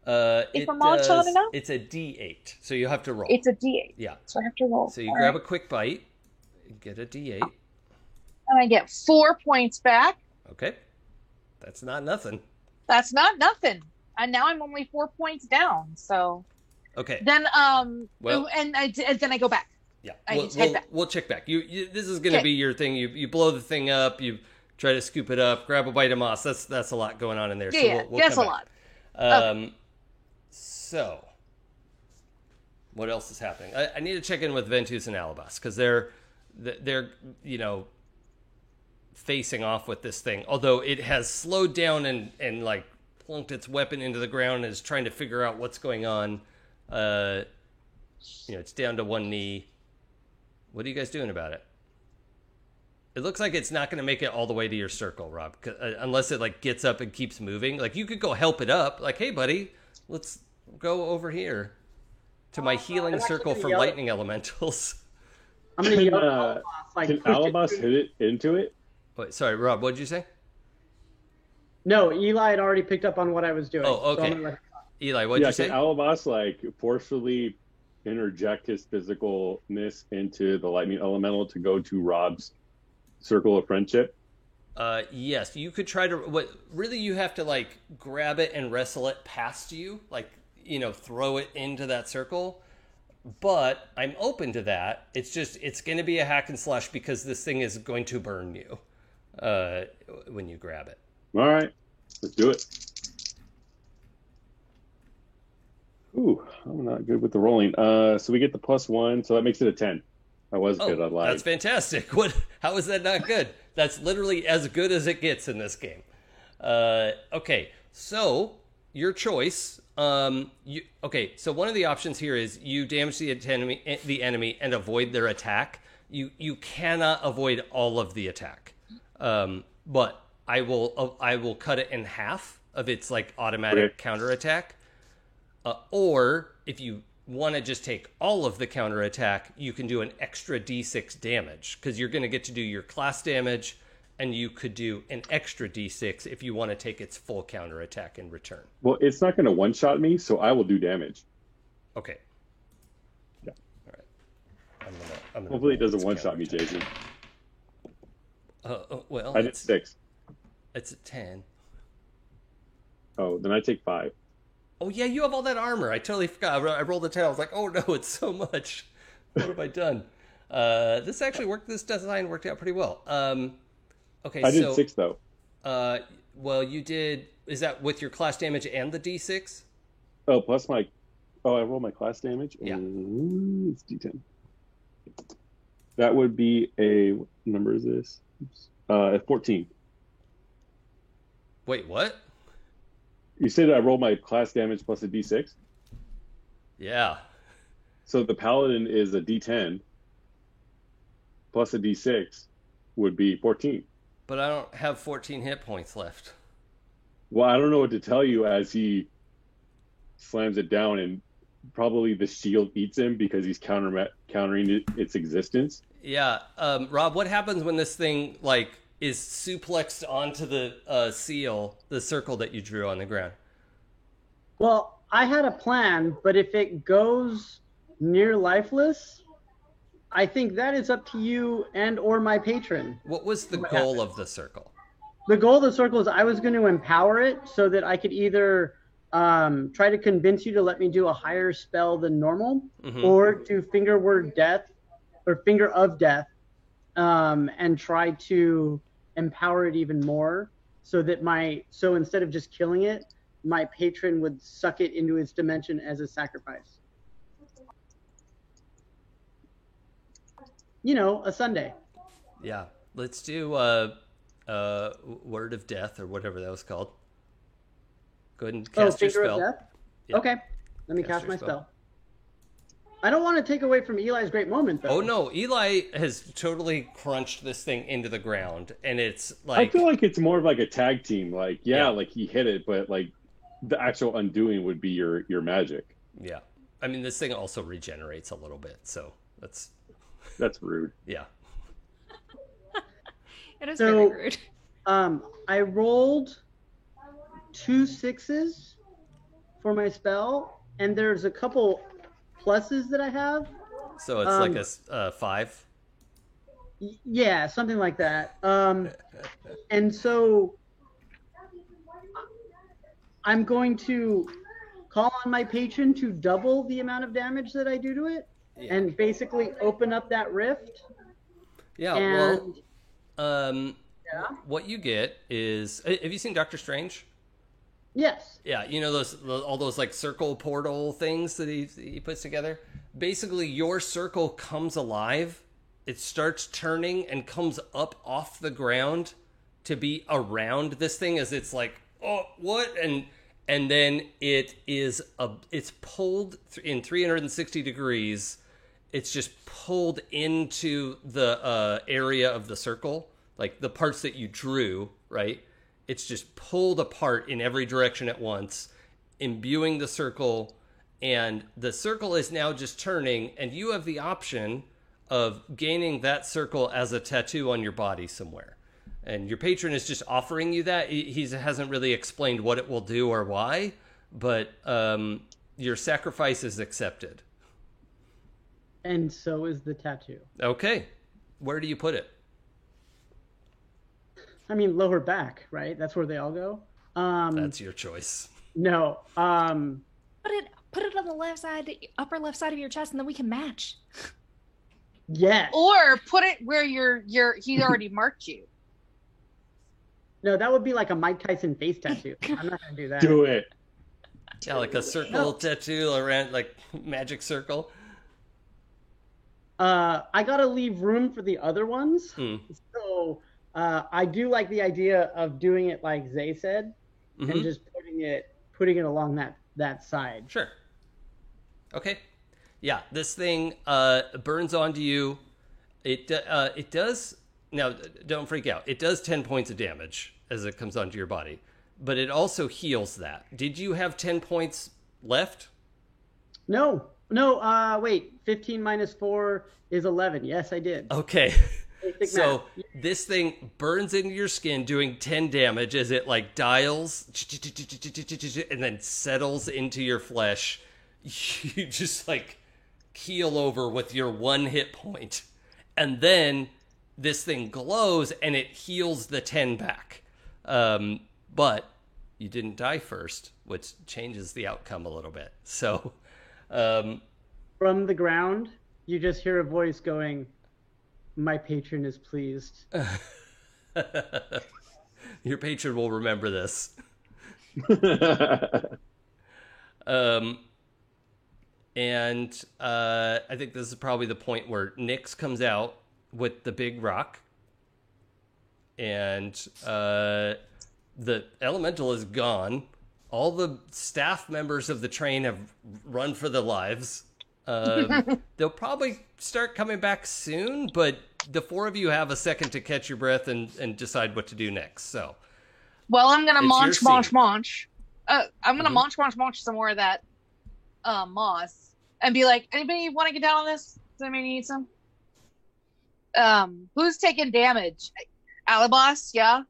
If I'm on it enough? It's a D8, so you have to roll. It's a D8, Yeah. so I have to roll. So you All grab right. a quick bite, get a D8. And I get 4 points back. Okay. That's not nothing. That's not nothing. And now I'm only 4 points down. So Okay. then, Well- and then I go back. Yeah, I we'll, just head we'll, back. we'll check back. You this is going to Okay. be your thing. You blow the thing up. You try to scoop it up. Grab a bite of moss. That's a lot going on in there. Yeah, We'll that's come a back. lot. So, what else is happening? I need to check in with Ventus and Alabas because they're facing off with this thing. Although it has slowed down and like plunked its weapon into the ground and is trying to figure out what's going on. It's down to one knee. What are you guys doing about it? It looks like it's not going to make it all the way to your circle, Rob, unless it like gets up and keeps moving. Like you could go help it up. Like, hey, buddy, let's go over here to my healing I'm actually circle gonna from yell- lightning elementals. I'm gonna Can, yell uh, like Can push it Alabas to- hit it into it? Wait, sorry, Rob, what did you say? No, Eli had already picked up on what I was doing. Oh, so I'm okay. gonna let- Eli, what did you say? Can Alabas like forcefully interject his physicalness into the lightning elemental to go to Rob's circle of friendship? Yes, you could try to. What really you have to like grab it and wrestle it past you, like throw it into that circle. But I'm open to that. It's going to be a hack and slash because this thing is going to burn you when you grab it. All right, let's do it. Ooh, I'm not good with the rolling. So we get the +1, so that makes it a 10. I was good. I lied. That's fantastic. What? How is that not good? That's literally as good as it gets in this game. Okay, so your choice. So one of the options here is you damage the enemy and avoid their attack. You cannot avoid all of the attack, but I will cut it in half of its like automatic counterattack. Or if you want to just take all of the counterattack, you can do an extra d6 damage because you're going to get to do your class damage, and you could do an extra d6 if you want to take its full counterattack in return. Well, it's not going to one-shot me, so I will do damage. Okay. Yeah. All right. I'm gonna Hopefully it roll doesn't its one-shot me, counterattack. Jason. Well, I did 6. it's a 10. Oh, then I take 5. Oh, yeah, you have all that armor. I totally forgot. I rolled a 10. I was like, oh, no, it's so much. What have I done? This actually worked. This design worked out pretty well. Okay, I did so 6, though. well, you did. Is that with your class damage and the d6? Oh, plus my... Oh, I roll my class damage? Yeah. It's D10. That would be a... What number is this? 14. Wait, what? You said I roll my class damage plus a D6? Yeah. So the paladin is a D10 plus a D6 would be 14. But I don't have 14 hit points left. Well, I don't know what to tell you as he slams it down, and probably the shield eats him because he's countering its existence. Yeah. Rob, what happens when this thing like is suplexed onto the seal, the circle that you drew on the ground? Well, I had a plan, but if it goes near lifeless, I think that is up to you and or my patron. What was the What goal happened? of the circle? The goal of the circle is I was going to empower it so that I could either try to convince you to let me do a higher spell than normal, Mhm. or do finger of death, and try to empower it even more, so that instead of just killing it, my patron would suck it into its dimension as a sacrifice. A Sunday. Yeah. Let's do Word of Death or whatever that was called. Go ahead and cast your Finger spell. of Death? Yeah. Okay. Let me Cast cast your my spell. spell. I don't want to take away from Eli's great moment, though. Oh no, Eli has totally crunched this thing into the ground, and it's I like feel like it's more of like a tag team. Like, Yeah. like he hit it, but like the actual undoing would be your magic. yeah. I mean, this thing also regenerates a little bit, so that's rude. yeah. It is So- very rude. I rolled 2 6s for my spell, and there's a couple pluses that I have. So it's like a 5. Yeah, something like that. And so I'm going to call on my patron to double the amount of damage that I do to it, and basically open up that rift. Yeah. And Well, yeah, what you get is, have you seen Doctor Strange? yes. Yeah, you know all those like circle portal things that he puts together. Basically, your circle comes alive. It starts turning and comes up off the ground to be around this thing as it's like, oh, what? And then it's pulled in 360 degrees. It's just pulled into the area of the circle, like the parts that you drew, right? It's just pulled apart in every direction at once, imbuing the circle, and the circle is now just turning, and you have the option of gaining that circle as a tattoo on your body somewhere. And your patron is just offering you that. He hasn't really explained what it will do or why, but your sacrifice is accepted. And so is the tattoo. Okay. Where do you put it? I mean, lower back, right? That's where they all go. That's your choice. No. Put it on the left side, upper left side of your chest, and then we can match. Yes. Or put it where he's already marked you. No, that would be like a Mike Tyson face tattoo. I'm not going to do that. Do it. Yeah, like a circle tattoo around, like magic circle. I got to leave room for the other ones. Hmm. So I do like the idea of doing it like Zay said, Mhm. and just putting it along that side. Sure. Okay. Yeah, this thing burns onto you. It does. Now, don't freak out. It does 10 points of damage as it comes onto your body, but it also heals that. Did you have 10 points left? No. Wait. 15 minus 4 is 11. Yes, I did. Okay. Basic So math. this thing burns into your skin, doing 10 damage as it like dials and then settles into your flesh. You just like keel over with your 1 hit point, and then this thing glows and it heals the 10 back. But you didn't die first, which changes the outcome a little bit. So From the ground, you just hear a voice going, "My patron is pleased." your patron will remember this. And I think this is probably the point where Nyx comes out with the big rock, and the elemental is gone. All the staff members of the train have run for their lives. They'll probably start coming back soon, but the 4 of you have a second to catch your breath and decide what to do next. So, Well, I'm gonna It's your munch. I'm gonna Mhm. munch some more of that moss and be like, anybody want to get down on this? Does anybody need some? Who's taking damage? Alabas, yeah.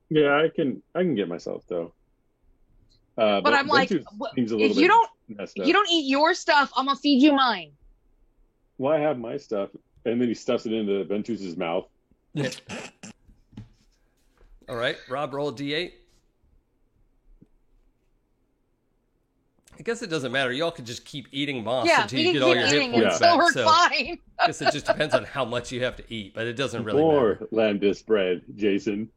Yeah, I can get myself though. But I'm like, Ventus wh- seems a little if bit you don't messed if up. you don't eat your stuff, I'm gonna feed you mine. Well, I have my stuff, and then he stuffs it into Ventus's mouth. all right, Rob, roll a d8. I guess it doesn't matter. Y'all could just keep eating moss Yeah, until we you can get all keep your hit eating points until back. we're So fine. I guess it just depends on how much you have to eat, but it doesn't really More matter. lambda bread, Jason.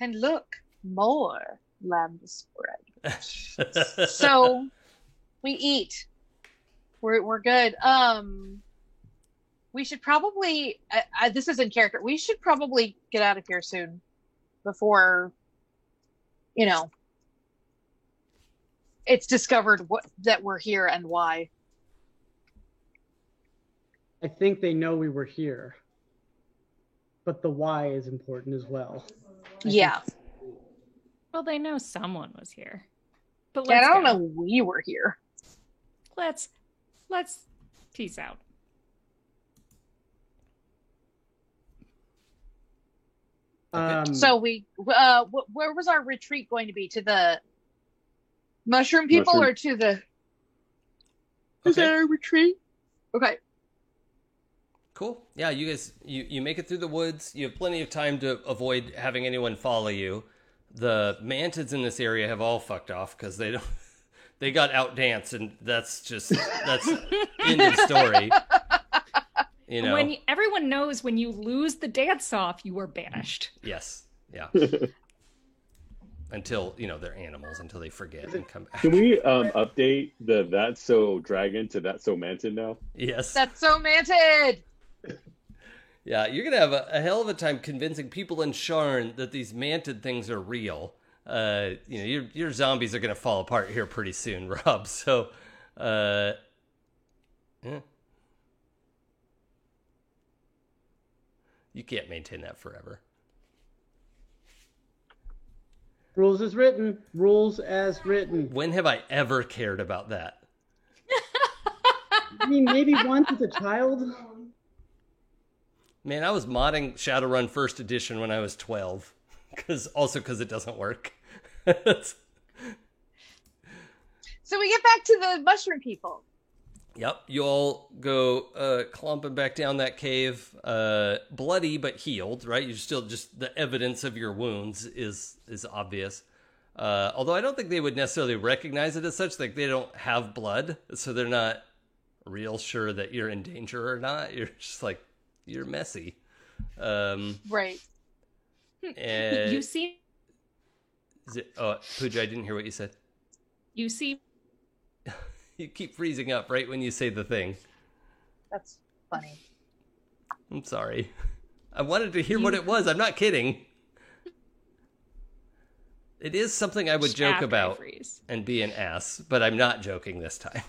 And look, more lambda spread. So we eat. We're good. We should probably. This is in character. We should probably get out of here soon, before, it's discovered that we're here and why. I think they know we were here, but the why is important as well. Yeah. Well, they know someone was here. But Yeah, let's I don't go. know we were here. Let's peace out. So we, where was our retreat going to be? To the mushroom people Mushroom. or to the? Is Okay. that our retreat? Okay. Cool. Yeah, you guys, you make it through the woods. You have plenty of time to avoid having anyone follow you. The mantids in this area have all fucked off because they got outdanced, and that's end of story. You know. Everyone knows when you lose the dance off, you are banished. Yes. Yeah. Until they're animals, until they forget and come back. Can we update the That's So Dragon to That's So Mantid now? Yes. That's so mantid. Yeah, you're gonna have a hell of a time convincing people in Sharn that these mantid things are real. Your zombies are gonna fall apart here pretty soon, Rob. So, yeah. You can't maintain that forever. Rules as written. Rules as written. When have I ever cared about that? I mean, maybe once as a child. Man, I was modding Shadowrun First Edition when I was 12. Because it doesn't work. So we get back to the mushroom people. Yep, you all go clumping back down that cave, bloody but healed, right? You're still just the evidence of your wounds is obvious. Although I don't think they would necessarily recognize it as such. Like, they don't have blood, so they're not real sure that you're in danger or not. You're just like, you're messy. Right. And You seem Pooja, I didn't hear what you said. you seem You keep freezing up right when you say the thing. That's funny. I'm sorry. I wanted to hear what it was. I'm not kidding. It is something I would joke after I about freeze. and be an ass, but I'm not joking this time.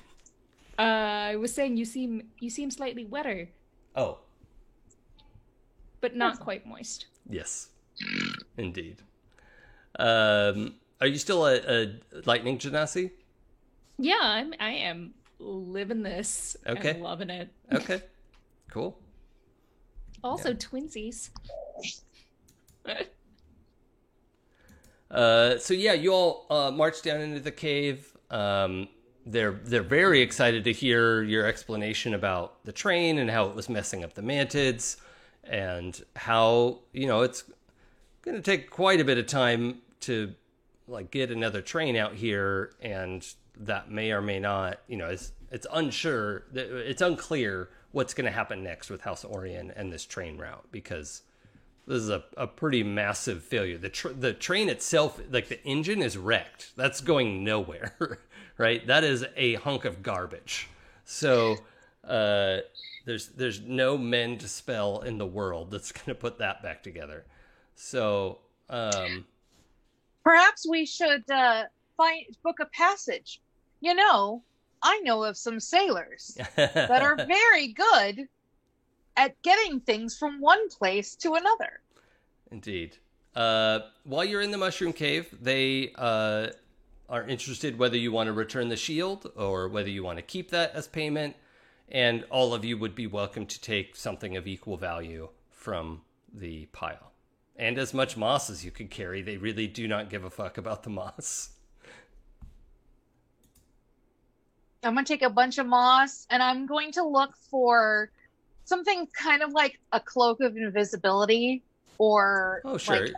I was saying you seem slightly wetter, Oh, but not quite moist. yes. Indeed. Are you still a lightning genasi? Yeah, I am living this Okay. and loving it. Okay. Cool. Also, twinsies. So yeah, you all march down into the cave. They're very excited to hear your explanation about the train and how it was messing up the mantids, and how it's going to take quite a bit of time to get another train out here, and that may or may not. It's unclear what's going to happen next with House Orion and this train route, because this is a pretty massive failure. The train itself, the engine is wrecked. That's going nowhere, right? That is a hunk of garbage. So there's no mend spell in the world that's going to put that back together. So Perhaps we should book a passage. I know of some sailors that are very good at getting things from one place to another. Indeed. While you're in the Mushroom Cave, they are interested whether you want to return the shield or whether you want to keep that as payment, and all of you would be welcome to take something of equal value from the pile. And as much moss as you could carry. They really do not give a fuck about the moss. I'm going to take a bunch of moss, and I'm going to look for something kind of like a cloak of invisibility, or Oh, sure. like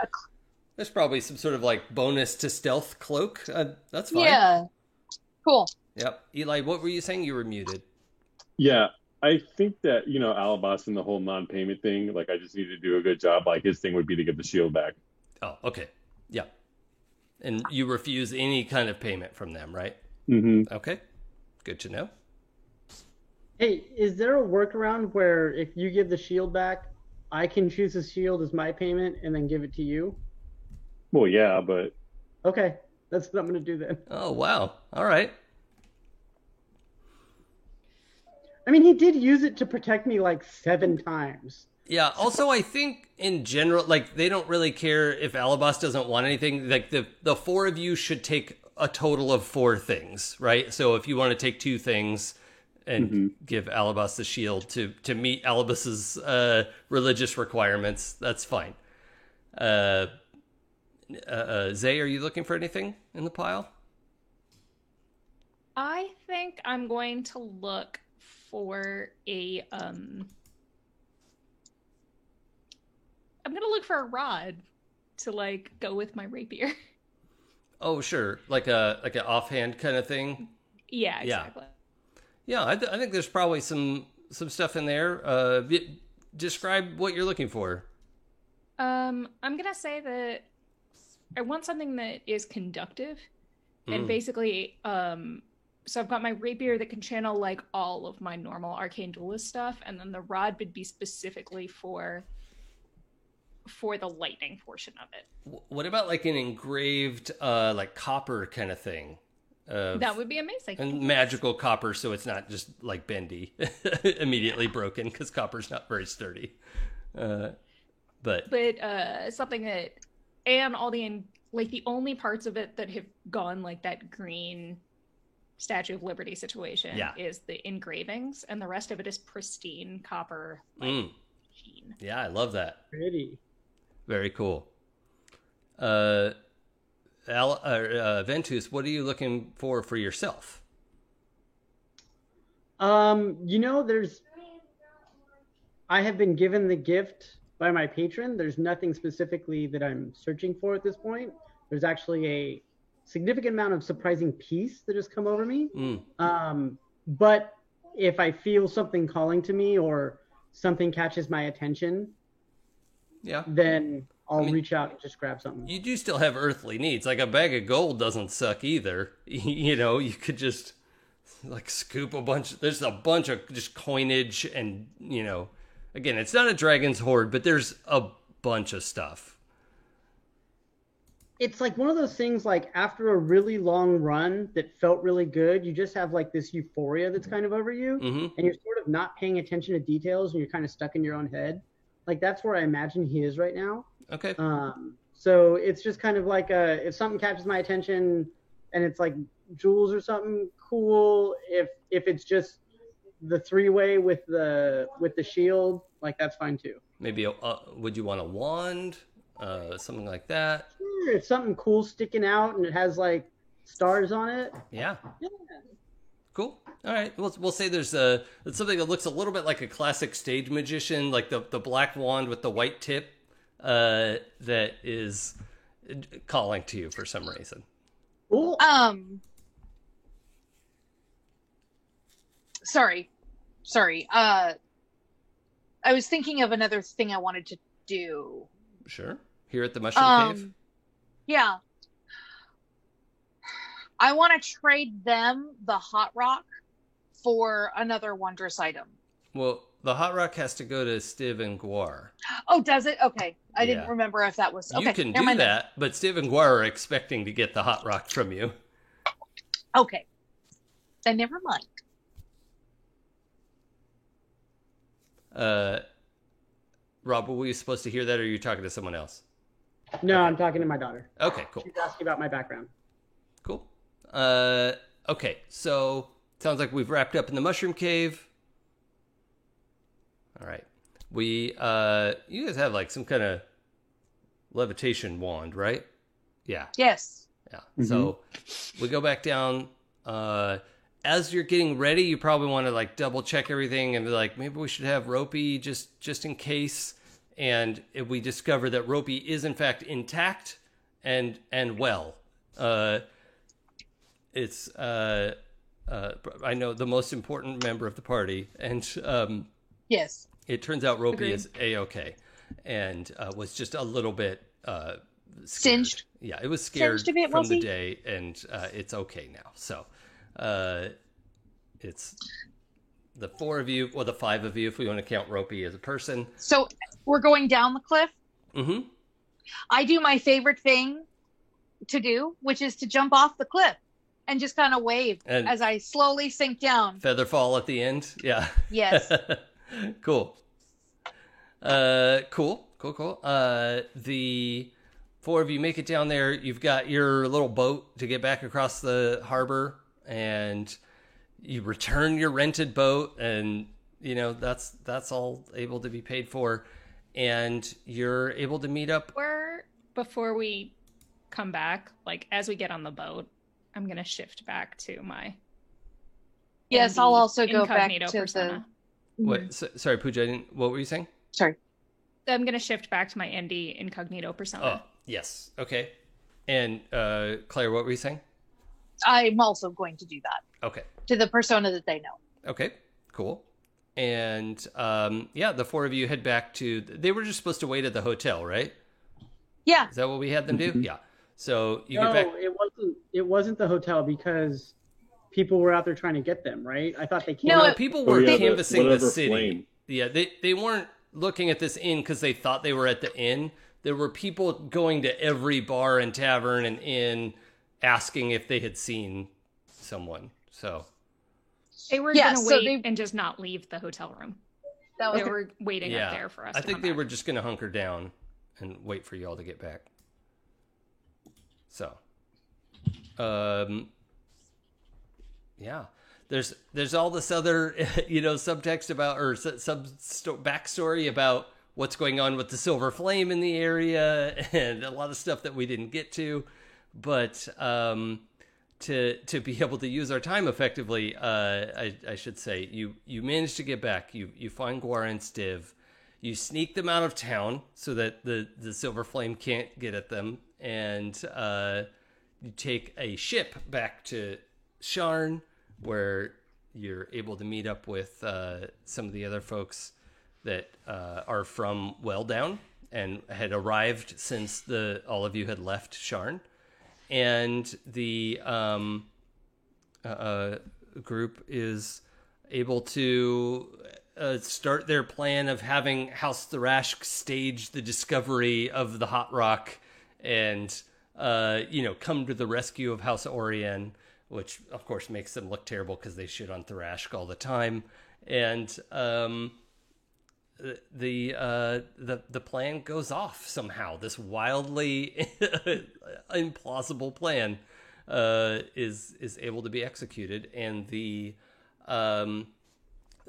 There's probably some sort of bonus to stealth cloak. That's fine. yeah. Cool. Yep. Eli, what were you saying? You were muted. Yeah, I think that, Alabas and the whole non-payment thing, like, I just need to do a good job. Like, his thing would be to get the shield back. Oh, okay. Yeah. And you refuse any kind of payment from them, right? Mm-hmm. Okay. Good to know. Hey, is there a workaround where if you give the shield back, I can choose the shield as my payment and then give it to you? Well, yeah, but Okay, that's what I'm going to do then. Oh, wow. All right. I mean, he did use it to protect me like 7 times. Yeah. Also, I think in general, like, they don't really care if Alabas doesn't want anything. Like, the 4 of you should take a total of 4 things, right? So if you want to take 2 things and give Alabas the shield to meet Alabas's religious requirements, that's fine. Zay, are you looking for anything in the pile? I think I'm going to look for a I'm gonna look for a rod to like go with my rapier. Oh, sure. Like an offhand kind of thing. Yeah, exactly. Yeah, I think there's probably some stuff in there. Describe what you're looking for. I'm gonna say that I want something that is conductive, and basically, so I've got my rapier that can channel like all of my normal arcane duelist stuff, and then the rod would be specifically for the lightning portion of it. What about like an engraved, like copper kind of thing? That would be amazing. And magical copper, so it's not just like bendy, immediately broken, because copper's not very sturdy. But Something that, and all the like the only parts of it that have gone like that green Statue of Liberty situation is the engravings, and the rest of it is pristine copper sheen. Yeah, I love that. Pretty. Very cool. Ventus, what are you looking for yourself? I have been given the gift by my patron. There's nothing specifically that I'm searching for at this point. There's actually a significant amount of surprising peace that has come over me. But if I feel something calling to me or something catches my attention, then I'll reach out and just grab something. You do still have earthly needs. Like a bag of gold doesn't suck either. You could just like scoop a bunch. There's a bunch of just coinage and, again, it's not a dragon's hoard, but there's a bunch of stuff. It's like one of those things, like after a really long run that felt really good, you just have like this euphoria that's kind of over you, and you're sort of not paying attention to details, and you're kind of stuck in your own head. Like that's where I imagine he is right now. Okay. So it's just kind of like if something catches my attention, and it's like jewels or something cool. If it's just the 3-way with the shield, like that's fine too. Maybe would you want a wand? Something like that. Sure, if something cool sticking out and it has like stars on it. Yeah. Cool. All right. We'll say there's something that looks a little bit like a classic stage magician, like the black wand with the white tip, that is calling to you for some reason. Cool. Sorry. I was thinking of another thing I wanted to do. Sure. Here at the Mushroom Cave? Yeah. I want to trade them the hot rock for another wondrous item. Well, the hot rock has to go to Stiv and Guar. Oh, does it? Okay. I didn't remember if that was... Okay, you can do that, but Stiv and Guar are expecting to get the hot rock from you. Okay. Then never mind. Rob, were you supposed to hear that, or are you talking to someone else? No, I'm talking to my daughter. Okay, cool. She's asking about my background. Cool. Okay, so sounds like we've wrapped up in the Mushroom Cave. All right. You guys have like some kind of levitation wand, right? Yeah. Yes. Yeah. So we go back down. As you're getting ready, you probably want to like double check everything and be like, maybe we should have Ropey just in case. And if we discover that Ropey is in fact intact and well, it's I know the most important member of the party, and Yes. it turns out Ropey Agreed. is A-okay, and was just a little bit scared. Singed. Yeah, it was scared Singed a bit, from was the he? day, and it's okay now. So it's the 4 of you, or the 5 of you, if we want to count Ropey as a person. So we're going down the cliff. Mm-hmm. I do my favorite thing to do, which is to jump off the cliff and just kind of wave And- as I slowly sink down. Feather fall at the end. Yeah. Yes. Cool. Cool. The 4 of you make it down there. You've got your little boat to get back across the harbor, and you return your rented boat, and that's all able to be paid for, and you're able to meet up. Before we come back, like as we get on the boat, I'm gonna shift back to my Yes, ND I'll also go back incognito to persona. What? Sorry, Pooja. What were you saying? Sorry. I'm gonna shift back to my ND incognito persona. Oh, yes. Okay. And Claire, what were you saying? I'm also going to do that Okay. to the persona that they know. Okay, cool. And the 4 of you head back to. They were just supposed to wait at the hotel, right? Yeah. Is that what we had them do? Mhm. Yeah. So you No, get back. it wasn't the hotel because people were out there trying to get them, right? I thought they came. No, Well, it- people Oh, were yeah, canvassing the whatever city. flame. Yeah, they weren't looking at this inn because they thought they were at the inn. There were people going to every bar and tavern and inn asking if they had seen someone. So They were Yeah, gonna so wait they- and just not leave the hotel room. That was They were waiting yeah, up there for us. I to think come they back. were just going to hunker down and wait for y'all to get back. So, yeah, there's all this other subtext about, or backstory about what's going on with the Silver Flame in the area, and a lot of stuff that we didn't get to, but to be able to use our time effectively, I should say, you manage to get back. You find Guar and Stiv. You sneak them out of town so that the Silver Flame can't get at them, and you take a ship back to Sharn, where you're able to meet up with some of the other folks that are from Welldown and had arrived since all of you had left Sharn. And the group is able to start their plan of having House Thrashk stage the discovery of the Hot Rock, and come to the rescue of House Orien, which of course makes them look terrible because they shit on Thrashk all the time. And the plan goes off somehow. This wildly implausible plan is able to be executed, and the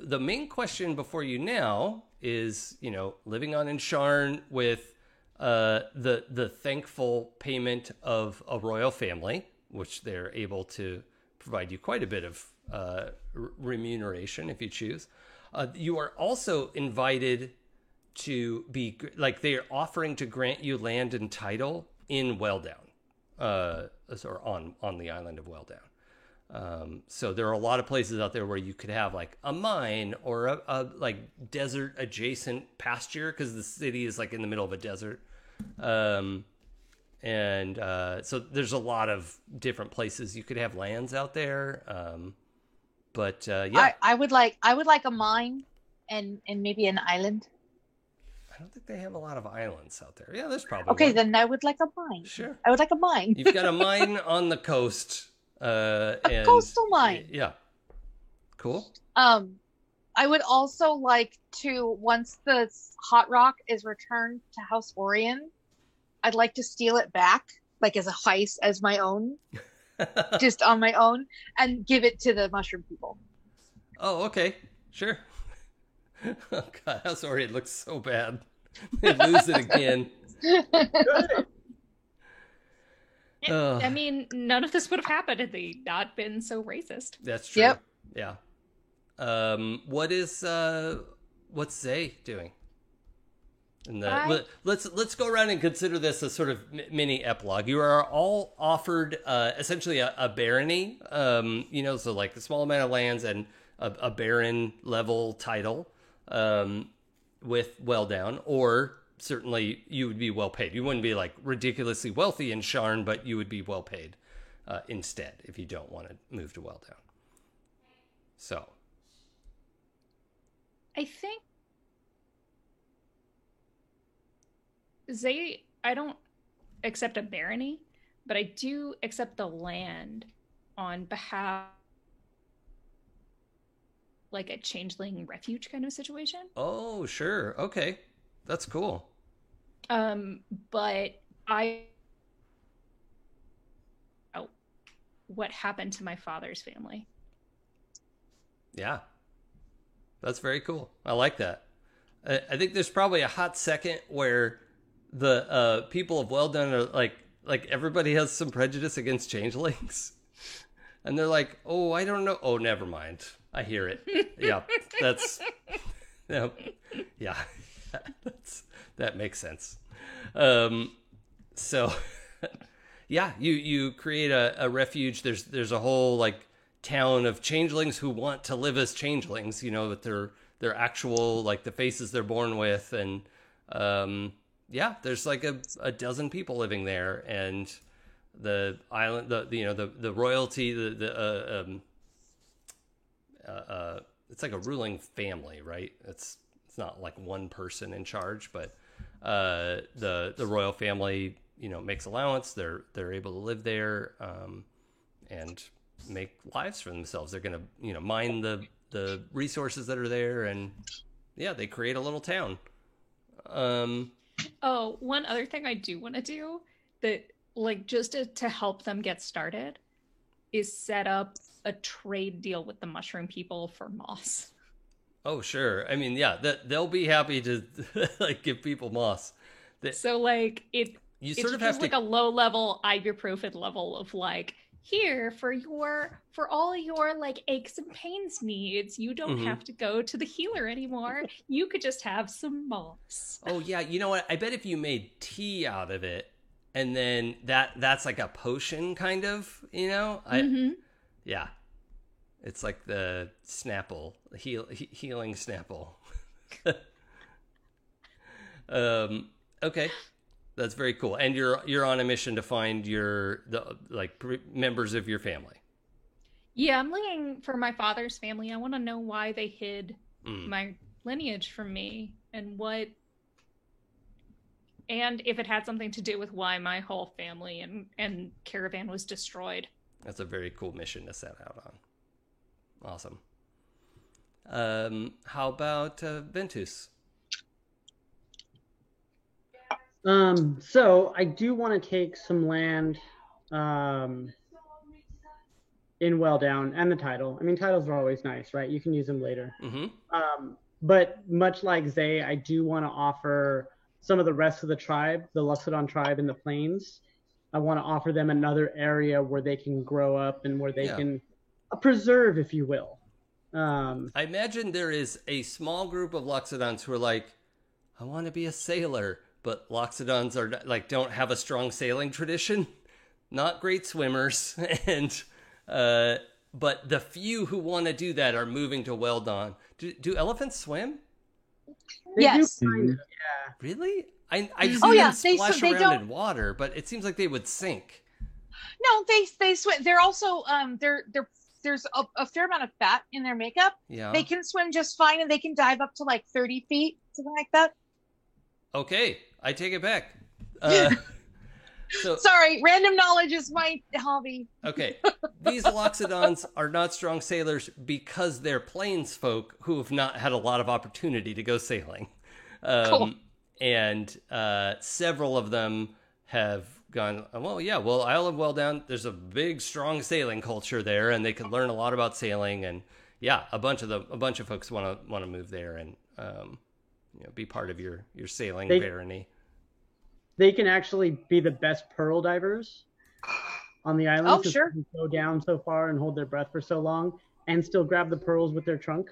main question before you now is, living on in Sharn with the thankful payment of a royal family, which they're able to provide you quite a bit of remuneration if you choose. You are also invited to be, like, they are offering to grant you land and title in Welldown, or on the island of Welldown. So there are a lot of places out there where you could have like a mine or a like desert adjacent pasture, because the city is like in the middle of a desert. So there's a lot of different places you could have lands out there. Yeah, I would like a mine and maybe an island. I don't think they have a lot of islands out there. Yeah, there's probably Okay, one. then I would like a mine. Sure. I would like a mine. You've got a mine on the coast. A coastal mine. Yeah. Cool. I would also like to, once the Hot Rock is returned to House Orien, I'd like to steal it back, like as a heist, as my own, just on my own, and give it to the mushroom people. Oh, okay. Sure. Oh, God, House Orien looks so bad. They lose it again. Ugh. I mean, none of this would have happened had they not been so racist. That's true. Yep. Yeah. What's Zay doing? And I- let's go around and consider this a sort of mini epilogue. You are all offered essentially a barony, so like a small amount of lands and a baron level title with well down, or certainly you would be well paid. You wouldn't be like ridiculously wealthy in Sharn, but you would be well paid instead if you don't want to move to well down. So I think I don't accept a barony, but I do accept the land on behalf like a changeling refuge kind of situation. oh sure, okay, that's cool. But what happened to my father's family? Yeah, that's very cool. I like that. I think there's probably a hot second where the people of Well Done are like everybody has some prejudice against changelings, and they're like, oh, I don't know. Oh, never mind. I hear it. Yeah, that's yeah, that makes sense. So yeah, you create a refuge. There's a whole like town of changelings who want to live as changelings, with their actual like the faces they're born with, and yeah, there's like a dozen people living there, and the island, the royalty, it's like a ruling family, right? It's not like one person in charge, but the royal family, makes allowance. They're able to live there and make lives for themselves. They're gonna mine the resources that are there, and yeah, they create a little town. Oh, one other thing I do want to do that, like, just to help them get started, is set up a trade deal with the mushroom people for moss. Oh sure, I mean, yeah, they'll be happy to like give people moss. So like You it's sort of just have like to. a low level ibuprofen level of like, here for all your like aches and pains needs, you don't have to go to the healer anymore. You could just have some moss. Oh yeah, you know what? I bet if you made tea out of it, and then that's like a potion kind of, yeah, it's like the Snapple, healing Snapple. Okay. That's very cool. And you're on a mission to find members of your family. Yeah, I'm looking for my father's family. I want to know why they hid my lineage from me, and if it had something to do with why my whole family and caravan was destroyed. That's a very cool mission to set out on. Awesome. How about Ventus? So I do want to take some land in Well Down and the title. I mean, titles are always nice, right? You can use them later. Mm-hmm. But much like Zay, I do want to offer some of the rest of the tribe, the Luxodon tribe in the plains. I want to offer them another area where they can grow up and where they can preserve, if you will. I imagine there is a small group of Loxodons who are like, I want to be a sailor. But Loxodons are like don't have a strong sailing tradition, not great swimmers, and but the few who want to do that are moving to Well Dawn. Do elephants swim? They Yes. do kind of, yeah. Really? I've seen Oh, yeah, them they splash they around don't- in water, but it seems like they would sink. No, they swim. They're also there's a fair amount of fat in their makeup. Yeah. They can swim just fine, and they can dive up to like 30 feet, something like that. Okay, I take it back. So Sorry, random knowledge is my hobby. okay, these Loxodons are not strong sailors because they're plains folk who have not had a lot of opportunity to go sailing. Cool. And several of them have gone, well, Isle of Well Down, there's a big, strong sailing culture there, and they can learn a lot about sailing. And yeah, a bunch of folks want to move there and be part of your sailing barony. They can actually be the best pearl divers on the island. Oh, sure. They can go down so far and hold their breath for so long and still grab the pearls with their trunk.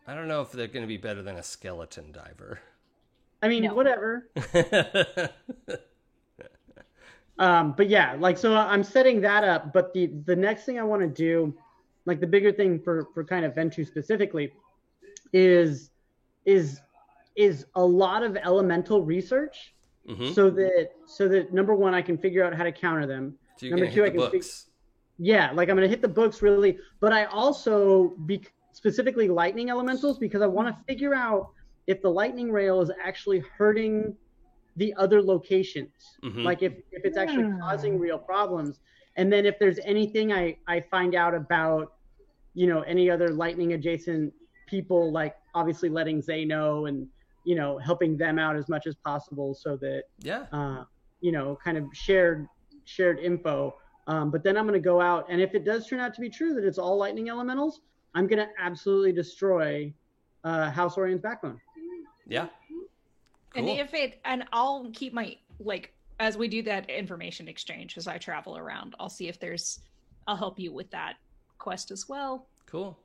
I don't know if they're going to be better than a skeleton diver. I mean, No. whatever. But yeah, like, so I'm setting that up. But the next thing I want to do, like the bigger thing for kind of Ventu specifically, is a lot of elemental research, Mhm. so that number one, I can figure out how to counter them. So you're Number gonna two, hit I the can books. Yeah, like I'm gonna hit the books really, but I also specifically lightning elementals, because I want to figure out if the lightning rail is actually hurting the other locations, Mhm. like if it's actually causing real problems, and then if there's anything I find out about, any other lightning adjacent people, like obviously letting Zay know, and helping them out as much as possible, so that Yeah. kind of shared info. But then I'm going to go out, and if it does turn out to be true that it's all lightning elementals, I'm going to absolutely destroy House Orion's backbone. Yeah. And Cool. and I'll keep my, like, as we do that information exchange as I travel around, I'll see if I'll help you with that quest as well. Cool.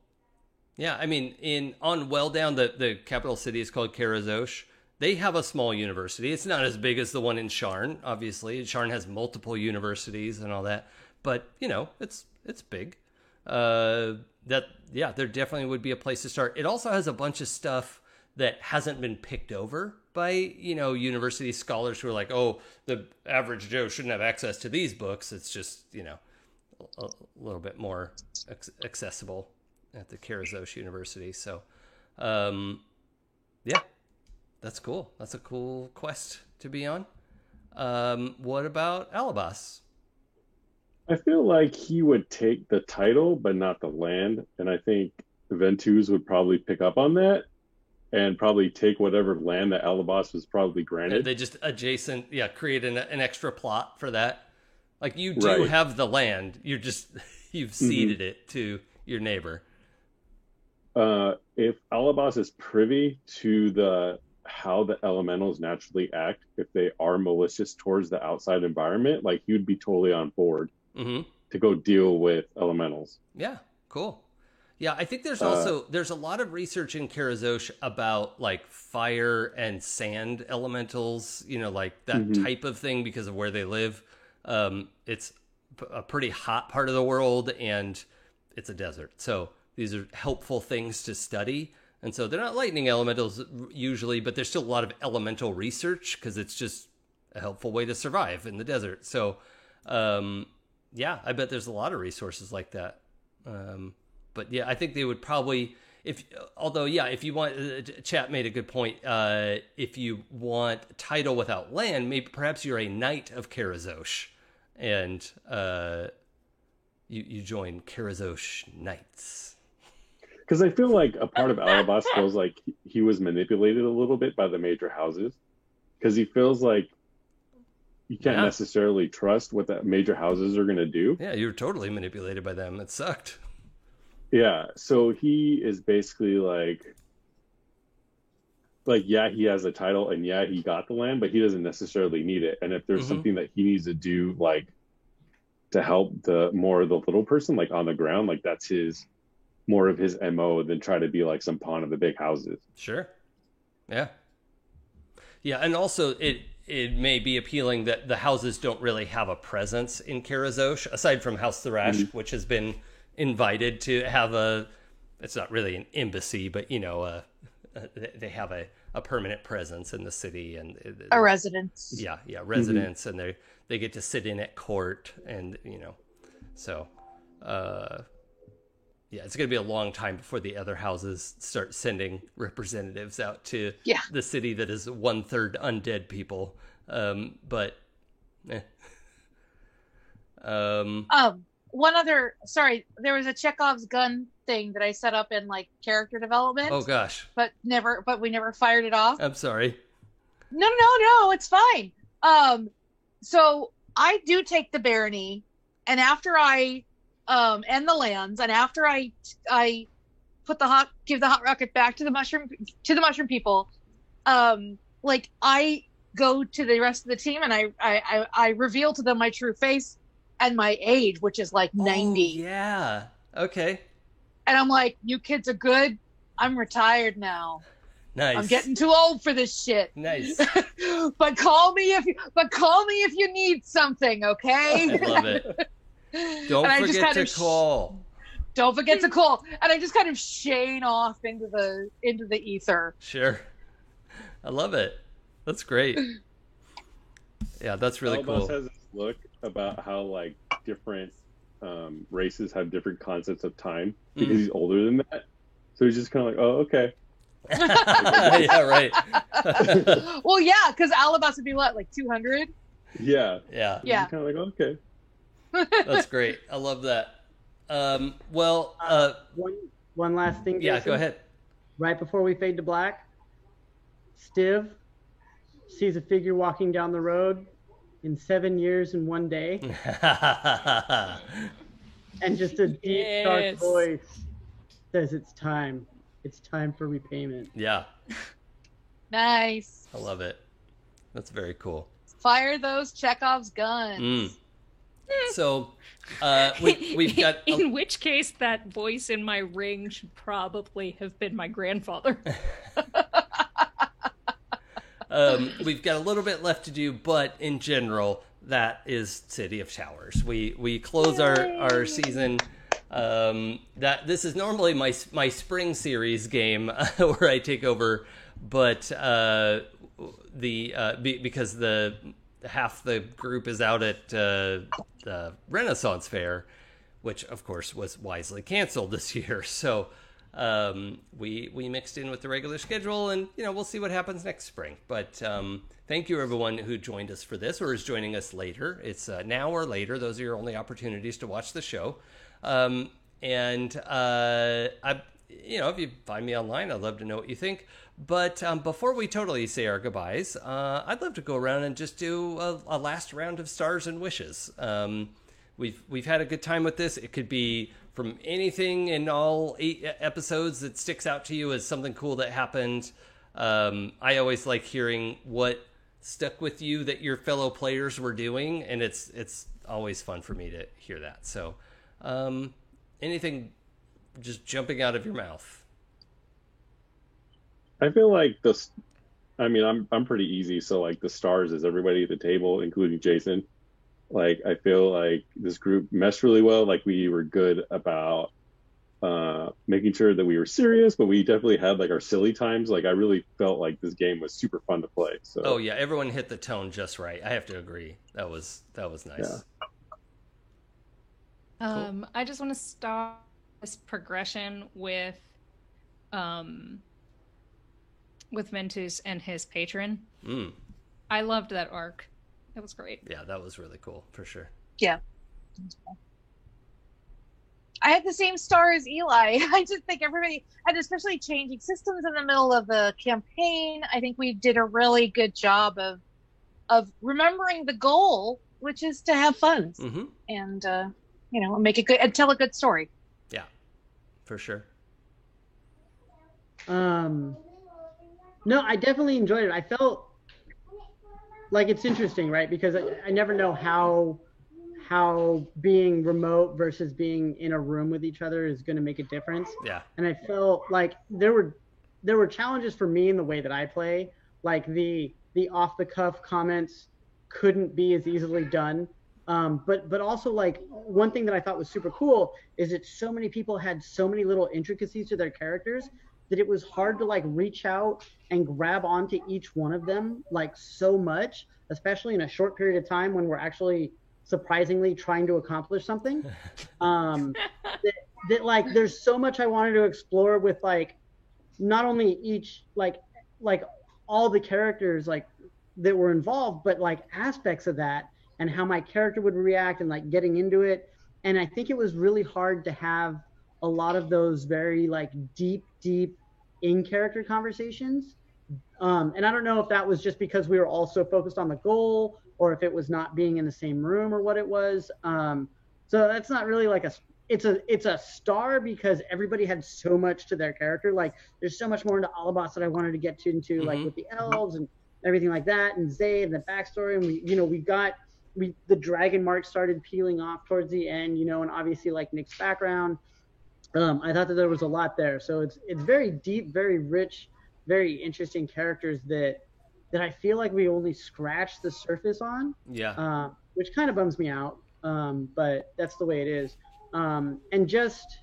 Yeah, I mean, on Welldown, the capital city is called Karazosh. They have a small university. It's not as big as the one in Sharn, obviously. Sharn has multiple universities and all that, but it's big. There definitely would be a place to start. It also has a bunch of stuff that hasn't been picked over by university scholars who are like, oh, the average Joe shouldn't have access to these books. It's just a little bit more accessible at the Karazosh University. So, yeah, that's cool. That's a cool quest to be on. What about Alabas? I feel like he would take the title, but not the land. And I think Ventus would probably pick up on that and probably take whatever land that Alabas was probably granted. They just create an extra plot for that. Like, you do Right. have the land. You've ceded it to your neighbor. If Alabas is privy to how the elementals naturally act, if they are malicious towards the outside environment, like, he would be totally on board to go deal with elementals. Yeah, cool. Yeah, I think there's a lot of research in Karazosh about like fire and sand elementals, like that type of thing because of where they live. It's a pretty hot part of the world and it's a desert. So these are helpful things to study. And so they're not lightning elementals usually, but there's still a lot of elemental research because it's just a helpful way to survive in the desert. So, yeah, I bet there's a lot of resources like that. But yeah, I think they would probably, if you want, chat made a good point. If you want title without land, maybe perhaps you're a knight of Karazosh, and you join Karazosh Knights. Because I feel like a part of Alabas feels like he was manipulated a little bit by the major houses, because he feels like you can't necessarily trust what the major houses are going to do. Yeah, you were totally manipulated by them. It sucked. Yeah, so he is basically like, yeah, he has a title and yeah, he got the land, but he doesn't necessarily need it. And if there's something that he needs to do, like, to help the little person, like on the ground, like, that's more of his MO than try to be like some pawn of the big houses. Sure. Yeah. Yeah, and also it may be appealing that the houses don't really have a presence in Karazosh, aside from House Thrash, which has been invited to have it's not really an embassy, but they have a permanent presence in the city and A residence. Yeah, residents, and they get to sit in at court, and so yeah, it's going to be a long time before the other houses start sending representatives out to the city that is 1/3 undead people. One other, sorry, there was a Chekhov's gun thing that I set up in like character development. Oh gosh. But we never fired it off. I'm sorry. No, it's fine. So I do take the barony, and after I and the lands, and after I give the hot rocket back to the mushroom people, like, I go to the rest of the team and I reveal to them my true face and my age, which is like 90. Oh, yeah. Okay. And I'm like, you kids are good. I'm retired now. Nice. I'm getting too old for this shit. Nice. But call me if you need something, okay? I love it. Don't And I just forget kind to of call. Don't forget to call. And I just kind of shane off into the ether. Sure. I love it. That's great. Yeah, that's really Alabas cool. has this look about how like different races have different concepts of time because he's older than that. So he's just kind of like, oh, okay. Yeah, right. Well, yeah, because Alabas would be what, like 200? Yeah. Yeah, Yeah. Kind of like, okay. that's great. I love that. One last thing. Yeah, Jason. go ahead. Right before we fade to black, Stiv sees a figure walking down the road in 7 years and 1 day, and just a deep, dark Yes. voice says, "It's time. It's time for repayment." Yeah, Nice. I love it. That's very cool. Fire those Chekhov's guns. So we've got In which case, that voice in my ring should probably have been my grandfather. we've got a little bit left to do, but in general, that is City of Towers. We close our season. That this is normally my spring series game where I take over, but because the half the group is out at the Renaissance Fair, which of course was wisely canceled this year. So we mixed in with the regular schedule, and we'll see what happens next spring. But thank you everyone who joined us for this or is joining us later. It's now or later. Those are your only opportunities to watch the show. If you find me online, I'd love to know what you think. But before we totally say our goodbyes, I'd love to go around and just do a last round of stars and wishes. We've had a good time with this. It could be from anything in all 8 episodes that sticks out to you as something cool that happened. I always like hearing what stuck with you that your fellow players were doing, and it's always fun for me to hear that. So anything just jumping out of your mouth. I feel like I'm pretty easy. So like the stars is everybody at the table, including Jason. Like I feel like this group meshed really well. Like we were good about making sure that we were serious, but we definitely had like our silly times. Like I really felt like this game was super fun to play. So oh yeah, everyone hit the tone just right. I have to agree. That was nice. Yeah. I just want to start this progression with Ventus and his patron. I loved that arc. It was great. Yeah, that was really cool for sure. Yeah. I had the same star as Eli. I just think everybody, and especially changing systems in the middle of the campaign, I think we did a really good job of remembering the goal, which is to have fun and make it good and tell a good story. Yeah, for sure. No, I definitely enjoyed it. I felt like it's interesting, right? Because I never know how being remote versus being in a room with each other is going to make a difference. Yeah. And I felt like there were challenges for me in the way that I play. Like the off the cuff comments couldn't be as easily done. But also like one thing that I thought was super cool is that so many people had so many little intricacies to their characters that it was hard to like reach out and grab onto each one of them like so much, especially in a short period of time when we're actually surprisingly trying to accomplish something. That like there's so much I wanted to explore with like not only each like all the characters like that were involved, but like aspects of that and how my character would react and like getting into it. And I think it was really hard to have a lot of those very like deep in character conversations. And I don't know if that was just because we were all so focused on the goal or if it was not being in the same room or what it was. So that's not really like it's a star because everybody had so much to their character. Like there's so much more into Alabas that I wanted to get into like with the elves and everything like that and Zay and the backstory. And the dragon mark started peeling off towards the end, and obviously like Nick's background. I thought that there was a lot there. So it's very deep, very rich, very interesting characters that I feel like we only scratched the surface on. Yeah. Which kind of bums me out. But that's the way it is. And just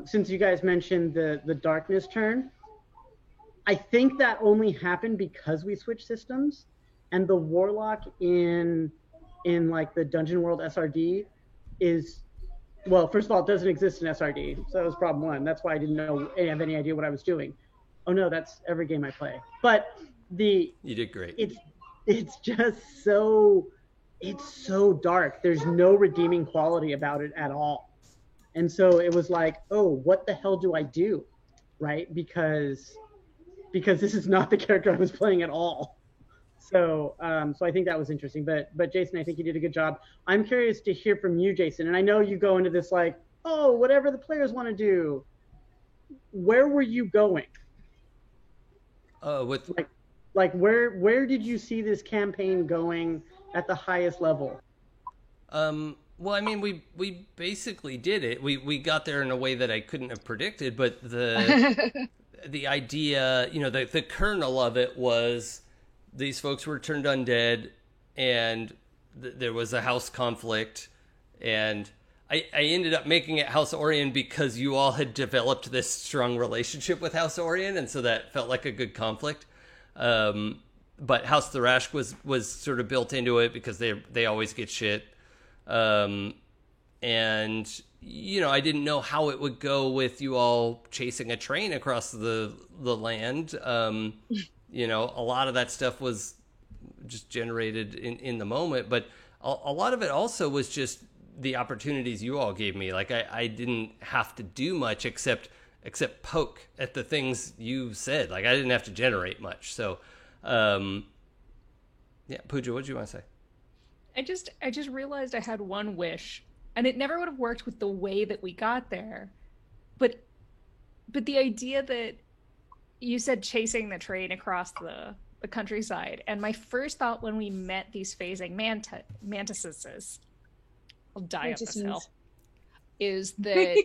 since you guys mentioned the darkness turn, I think that only happened because we switched systems, and the warlock in like the Dungeon World SRD is, well, first of all, it doesn't exist in SRD, so that was problem one. That's why I didn't have any idea what I was doing. Oh no, that's every game I play. But you did great. It's just so dark. There's no redeeming quality about it at all. And so it was like, oh, what the hell do I do? Right? Because this is not the character I was playing at all. So so I think that was interesting. But Jason, I think you did a good job. I'm curious to hear from you, Jason. And I know you go into this like, oh, whatever the players want to do. Where were you going? With like where did you see this campaign going at the highest level? Well, I mean, we basically did it. We got there in a way that I couldn't have predicted, but the idea, the kernel of it was these folks were turned undead, and there was a house conflict, and I ended up making it House Orion because you all had developed this strong relationship with House Orion, and so that felt like a good conflict. But House Thrash was sort of built into it because they always get shit. And I didn't know how it would go with you all chasing a train across the land. A lot of that stuff was just generated in the moment, but a lot of it also was just the opportunities you all gave me. Like I didn't have to do much except poke at the things you said. Like I didn't have to generate much. So, Pooja, what did you want to say? I just realized I had one wish, and it never would have worked with the way that we got there. But the idea that you said chasing the train across the countryside, and my first thought when we met these phasing mantises, I'll die up this hill, is that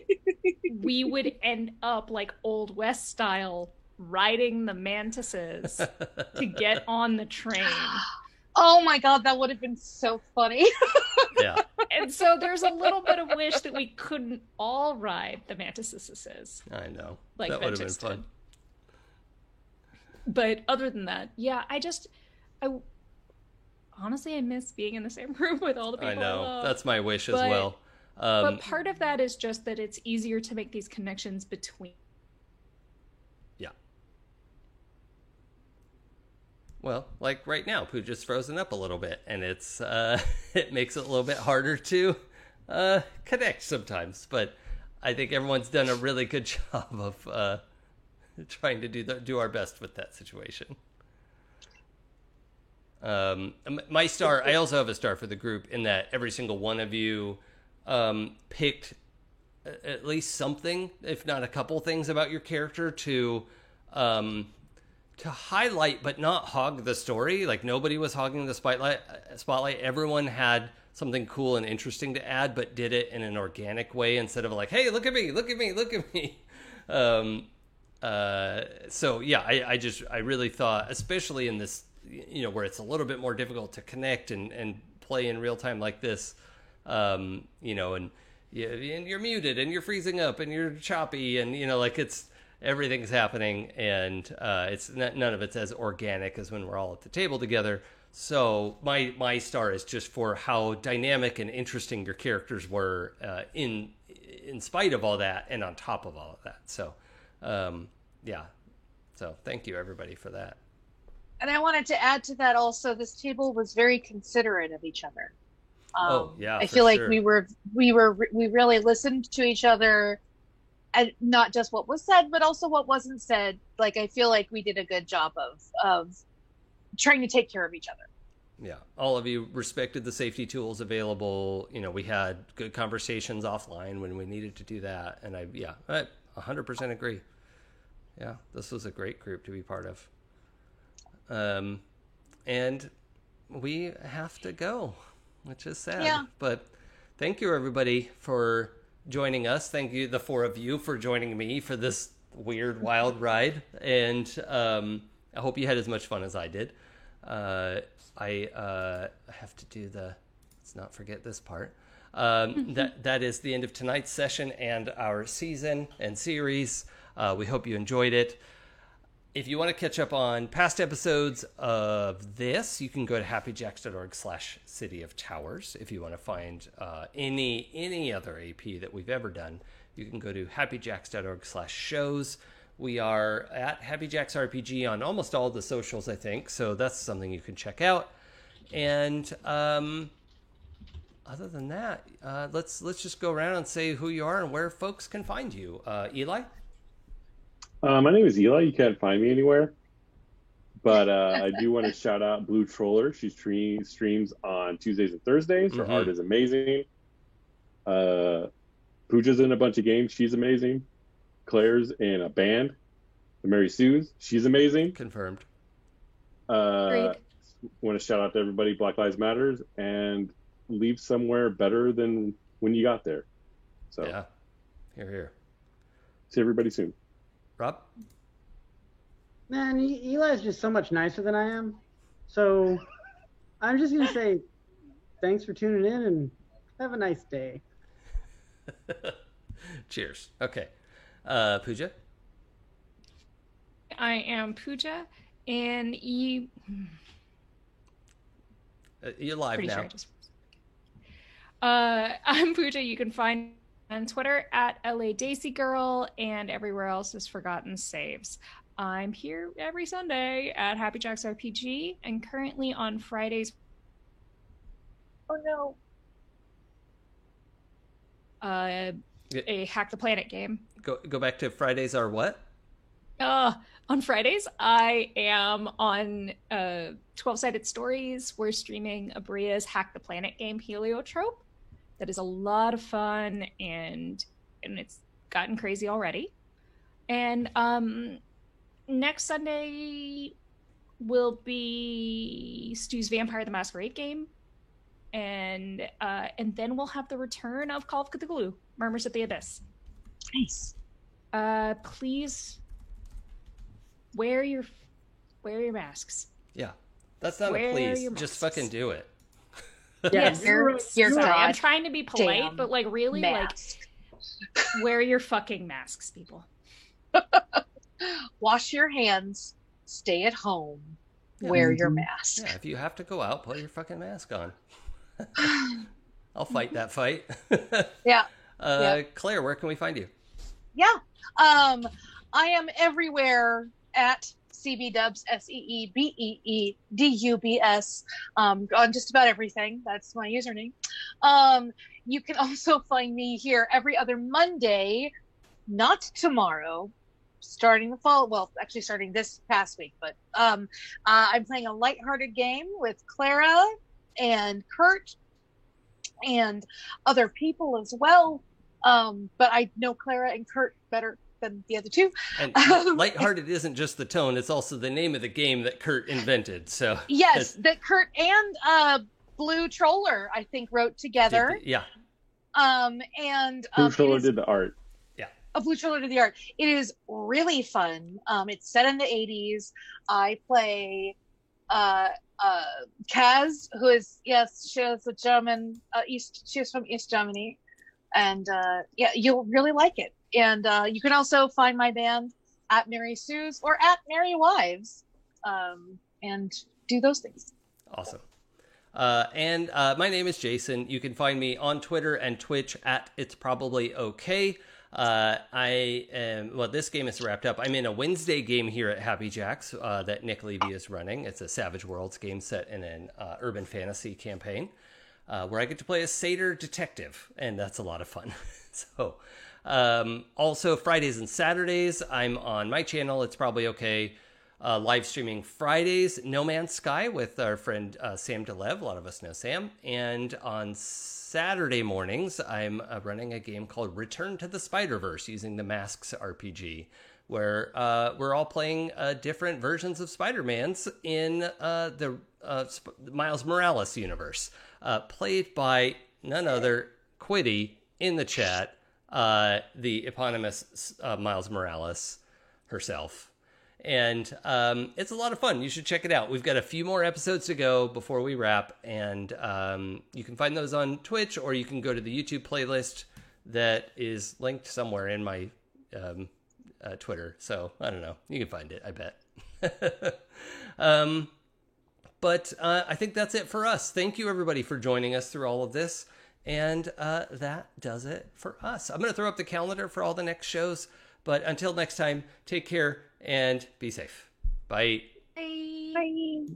we would end up like Old West style riding the mantises to get on the train. Oh my god, that would have been so funny. Yeah. And so there's a little bit of wish that we couldn't all ride the mantises. I know. Like that would have been Ventus fun. did. But other than that, yeah, I honestly, I miss being in the same room with all the people I know. love. That's my wish as well. But part of that is just that it's easier to make these connections between. Yeah. Well, like right now, Pooja's frozen up a little bit, and it's it makes it a little bit harder to connect sometimes. But I think everyone's done a really good job of trying to do our best with that situation. My star, I also have a star for the group in that every single one of you picked at least something, if not a couple things about your character to highlight, but not hog the story. Like nobody was hogging the spotlight. Everyone had something cool and interesting to add, but did it in an organic way instead of like, hey, look at me. So yeah, I really thought, especially in this, where it's a little bit more difficult to connect and play in real time like this, and you're muted and you're freezing up and you're choppy and, everything's happening and it's none of it's as organic as when we're all at the table together. So my star is just for how dynamic and interesting your characters were in spite of all that and on top of all of that. So yeah. So thank you everybody for that. And I wanted to add to that also, this table was very considerate of each other. I feel like we really listened to each other, and not just what was said, but also what wasn't said. Like, I feel like we did a good job of trying to take care of each other. Yeah. All of you respected the safety tools available. We had good conversations offline when we needed to do that. And I 100% agree. Yeah. This was a great group to be part of. And we have to go, which is sad. Yeah. But thank you everybody for joining us. Thank you, the four of you, for joining me for this weird, wild ride, and I hope you had as much fun as I did. I have to do let's not forget this part. That is the end of tonight's session and our season and series. We hope you enjoyed it. If you want to catch up on past episodes of this, you can go to happyjacks.org/City of Towers. If you want to find any other AP that we've ever done, you can go to happyjacks.org/shows. We are at Happy Jacks RPG on almost all the socials, I think, so that's something you can check out. And other than that, let's just go around and say who you are and where folks can find you. Eli? My name is Eli. You can't find me anywhere. But I do want to shout out Blue Troller. She streams on Tuesdays and Thursdays. Her art is amazing. Pooja's in a bunch of games. She's amazing. Claire's in a band. Mary Sue's. She's amazing. Confirmed. Want to shout out to everybody. Black Lives Matters. And leave somewhere better than when you got there. So yeah. Here. See everybody soon. Rob? Man, Eli's just so much nicer than I am. So I'm just going to say thanks for tuning in and have a nice day. Cheers. Okay. Pooja? I am Pooja, and you're live pretty now. sure I'm Pooja. You can find on Twitter at LA Daisy Girl, and everywhere else is Forgotten Saves. I'm here every Sunday at Happy Jacks RPG, and currently on Fridays. Oh no. A Hack the Planet game. Go back to Fridays are what? On Fridays, I am on 12-Sided Stories. We're streaming Abria's Hack the Planet game, Heliotrope. That is a lot of fun, and it's gotten crazy already. And next Sunday will be Stu's Vampire the Masquerade game. And then we'll have the return of Call of Cthulhu, Murmurs at the Abyss. Nice. Please wear your masks. Yeah. That's not Wear a please. your Just masks. fucking do it. Yes, You're sorry, I'm God trying to be polite, damn but like really, mask. like wear your fucking masks, people. Wash your hands. Stay at home. Wear your mask. Yeah, if you have to go out, put your fucking mask on. I'll fight that fight. Yeah. Claire, where can we find you? Yeah. I am everywhere at CBDubs, SEEBEEDUBS, on just about everything. That's my username. You can also find me here every other Monday, not tomorrow, starting the fall. Well, actually starting this past week, but I'm playing a lighthearted game with Clara and Kurt and other people as well. But I know Clara and Kurt better than the other two. And lighthearted isn't just the tone; it's also the name of the game that Kurt invented. So yes, that Kurt and Blue Troller, I think, wrote together. Yeah. And Blue Troller did the art. Blue Troller did the art. It is really fun. It's set in the 80s. I play Kaz, who is she is a German she's from East Germany, and you'll really like it. And you can also find my band at Mary Sue's or at Merry Wives, and do those things. Awesome. And my name is Jason. You can find me on Twitter and Twitch at It's Probably Okay. This game is wrapped up. I'm in a Wednesday game here at Happy Jacks that Nick Levy is running. It's a Savage Worlds game set in an urban fantasy campaign where I get to play a satyr detective, and that's a lot of fun. So, also Fridays and Saturdays, I'm on my channel. It's Probably Okay. Live streaming Fridays, No Man's Sky with our friend Sam DeLev. A lot of us know Sam. And on Saturday mornings, I'm running a game called Return to the Spider-Verse using the Masks RPG, where we're all playing different versions of Spider-Mans in the Miles Morales universe, played by none other Quiddy in the chat, the eponymous Miles Morales. herself. And it's a lot of fun. You should check it out. We've got a few more episodes to go before we wrap. And you can find those on Twitch, or you can go to the YouTube playlist that is linked somewhere in my Twitter. So I don't know. You can find it, I bet. But I think that's it for us. Thank you, everybody, for joining us through all of this. And that does it for us. I'm going to throw up the calendar for all the next shows. But until next time, take care and be safe. Bye. Bye. Bye.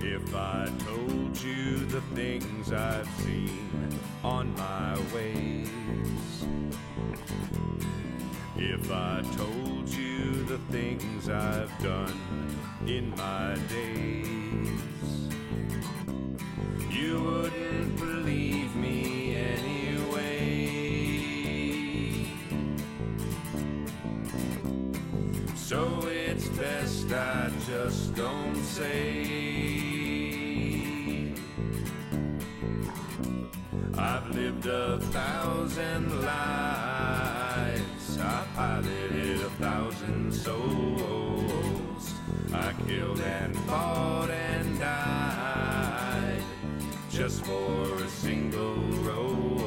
If I told you the things I've seen on my ways, if I told you the things I've done in my days, you wouldn't believe me anyway. So it's best I just don't say. I've lived 1,000 lives, I piloted 1,000 souls, I killed and fought and died just for a single role.